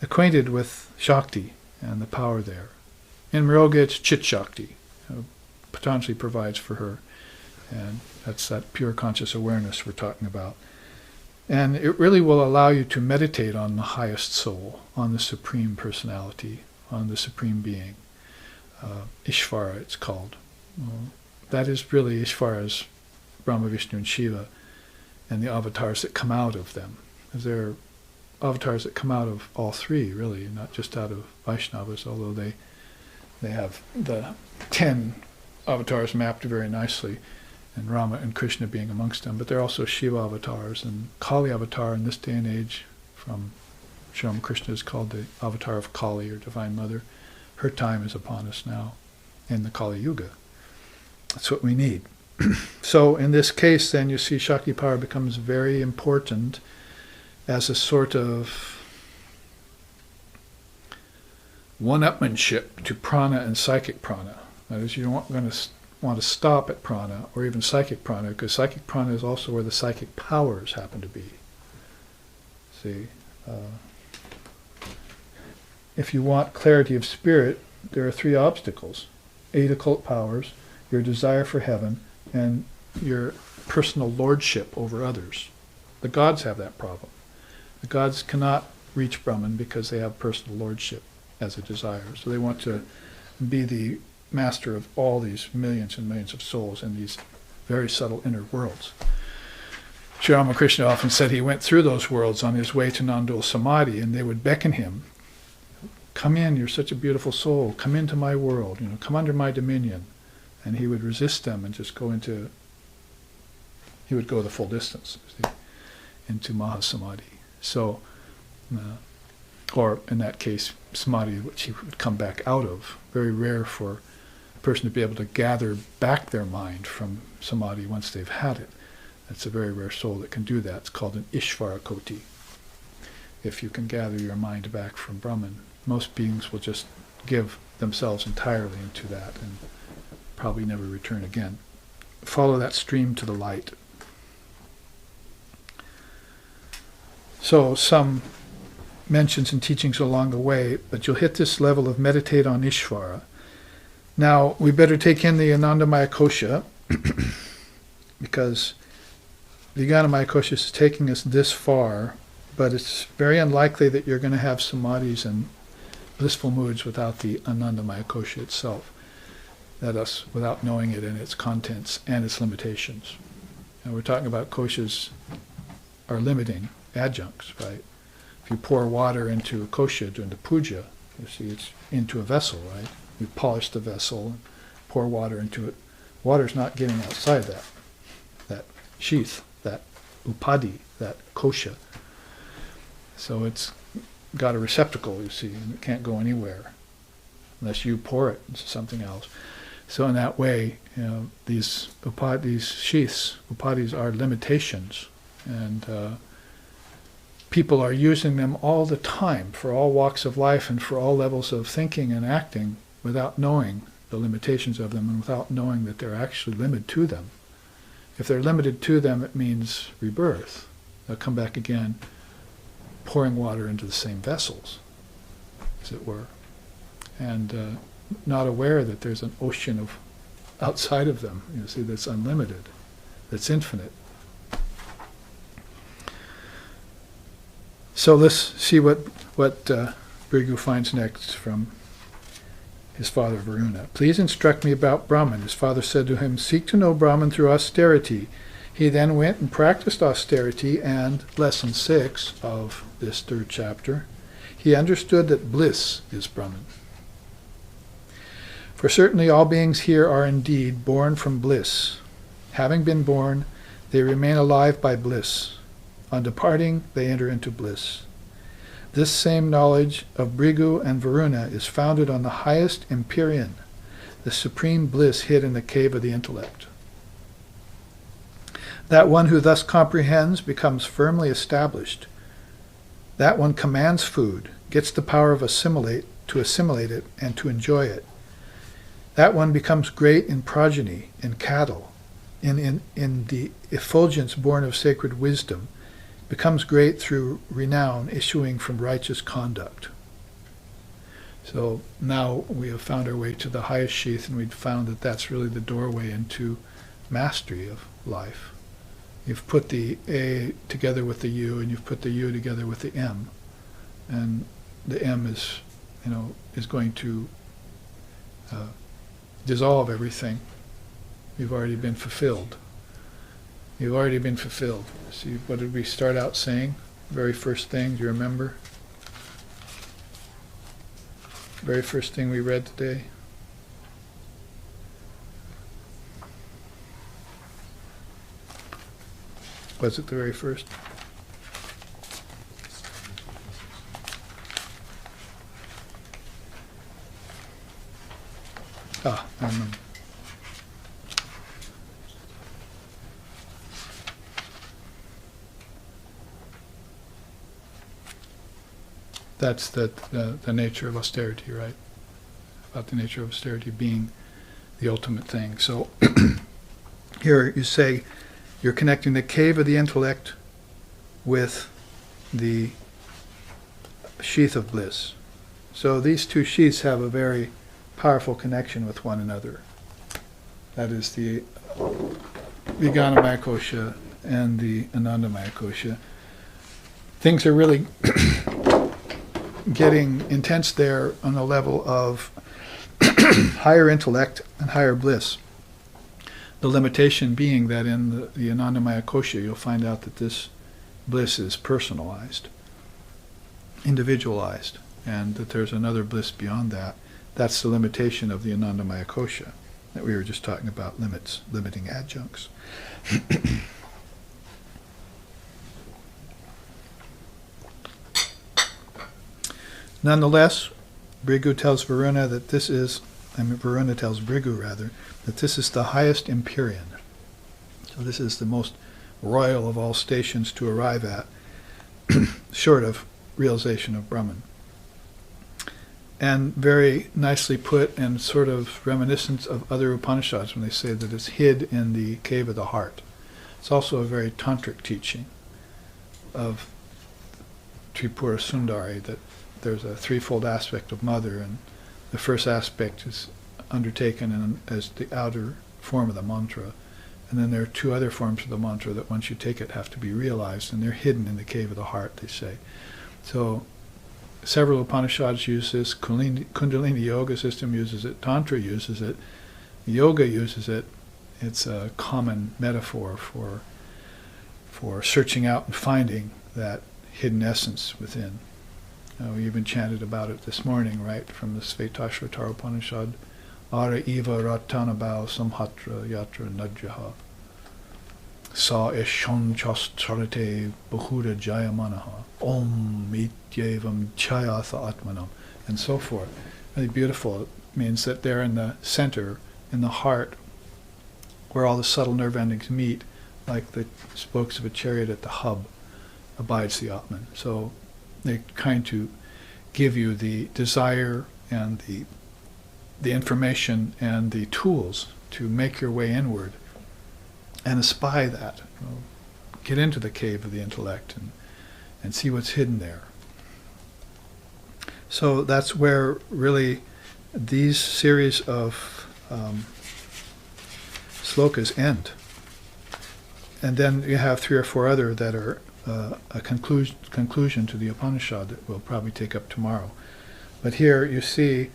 acquainted with Shakti and the power there. In Mroga it's Chit Shakti. Patanjali provides for her, and that's that pure conscious awareness we're talking about. And it really will allow you to meditate on the highest soul, on the supreme personality, on the supreme being. Ishvara it's called. That is really Ishvara's Brahma, Vishnu, and Shiva, and the avatars that come out of them. Because they're avatars that come out of all 3, really, not just out of Vaishnavas, although they have the 10 avatars mapped very nicely, and Rama and Krishna being amongst them. But they're also Shiva avatars, and Kali avatar in this day and age, from Sri Krishna is called the avatar of Kali, or Divine Mother. Her time is upon us now in the Kali Yuga. That's what we need. So in this case, then, you see Shakti power becomes very important as a sort of one-upmanship to prana and psychic prana. That is, you don't going to want to stop at prana or even psychic prana, because psychic prana is also where the psychic powers happen to be. See, if you want clarity of spirit, there are 3 obstacles: 8 occult powers, your desire for heaven, and your personal lordship over others. The gods have that problem. The gods cannot reach Brahman because they have personal lordship as a desire. So they want to be the master of all these millions and millions of souls in these very subtle inner worlds. Sri Ramakrishna often said he went through those worlds on his way to non-dual samadhi, and they would beckon him, "Come in, you're such a beautiful soul, come into my world, come under my dominion." And he would resist them and just he would go the full distance, into Mahasamadhi. So, or in that case, samadhi, which he would come back out of. Very rare for a person to be able to gather back their mind from samadhi once they've had it. It's a very rare soul that can do that. It's called an Ishvara Koti. If you can gather your mind back from Brahman, most beings will just give themselves entirely into that and probably never return again. Follow that stream to the light. So some mentions and teachings along the way, but you'll hit this level of meditate on Ishvara. Now, we better take in the Anandamaya Kosha, because the Anandamaya Kosha is taking us this far, but it's very unlikely that you're going to have samadhis and blissful moods without the Anandamaya Kosha itself. That is, without knowing it and its contents and its limitations. And we're talking about koshas are limiting adjuncts, right? If you pour water into a kosha during the puja, you see it's into a vessel, right? You polish the vessel and pour water into it. Water's not getting outside that sheath, that upadhi, that kosha. So it's got a receptacle, you see, and it can't go anywhere unless you pour it into something else. So in that way, these sheaths, upadhis, are limitations, and people are using them all the time for all walks of life and for all levels of thinking and acting without knowing the limitations of them and without knowing that they're actually limited to them. If they're limited to them, it means rebirth. They'll come back again, pouring water into the same vessels, as it were, and not aware that there's an ocean of outside of them, you see, that's unlimited, that's infinite. So let's see what Bhrigu finds next from his father Varuna. "Please instruct me about Brahman." His father said to him, "Seek to know Brahman through austerity." He then went and practiced austerity, and lesson 6 of this 3rd chapter, he understood that bliss is Brahman. "For certainly all beings here are indeed born from bliss. Having been born, they remain alive by bliss. On departing, they enter into bliss. This same knowledge of Bhrigu and Varuna is founded on the highest empyrean, the supreme bliss hid in the cave of the intellect. That one who thus comprehends becomes firmly established. That one commands food, gets the power of assimilate it, and to enjoy it. That one becomes great in progeny, in cattle, in the effulgence born of sacred wisdom, becomes great through renown issuing from righteous conduct." So now we have found our way to the highest sheath, and we've found that that's really the doorway into mastery of life. You've put the A together with the U, and you've put the U together with the M, and the M is going to dissolve everything. You've already been fulfilled. You've already been fulfilled. See, what did we start out saying? Very first thing, do you remember? Very first thing we read today. Was it the very first? I remember. That's the nature of austerity, right? About the nature of austerity being the ultimate thing. So here you say you're connecting the cave of the intellect with the sheath of bliss. So these two sheaths have a very powerful connection with one another. That is the Vijnanamaya Kosha and the Anandamaya Kosha. Things are really getting intense there on the level of higher intellect and higher bliss. The limitation being that in the Anandamaya Kosha you'll find out that this bliss is personalized, individualized, and that there's another bliss beyond that. That's the limitation of the Anandamaya Kosha that we were just talking about, limiting adjuncts. Nonetheless, Bhrigu tells Varuna that this is, Varuna tells Bhrigu rather, that this is the highest empyrean. So this is the most royal of all stations to arrive at, short of realization of Brahman. And very nicely put and sort of reminiscent of other Upanishads when they say that it's hid in the cave of the heart. It's also a very tantric teaching of Tripura Sundari, that there's a threefold aspect of mother, and the first aspect is undertaken as the outer form of the mantra, and then there are two other forms of the mantra that once you take it have to be realized, and they're hidden in the cave of the heart, they say. So several Upanishads use this. Kundalini Yoga system uses it. Tantra uses it. Yoga uses it. It's a common metaphor for searching out and finding that hidden essence within. We even chanted about it this morning, right, from the Svetashvatara Upanishad. Ara Eva Ratanabhau Samhatra Yatra Najjaha Sa Eshon Chastarate Bahura Jayamanaha Om Ityevam Chayatha Atmanam, and so forth. Really beautiful. It means that they're in the center, in the heart, where all the subtle nerve endings meet, like the spokes of a chariot at the hub, abides the Atman. So they're trying to give you the desire and the information and the tools to make your way inward and espy that. Get into the cave of the intellect and see what's hidden there. So that's where really these series of slokas end. And then you have 3 or 4 other that are a conclusion to the Upanishad that we'll probably take up tomorrow. But here you see,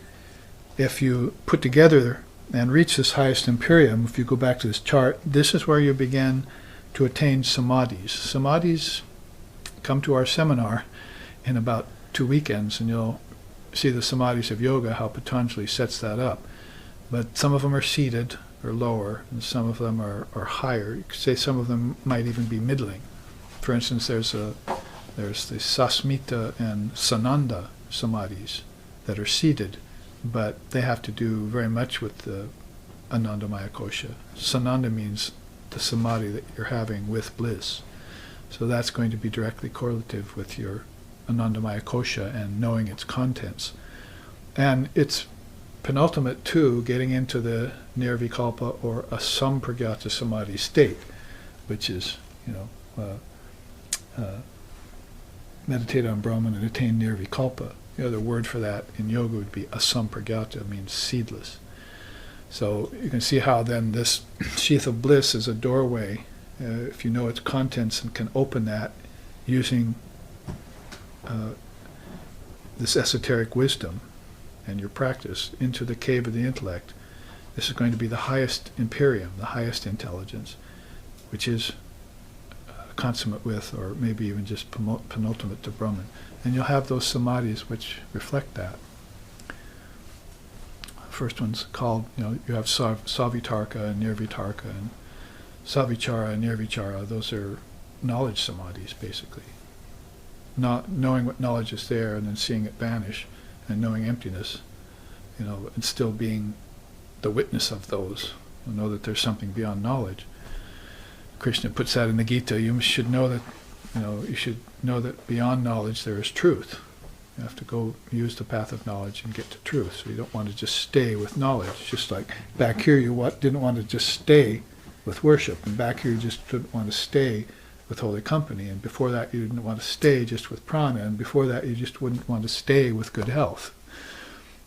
if you put together and reach this highest empyrean, if you go back to this chart, this is where you begin to attain samadhis. Samadhis come to our seminar in about 2 weekends, and you'll see the samadhis of yoga, how Patanjali sets that up. But some of them are seated or lower, and some of them are higher. You could say some of them might even be middling. For instance, there's the Sasmita and Sananda samadhis that are seated, but they have to do very much with the Anandamaya Kosha. Sananda means the samadhi that you're having with bliss. So that's going to be directly correlative with your Anandamaya Kosha and knowing its contents. And it's penultimate too, getting into the Nirvikalpa or Asampragyata Samadhi state, which is, meditate on Brahman and attain Nirvikalpa. The other word for that in yoga would be Asampragyata, means seedless. So you can see how then this sheath of bliss is a doorway, if you know its contents and can open that using this esoteric wisdom and your practice into the cave of the intellect. This is going to be the highest empyrean, the highest intelligence, which is consummate with, or maybe even just penultimate to Brahman. And you'll have those samadhis which reflect that. First one's called, you have Savitarka and Nirvitarka, and Savichara and Nirvichara. Those are knowledge samadhis, basically. Not knowing what knowledge is there and then seeing it vanish, and knowing emptiness, and still being the witness of those. You know that there's something beyond knowledge. Krishna puts that in the Gita. You should know that, you should know that beyond knowledge there is truth. You have to go use the path of knowledge and get to truth. So you don't want to just stay with knowledge. Just like back here, you didn't want to just stay with worship, and back here you just didn't want to stay with holy company, and before that you didn't want to stay just with prana, and before that you just wouldn't want to stay with good health.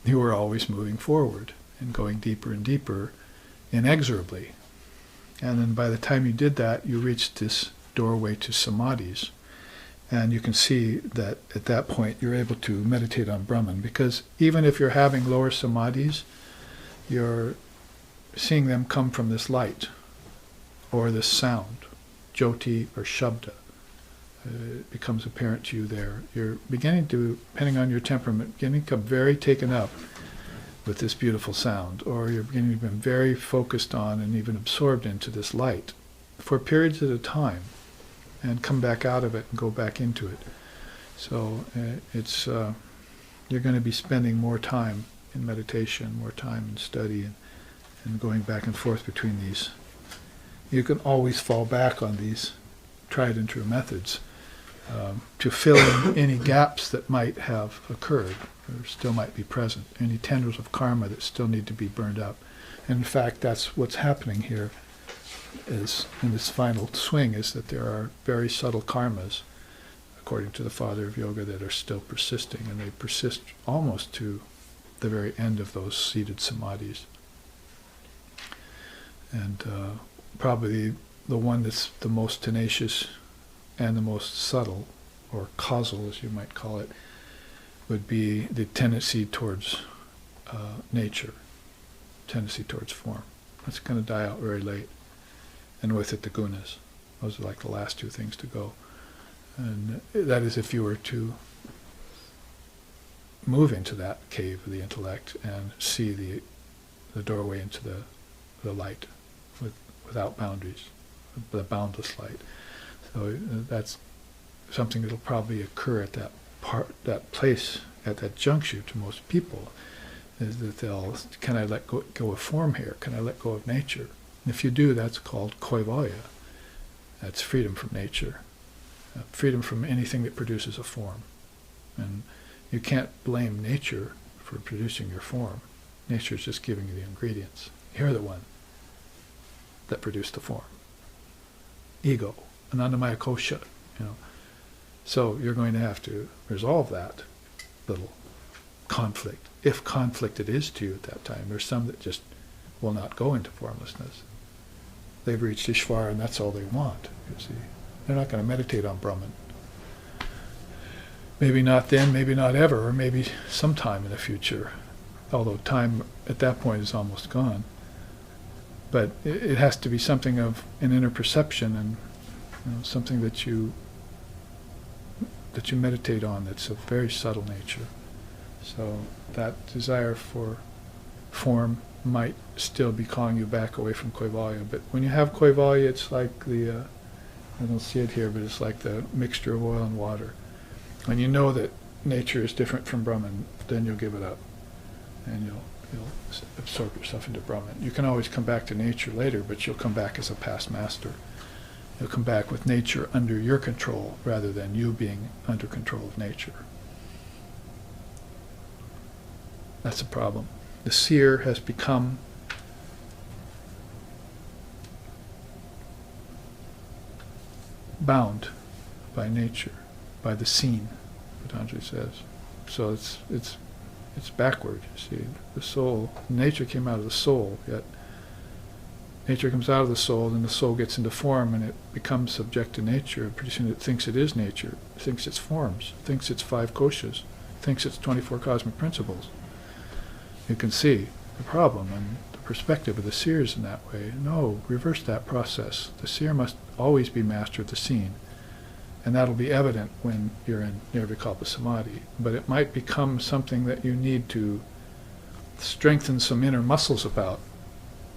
You were always moving forward and going deeper and deeper inexorably. And then by the time you did that, you reached this doorway to samadhis. And you can see that at that point you're able to meditate on Brahman, because even if you're having lower samadhis, you're seeing them come from this light or this sound, jyoti or shabda. It becomes apparent to you there. You're beginning to, depending on your temperament, beginning to become very taken up with this beautiful sound, or you're beginning to become very focused on and even absorbed into this light for periods at a time, and come back out of it and go back into it. So it's you're going to be spending more time in meditation, more time in study, and going back and forth between these. You can always fall back on these tried and true methods to fill in any gaps that might have occurred or still might be present, any tendrils of karma that still need to be burned up. And in fact, that's what's happening here is in this final swing, is that there are very subtle karmas, according to the father of yoga, that are still persisting, and they persist almost to the very end of those seated samadhis. And probably the one that's the most tenacious and the most subtle, or causal as you might call it, would be the tendency towards nature, tendency towards form. That's going to die out very late. And with it the gunas. Those are like the last two things to go. And that is if you were to move into that cave of the intellect and see the doorway into the light without boundaries, the boundless light. So that's something that'll probably occur at that place, at that juncture to most people, is that they'll, can I let go of form here? Can I let go of nature? And if you do, that's called kaivalya. That's freedom from nature, freedom from anything that produces a form. And you can't blame nature for producing your form. Nature is just giving you the ingredients. You're the one that produced the form. Ego, anandamaya kosha, So you're going to have to resolve that little conflict, if conflict it is to you at that time. There's some that just will not go into formlessness. They've reached Ishvara and that's all they want, you see. They're not going to meditate on Brahman. Maybe not then, maybe not ever, or maybe sometime in the future, although time at that point is almost gone. But it has to be something of an inner perception, and something that you meditate on that's of very subtle nature. So that desire for form might still be calling you back away from kaivalya. But when you have kaivalya, it's like I don't see it here, but it's like the mixture of oil and water. When you know that nature is different from Brahman, then you'll give it up, and you'll absorb yourself into Brahman. You can always come back to nature later, but you'll come back as a past master. You'll come back with nature under your control rather than you being under control of nature. That's a problem. The seer has become bound by nature, by the scene, Patanjali says. So it's backward, you see. The soul, nature came out of the soul, yet nature comes out of the soul, and the soul gets into form, and it becomes subject to nature, producing it thinks it is nature, thinks it's forms, thinks it's 5 koshas, thinks it's 24 cosmic principles. You can see the problem and the perspective of the seers in that way. No, reverse that process. The seer must always be master of the scene, and that'll be evident when you're in nirvikalpa samadhi. But it might become something that you need to strengthen some inner muscles about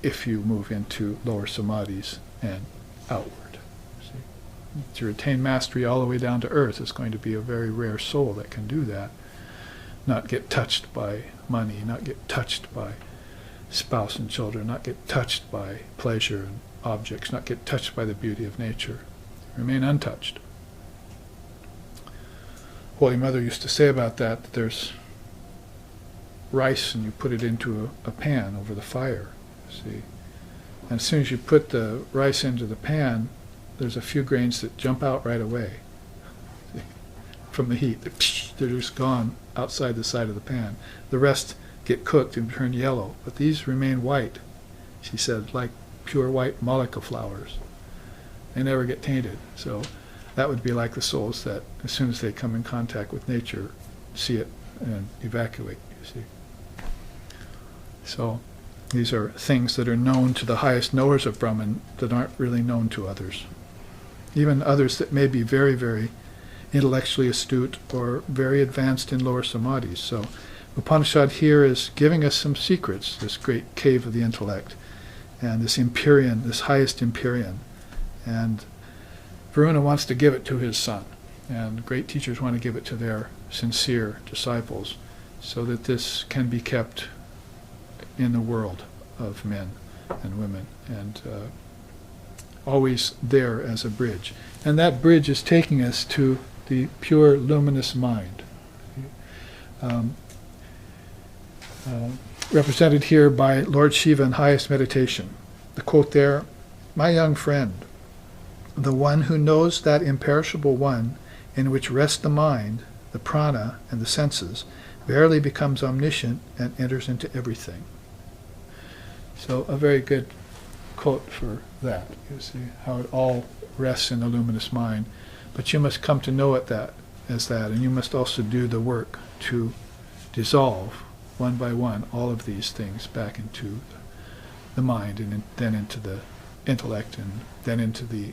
if you move into lower samadhis and outward. See? To retain mastery all the way down to earth is going to be a very rare soul that can do that. Not get touched by money, not get touched by spouse and children, not get touched by pleasure and objects, not get touched by the beauty of nature. Remain untouched. Holy Mother used to say about that there's rice and you put it into a pan over the fire, see. And as soon as you put the rice into the pan, there's a few grains that jump out right away, see, from the heat. They're just gone outside the side of the pan. The rest get cooked and turn yellow, but these remain white, she said, like pure white mullica flowers. They never get tainted. So that would be like the souls that, as soon as they come in contact with nature, see it and evacuate, you see. So these are things that are known to the highest knowers of Brahman that aren't really known to others. Even others that may be very, very intellectually astute or very advanced in lower samadhis. So Upanishad here is giving us some secrets, this great cave of the intellect, and this Empyrean, this highest Empyrean. And Varuna wants to give it to his son, and great teachers want to give it to their sincere disciples, so that this can be kept in the world of men and women, and always there as a bridge. And that bridge is taking us to the pure luminous mind. Represented here by Lord Shiva in highest meditation. The quote there, "My young friend, the one who knows that imperishable one in which rest the mind, the prana, and the senses, verily becomes omniscient and enters into everything." So a very good quote for that. You see how it all rests in the luminous mind. But you must come to know it as that, and you must also do the work to dissolve one by one all of these things back into the mind, and then into the intellect, and then into the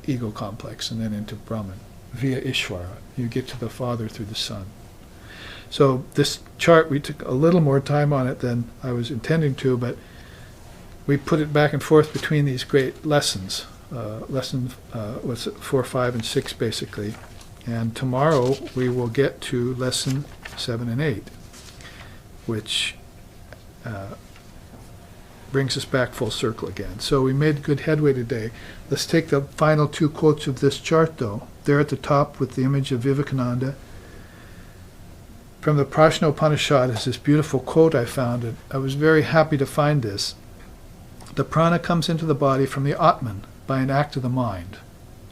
ego complex, and then into Brahman. Via Ishvara, you get to the Father through the Son. So this chart, we took a little more time on it than I was intending to, but we put it back and forth between these great lessons. Lesson 4, 5, and 6 basically. And tomorrow we will get to lesson 7 and 8, which brings us back full circle again. So we made good headway today. Let's take the final 2 quotes of this chart, though. There at the top with the image of Vivekananda. From the Prajna Upanishad is this beautiful quote I found, and I was very happy to find this. The prana comes into the body from the Atman by an act of the mind.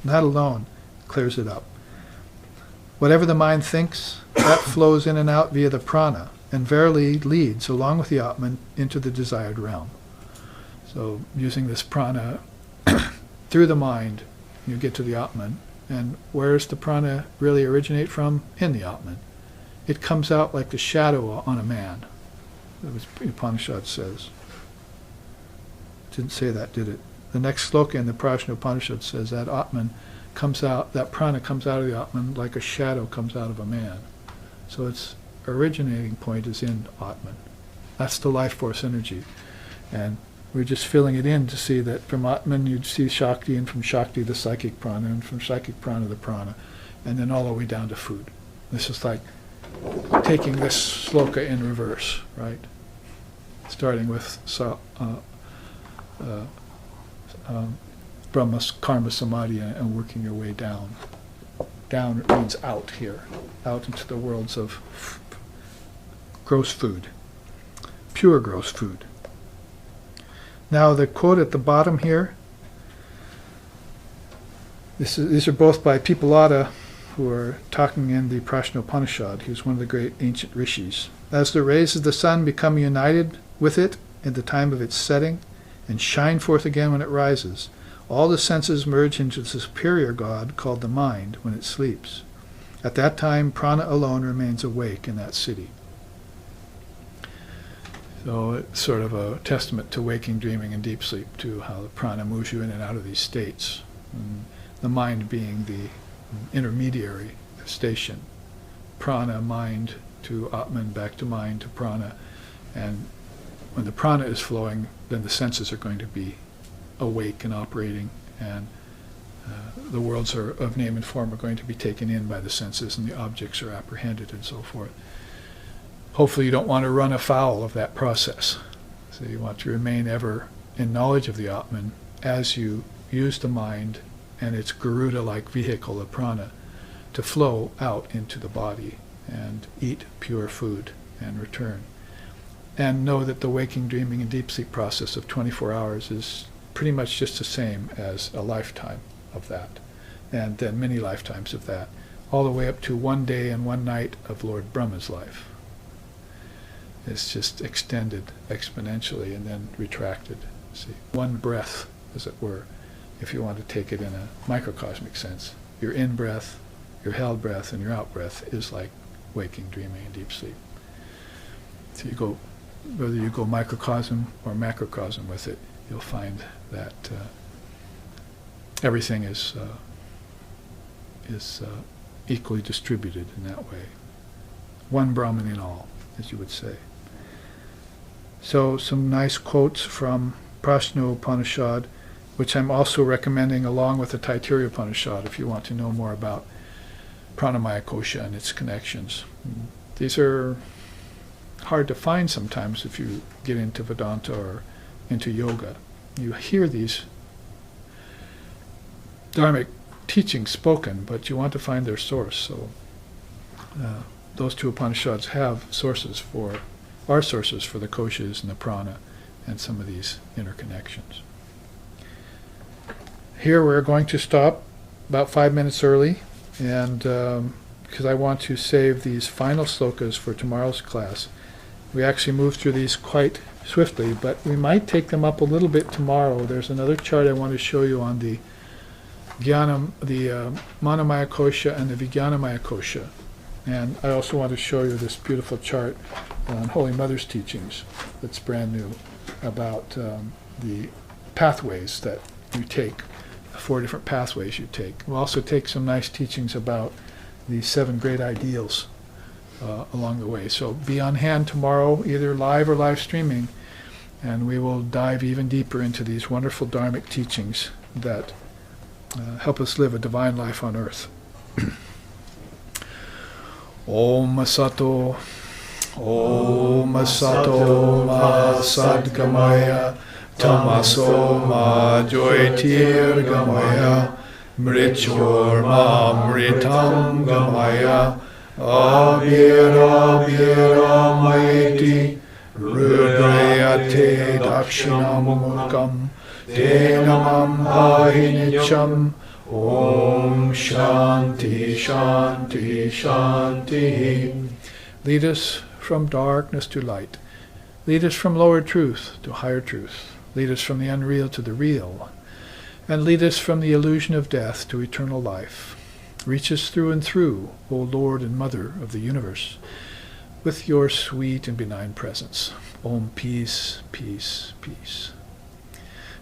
That alone clears it up. Whatever the mind thinks, that flows in and out via the prana, and verily leads, along with the Atman, into the desired realm. So using this prana through the mind, you get to the Atman. And where does the prana really originate from? In the Atman. It comes out like the shadow on a man. That was Upanishad says. Didn't say that, did it? The next sloka in the Prajna Upanishad says that Atman comes out, that prana comes out of the Atman like a shadow comes out of a man. So its originating point is in Atman. That's the life force energy. And we're just filling it in to see that from Atman you'd see Shakti, and from Shakti the psychic prana, and from psychic prana the prana, and then all the way down to food. This is like taking this sloka in reverse, right? Starting with Brahma Karma Samadhi and working your way down. Down means out here, out into the worlds of gross food, pure gross food. Now the quote at the bottom here, these are both by Pipalada, who are talking in the Prajna Upanishad. He was one of the great ancient rishis. As the rays of the sun become united with it in the time of its setting, and shine forth again when it rises, all the senses merge into the superior God called the mind when it sleeps. At that time, prana alone remains awake in that city. So it's sort of a testament to waking, dreaming, and deep sleep, to how the prana moves you in and out of these states. And the mind being the intermediary station. Prana, mind, to Atman, back to mind, to prana. And when the prana is flowing, then the senses are going to be awake and operating, and the worlds of name and form are going to be taken in by the senses, and the objects are apprehended and so forth. Hopefully you don't want to run afoul of that process. So you want to remain ever in knowledge of the Atman as you use the mind and its Garuda-like vehicle, the prana, to flow out into the body and eat pure food and return. And know that the waking, dreaming, and deep sleep process of 24 hours is pretty much just the same as a lifetime of that, and then many lifetimes of that, all the way up to one day and one night of Lord Brahma's life. It's just extended exponentially and then retracted. See, one breath, as it were, if you want to take it in a microcosmic sense. Your in-breath, your held breath, and your out-breath is like waking, dreaming, and deep sleep. So you go, whether you go microcosm or macrocosm with it, you'll find that everything is equally distributed in that way. One Brahman in all, as you would say. So some nice quotes from Prashna Upanishad, which I'm also recommending along with the Taittiriya Upanishad if you want to know more about Pranamaya Kosha and its connections. These are hard to find sometimes if you get into Vedanta or into yoga. You hear these dharmic teachings spoken, but you want to find their source. So those two Upanishads have sources for, are sources for the koshas and the prana and some of these interconnections. Here we're going to stop about 5 minutes early, and because I want to save these final slokas for tomorrow's class. We actually moved through these quite swiftly, but we might take them up a little bit tomorrow. There's another chart I want to show you on the Jnana, the Manomaya Kosha and the Vijnanamaya Kosha. And I also want to show you this beautiful chart on Holy Mother's teachings that's brand new about the pathways that you take, the 4 different pathways you take. We'll also take some nice teachings about the 7 great ideals along the way. So be on hand tomorrow, either live or live streaming, and we will dive even deeper into these wonderful dharmic teachings that help us live a divine life on earth. Om Sato ma sadgamaya tamaso ma jyotirgamaya mrichor ma mritam gamaya abhira maiti rudrayate dakshinamukam denamam bahinicham. Om Shanti Shanti Shanti. Lead us from darkness to light. Lead us from lower truth to higher truth. Lead us from the unreal to the real. And lead us from the illusion of death to eternal life. Reach us through and through, O Lord and Mother of the universe, with your sweet and benign presence. Om peace, peace, peace.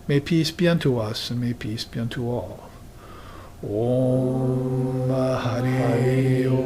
May peace be unto us, and may peace be unto all. Om Hari Om.